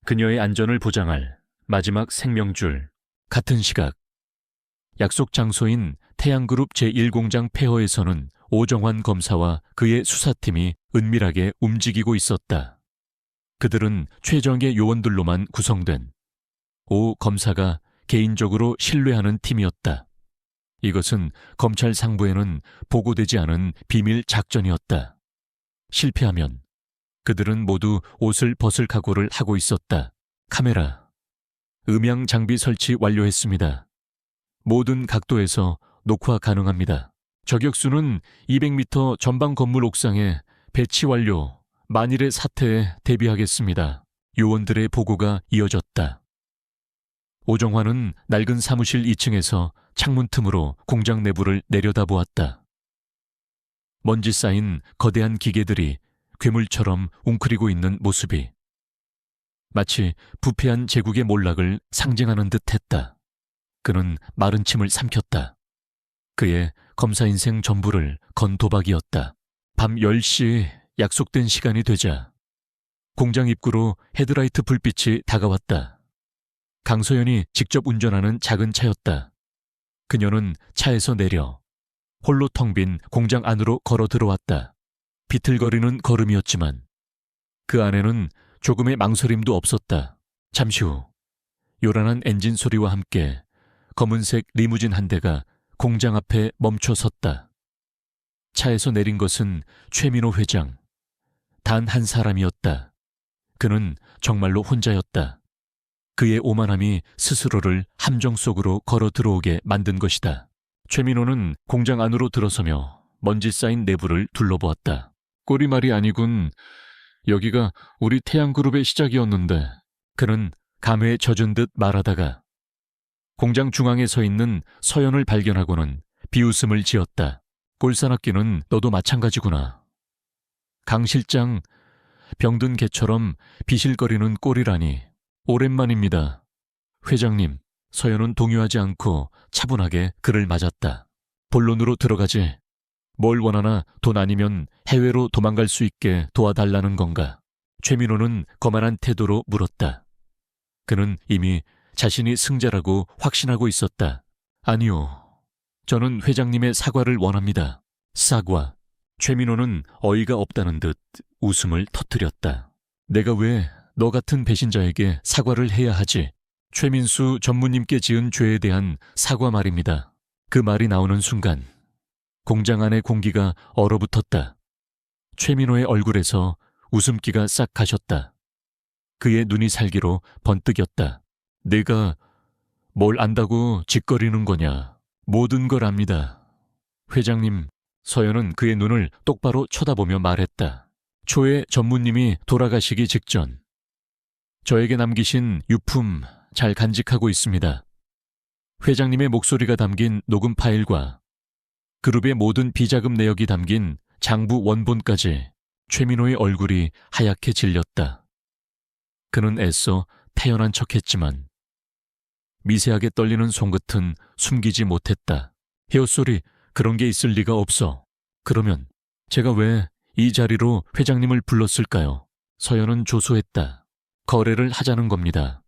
그녀의 안전을 보장할 마지막 생명줄. 같은 시각 약속 장소인 태양그룹 제1공장 폐허에서는 오정환 검사와 그의 수사팀이 은밀하게 움직이고 있었다. 그들은 최정예 요원들로만 구성된 오 검사가 개인적으로 신뢰하는 팀이었다. 이것은 검찰 상부에는 보고되지 않은 비밀 작전이었다. 실패하면 그들은 모두 옷을 벗을 각오를 하고 있었다. 카메라, 음향 장비 설치 완료했습니다. 모든 각도에서 녹화 가능합니다. 저격수는 200m 전방 건물 옥상에 배치 완료. 만일의 사태에 대비하겠습니다. 요원들의 보고가 이어졌다. 오정환은 낡은 사무실 2층에서 창문 틈으로 공장 내부를 내려다보았다. 먼지 쌓인 거대한 기계들이 괴물처럼 웅크리고 있는 모습이 마치 부패한 제국의 몰락을 상징하는 듯 했다. 그는 마른 침을 삼켰다. 그의 검사 인생 전부를 건 도박이었다. 밤 10시 약속된 시간이 되자 공장 입구로 헤드라이트 불빛이 다가왔다. 강소연이 직접 운전하는 작은 차였다. 그녀는 차에서 내려 홀로 텅 빈 공장 안으로 걸어 들어왔다. 비틀거리는 걸음이었지만 그 안에는 조금의 망설임도 없었다. 잠시 후 요란한 엔진 소리와 함께 검은색 리무진 한 대가 공장 앞에 멈춰 섰다. 차에서 내린 것은 최민호 회장. 단 한 사람이었다. 그는 정말로 혼자였다. 그의 오만함이 스스로를 함정 속으로 걸어 들어오게 만든 것이다. 최민호는 공장 안으로 들어서며 먼지 쌓인 내부를 둘러보았다. 꼬리말이 아니군. 여기가 우리 태양그룹의 시작이었는데. 그는 감회에 젖은 듯 말하다가 공장 중앙에 서 있는 서연을 발견하고는 비웃음을 지었다. 꼴사납기는 너도 마찬가지구나. 강 실장, 병든 개처럼 비실거리는 꼴이라니. 오랜만입니다. 회장님, 서연은 동요하지 않고 차분하게 그를 맞았다. 본론으로 들어가지. 뭘 원하나 돈 아니면 해외로 도망갈 수 있게 도와달라는 건가? 최민호는 거만한 태도로 물었다. 그는 이미 자신이 승자라고 확신하고 있었다. 아니요. 저는 회장님의 사과를 원합니다. 사과. 최민호는 어이가 없다는 듯 웃음을 터뜨렸다. 내가 왜 너 같은 배신자에게 사과를 해야 하지? 최민수 전무님께 지은 죄에 대한 사과 말입니다. 그 말이 나오는 순간 공장 안의 공기가 얼어붙었다. 최민호의 얼굴에서 웃음기가 싹 가셨다. 그의 눈이 살기로 번뜩였다. 내가 뭘 안다고 짓거리는 거냐? 모든 걸 압니다. 회장님, 서연은 그의 눈을 똑바로 쳐다보며 말했다. 초에 전무님이 돌아가시기 직전 저에게 남기신 유품 잘 간직하고 있습니다. 회장님의 목소리가 담긴 녹음 파일과 그룹의 모든 비자금 내역이 담긴 장부 원본까지. 최민호의 얼굴이 하얗게 질렸다. 그는 애써 태연한 척했지만 미세하게 떨리는 손끝은 숨기지 못했다. 혜호소리, 그런 게 있을 리가 없어. 그러면 제가 왜 이 자리로 회장님을 불렀을까요? 서연은 조소했다. 거래를 하자는 겁니다.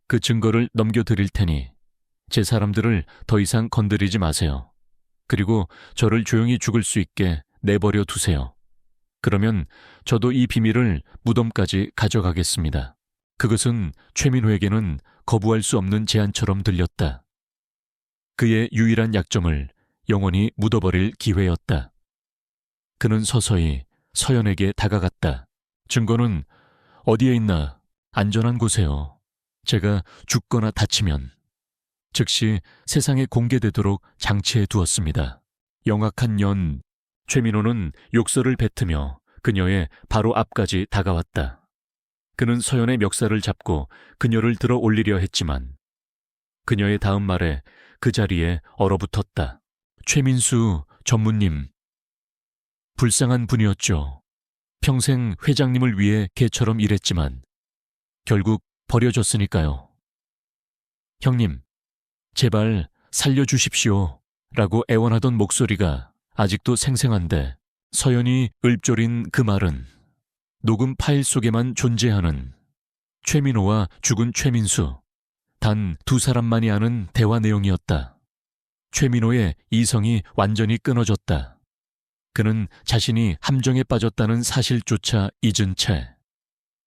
그 증거를 넘겨드릴 테니 제 사람들을 더 이상 건드리지 마세요. 그리고 저를 조용히 죽을 수 있게 내버려 두세요. 그러면 저도 이 비밀을 무덤까지 가져가겠습니다. 그것은 최민호에게는 거부할 수 없는 제안처럼 들렸다. 그의 유일한 약점을 영원히 묻어버릴 기회였다. 그는 서서히 서연에게 다가갔다. 증거는 어디에 있나? 안전한 곳에요. 제가 죽거나 다치면 즉시 세상에 공개되도록 장치해 두었습니다. 영악한 년, 최민호는 욕설을 뱉으며 그녀의 바로 앞까지 다가왔다. 그는 서연의 멱살을 잡고 그녀를 들어 올리려 했지만 그녀의 다음 말에 그 자리에 얼어붙었다. 최민수 전무님. 불쌍한 분이었죠. 평생 회장님을 위해 개처럼 일했지만 결국 버려졌으니까요. 형님, 제발 살려주십시오. 라고 애원하던 목소리가 아직도 생생한데 서연이 읊조린 그 말은 녹음 파일 속에만 존재하는 최민호와 죽은 최민수, 단 두 사람만이 아는 대화 내용이었다. 최민호의 이성이 완전히 끊어졌다. 그는 자신이 함정에 빠졌다는 사실조차 잊은 채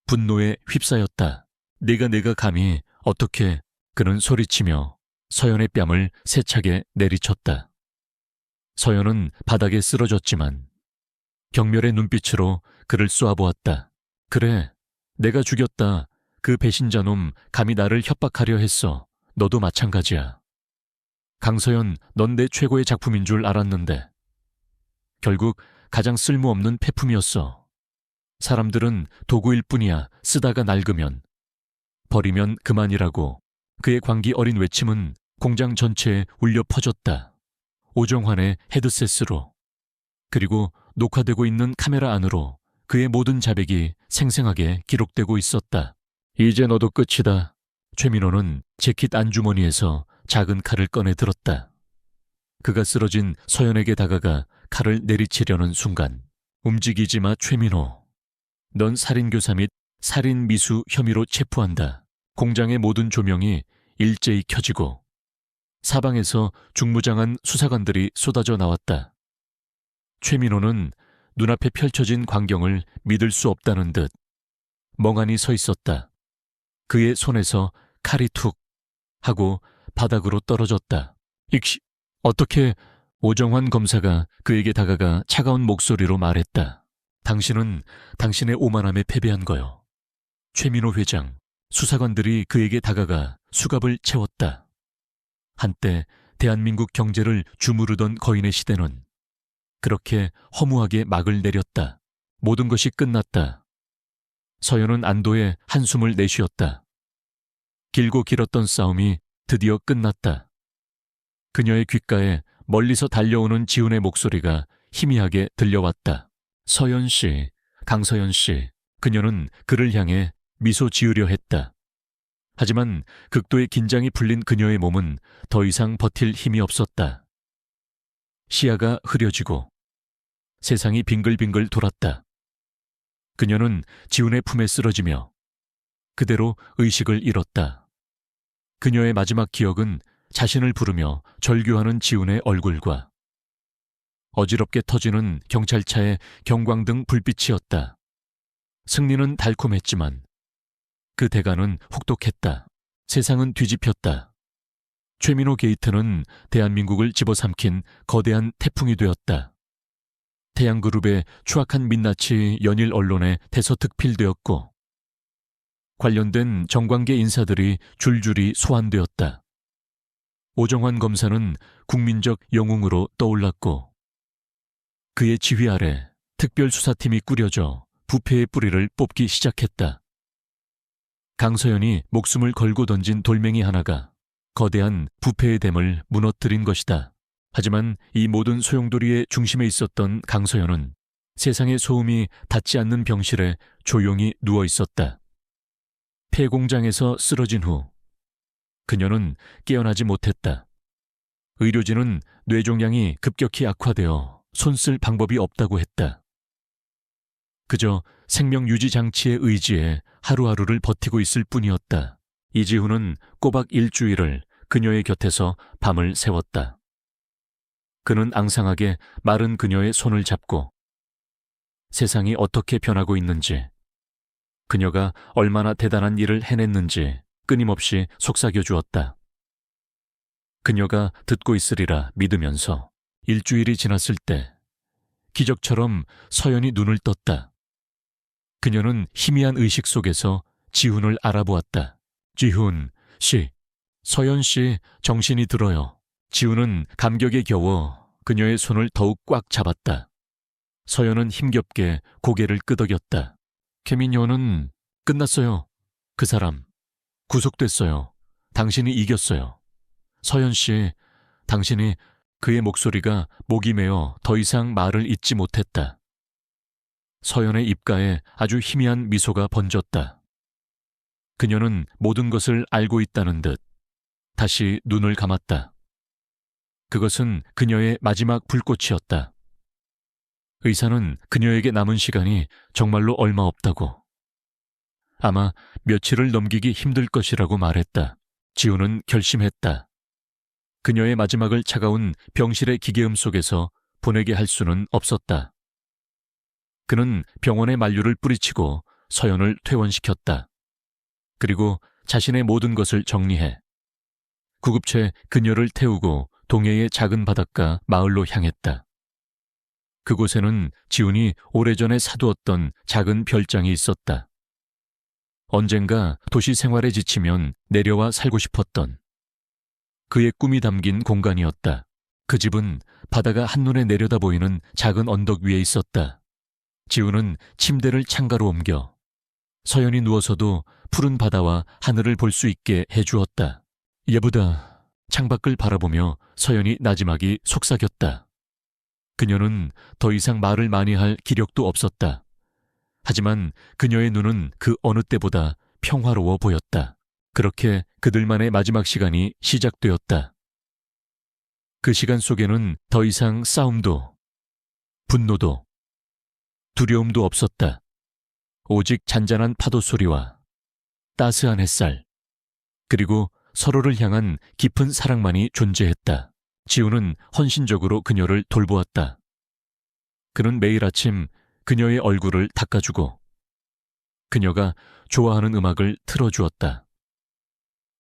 분노에 휩싸였다. 내가 감히 어떻게. 그는 소리치며 서연의 뺨을 세차게 내리쳤다. 서연은 바닥에 쓰러졌지만 경멸의 눈빛으로 그를 쏘아보았다. 그래, 내가 죽였다. 그 배신자놈 감히 나를 협박하려 했어. 너도 마찬가지야. 강서연, 넌 내 최고의 작품인 줄 알았는데 결국 가장 쓸모없는 폐품이었어. 사람들은 도구일 뿐이야. 쓰다가 낡으면. 버리면 그만이라고. 그의 광기 어린 외침은 공장 전체에 울려 퍼졌다. 오정환의 헤드셋으로. 그리고 녹화되고 있는 카메라 안으로 그의 모든 자백이 생생하게 기록되고 있었다. 이제 너도 끝이다. 최민호는 재킷 안주머니에서 작은 칼을 꺼내 들었다. 그가 쓰러진 서연에게 다가가 칼을 내리치려는 순간 움직이지 마 최민호. 넌 살인교사 및 살인미수 혐의로 체포한다. 공장의 모든 조명이 일제히 켜지고 사방에서 중무장한 수사관들이 쏟아져 나왔다. 최민호는 눈앞에 펼쳐진 광경을 믿을 수 없다는 듯 멍하니 서 있었다. 그의 손에서 칼이 툭 하고 바닥으로 떨어졌다. 익시, 어떻게. 오정환 검사가 그에게 다가가 차가운 목소리로 말했다. 당신은 당신의 오만함에 패배한 거요. 최민호 회장, 수사관들이 그에게 다가가 수갑을 채웠다. 한때 대한민국 경제를 주무르던 거인의 시대는 그렇게 허무하게 막을 내렸다. 모든 것이 끝났다. 서연은 안도의 한숨을 내쉬었다. 길고 길었던 싸움이 드디어 끝났다. 그녀의 귓가에 멀리서 달려오는 지훈의 목소리가 희미하게 들려왔다. 서연 씨, 강서연 씨. 그녀는 그를 향해 미소 지으려 했다. 하지만 극도의 긴장이 풀린 그녀의 몸은 더 이상 버틸 힘이 없었다. 시야가 흐려지고 세상이 빙글빙글 돌았다. 그녀는 지훈의 품에 쓰러지며 그대로 의식을 잃었다. 그녀의 마지막 기억은 자신을 부르며 절규하는 지훈의 얼굴과 어지럽게 터지는 경찰차의 경광등 불빛이었다. 승리는 달콤했지만 그 대가는 혹독했다. 세상은 뒤집혔다. 최민호 게이트는 대한민국을 집어삼킨 거대한 태풍이 되었다. 태양그룹의 추악한 민낯이 연일 언론에 대서특필되었고 관련된 정관계 인사들이 줄줄이 소환되었다. 오정환 검사는 국민적 영웅으로 떠올랐고 그의 지휘 아래 특별수사팀이 꾸려져 부패의 뿌리를 뽑기 시작했다. 강서연이 목숨을 걸고 던진 돌멩이 하나가 거대한 부패의 댐을 무너뜨린 것이다. 하지만 이 모든 소용돌이의 중심에 있었던 강서연은 세상의 소음이 닿지 않는 병실에 조용히 누워 있었다. 폐공장에서 쓰러진 후 그녀는 깨어나지 못했다. 의료진은 뇌종양이 급격히 악화되어 손쓸 방법이 없다고 했다. 그저 생명유지 장치의 의지에 하루하루를 버티고 있을 뿐이었다. 이지훈은 꼬박 일주일을 그녀의 곁에서 밤을 새웠다. 그는 앙상하게 마른 그녀의 손을 잡고 세상이 어떻게 변하고 있는지, 그녀가 얼마나 대단한 일을 해냈는지 끊임없이 속삭여 주었다. 그녀가 듣고 있으리라 믿으면서 일주일이 지났을 때 기적처럼 서연이 눈을 떴다. 그녀는 희미한 의식 속에서 지훈을 알아보았다. 지훈 씨, 서연 씨 정신이 들어요. 지훈은 감격에 겨워 그녀의 손을 더욱 꽉 잡았다. 서연은 힘겹게 고개를 끄덕였다. 케민요는 끝났어요. 그 사람 구속됐어요. 당신이 이겼어요. 서연 씨, 당신이 그의 목소리가 목이 메어 더 이상 말을 잇지 못했다. 서연의 입가에 아주 희미한 미소가 번졌다. 그녀는 모든 것을 알고 있다는 듯 다시 눈을 감았다. 그것은 그녀의 마지막 불꽃이었다. 의사는 그녀에게 남은 시간이 정말로 얼마 없다고. 아마 며칠을 넘기기 힘들 것이라고 말했다. 지훈은 결심했다. 그녀의 마지막을 차가운 병실의 기계음 속에서 보내게 할 수는 없었다. 그는 병원의 만류를 뿌리치고 서연을 퇴원시켰다. 그리고 자신의 모든 것을 정리해 구급차에 그녀를 태우고 동해의 작은 바닷가 마을로 향했다. 그곳에는 지훈이 오래전에 사두었던 작은 별장이 있었다. 언젠가 도시 생활에 지치면 내려와 살고 싶었던 그의 꿈이 담긴 공간이었다. 그 집은 바다가 한눈에 내려다 보이는 작은 언덕 위에 있었다. 지훈은 침대를 창가로 옮겨 서연이 누워서도 푸른 바다와 하늘을 볼 수 있게 해주었다. 예쁘다. 창밖을 바라보며 서연이 나지막이 속삭였다. 그녀는 더 이상 말을 많이 할 기력도 없었다. 하지만 그녀의 눈은 그 어느 때보다 평화로워 보였다. 그렇게 그들만의 마지막 시간이 시작되었다. 그 시간 속에는 더 이상 싸움도, 분노도, 두려움도 없었다. 오직 잔잔한 파도 소리와 따스한 햇살, 그리고 서로를 향한 깊은 사랑만이 존재했다. 지훈은 헌신적으로 그녀를 돌보았다. 그는 매일 아침 그녀의 얼굴을 닦아주고 그녀가 좋아하는 음악을 틀어주었다.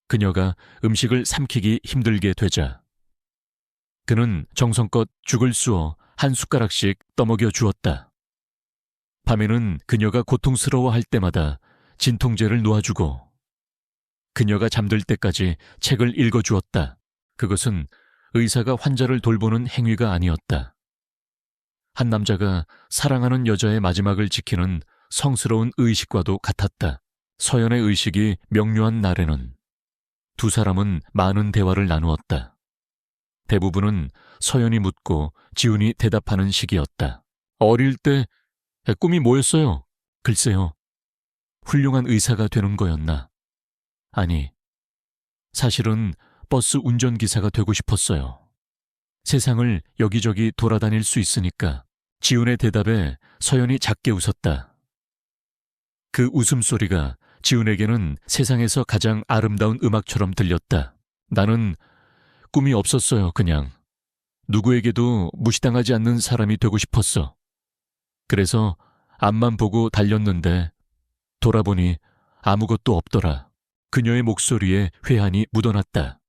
그녀가 음식을 삼키기 힘들게 되자 그는 정성껏 죽을 쑤어 한 숟가락씩 떠먹여 주었다. 밤에는 그녀가 고통스러워할 때마다 진통제를 놓아주고 그녀가 잠들 때까지 책을 읽어주었다. 그것은 의사가 환자를 돌보는 행위가 아니었다. 한 남자가 사랑하는 여자의 마지막을 지키는 성스러운 의식과도 같았다. 서연의 의식이 명료한 날에는 두 사람은 많은 대화를 나누었다. 대부분은 서연이 묻고 지훈이 대답하는 식이었다. 어릴 때 꿈이 뭐였어요? 글쎄요. 훌륭한 의사가 되는 거였나? 아니, 사실은 버스 운전기사가 되고 싶었어요. 세상을 여기저기 돌아다닐 수 있으니까. 지훈의 대답에 서연이 작게 웃었다. 그 웃음소리가 지훈에게는 세상에서 가장 아름다운 음악처럼 들렸다. 나는 꿈이 없었어요, 그냥. 누구에게도 무시당하지 않는 사람이 되고 싶었어. 그래서 앞만 보고 달렸는데 돌아보니 아무것도 없더라. 그녀의 목소리에 회한이 묻어났다.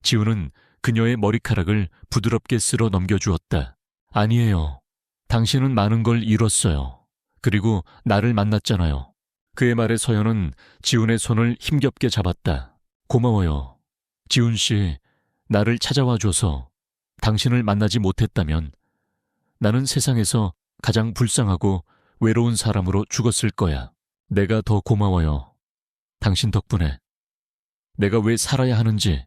지훈은 그녀의 머리카락을 부드럽게 쓸어 넘겨주었다. 아니에요. 당신은 많은 걸 이뤘어요. 그리고 나를 만났잖아요. 그의 말에 서연은 지훈의 손을 힘겹게 잡았다. 고마워요. 지훈 씨, 나를 찾아와 줘서 당신을 만나지 못했다면 나는 세상에서 가장 불쌍하고 외로운 사람으로 죽었을 거야. 내가 더 고마워요. 당신 덕분에 내가 왜 살아야 하는지,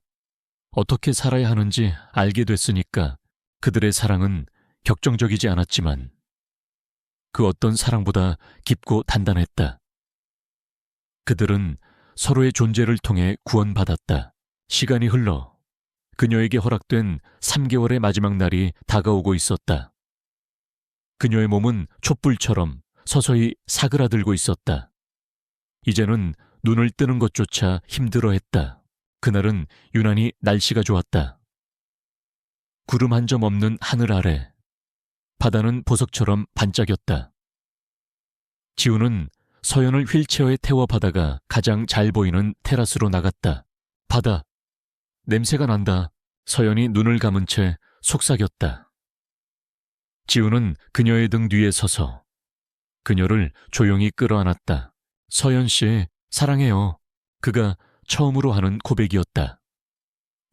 어떻게 살아야 하는지 알게 됐으니까. 그들의 사랑은 격정적이지 않았지만 그 어떤 사랑보다 깊고 단단했다. 그들은 서로의 존재를 통해 구원받았다. 시간이 흘러 그녀에게 허락된 3개월의 마지막 날이 다가오고 있었다. 그녀의 몸은 촛불처럼 서서히 사그라들고 있었다. 이제는 눈을 뜨는 것조차 힘들어했다. 그날은 유난히 날씨가 좋았다. 구름 한 점 없는 하늘 아래 바다는 보석처럼 반짝였다. 지우는 서연을 휠체어에 태워 바다가 가장 잘 보이는 테라스로 나갔다. 바다. 냄새가 난다. 서연이 눈을 감은 채 속삭였다. 지우는 그녀의 등 뒤에 서서 그녀를 조용히 끌어안았다. 서연 씨, 사랑해요. 그가 처음으로 하는 고백이었다.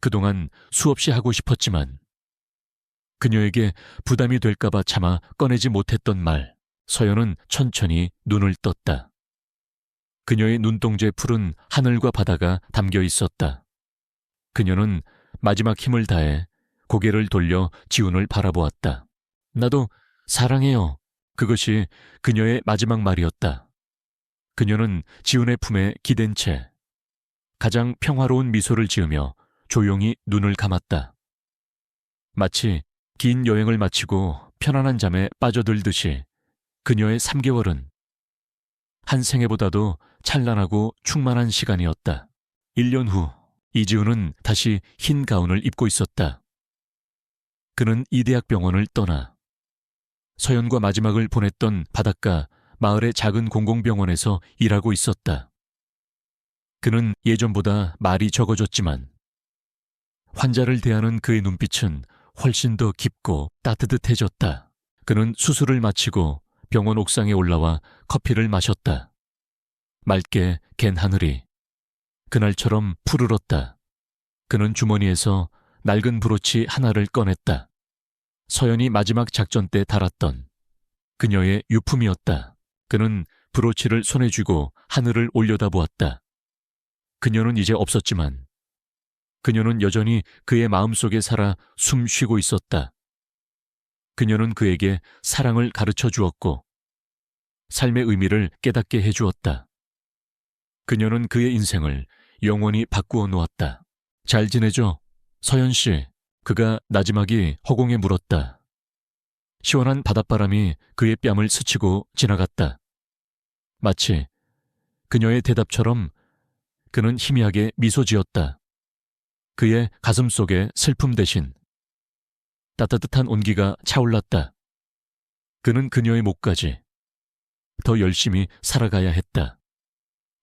그동안 수없이 하고 싶었지만 그녀에게 부담이 될까봐 차마 꺼내지 못했던 말. 서연은 천천히 눈을 떴다. 그녀의 눈동자에 푸른 하늘과 바다가 담겨 있었다. 그녀는 마지막 힘을 다해 고개를 돌려 지훈을 바라보았다. 나도 사랑해요. 그것이 그녀의 마지막 말이었다. 그녀는 지훈의 품에 기댄 채 가장 평화로운 미소를 지으며 조용히 눈을 감았다. 마치 긴 여행을 마치고 편안한 잠에 빠져들듯이 그녀의 3개월은 한 생애보다도 찬란하고 충만한 시간이었다. 1년 후 이지훈은 다시 흰 가운을 입고 있었다. 그는 이대학병원을 떠나 서연과 마지막을 보냈던 바닷가 마을의 작은 공공병원에서 일하고 있었다. 그는 예전보다 말이 적어졌지만 환자를 대하는 그의 눈빛은 훨씬 더 깊고 따뜻해졌다. 그는 수술을 마치고 병원 옥상에 올라와 커피를 마셨다. 맑게 갠 하늘이 그날처럼 푸르렀다. 그는 주머니에서 낡은 브로치 하나를 꺼냈다. 서연이 마지막 작전 때 달았던 그녀의 유품이었다. 그는 브로치를 손에 쥐고 하늘을 올려다보았다. 그녀는 이제 없었지만 그녀는 여전히 그의 마음속에 살아 숨 쉬고 있었다. 그녀는 그에게 사랑을 가르쳐 주었고 삶의 의미를 깨닫게 해주었다. 그녀는 그의 인생을 영원히 바꾸어 놓았다. 잘 지내죠? 서연 씨. 그가 나지막이 허공에 물었다. 시원한 바닷바람이 그의 뺨을 스치고 지나갔다. 마치 그녀의 대답처럼 그는 희미하게 미소 지었다. 그의 가슴 속에 슬픔 대신 따뜻한 온기가 차올랐다. 그는 그녀의 목까지 더 열심히 살아가야 했다.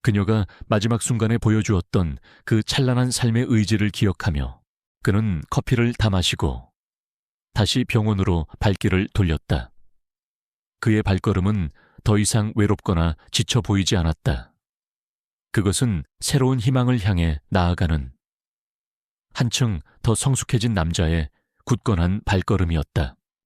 그녀가 마지막 순간에 보여주었던 그 찬란한 삶의 의지를 기억하며 그는 커피를 다 마시고 다시 병원으로 발길을 돌렸다. 그의 발걸음은 더 이상 외롭거나 지쳐 보이지 않았다. 그것은 새로운 희망을 향해 나아가는 한층 더 성숙해진 남자의 굳건한 발걸음이었다.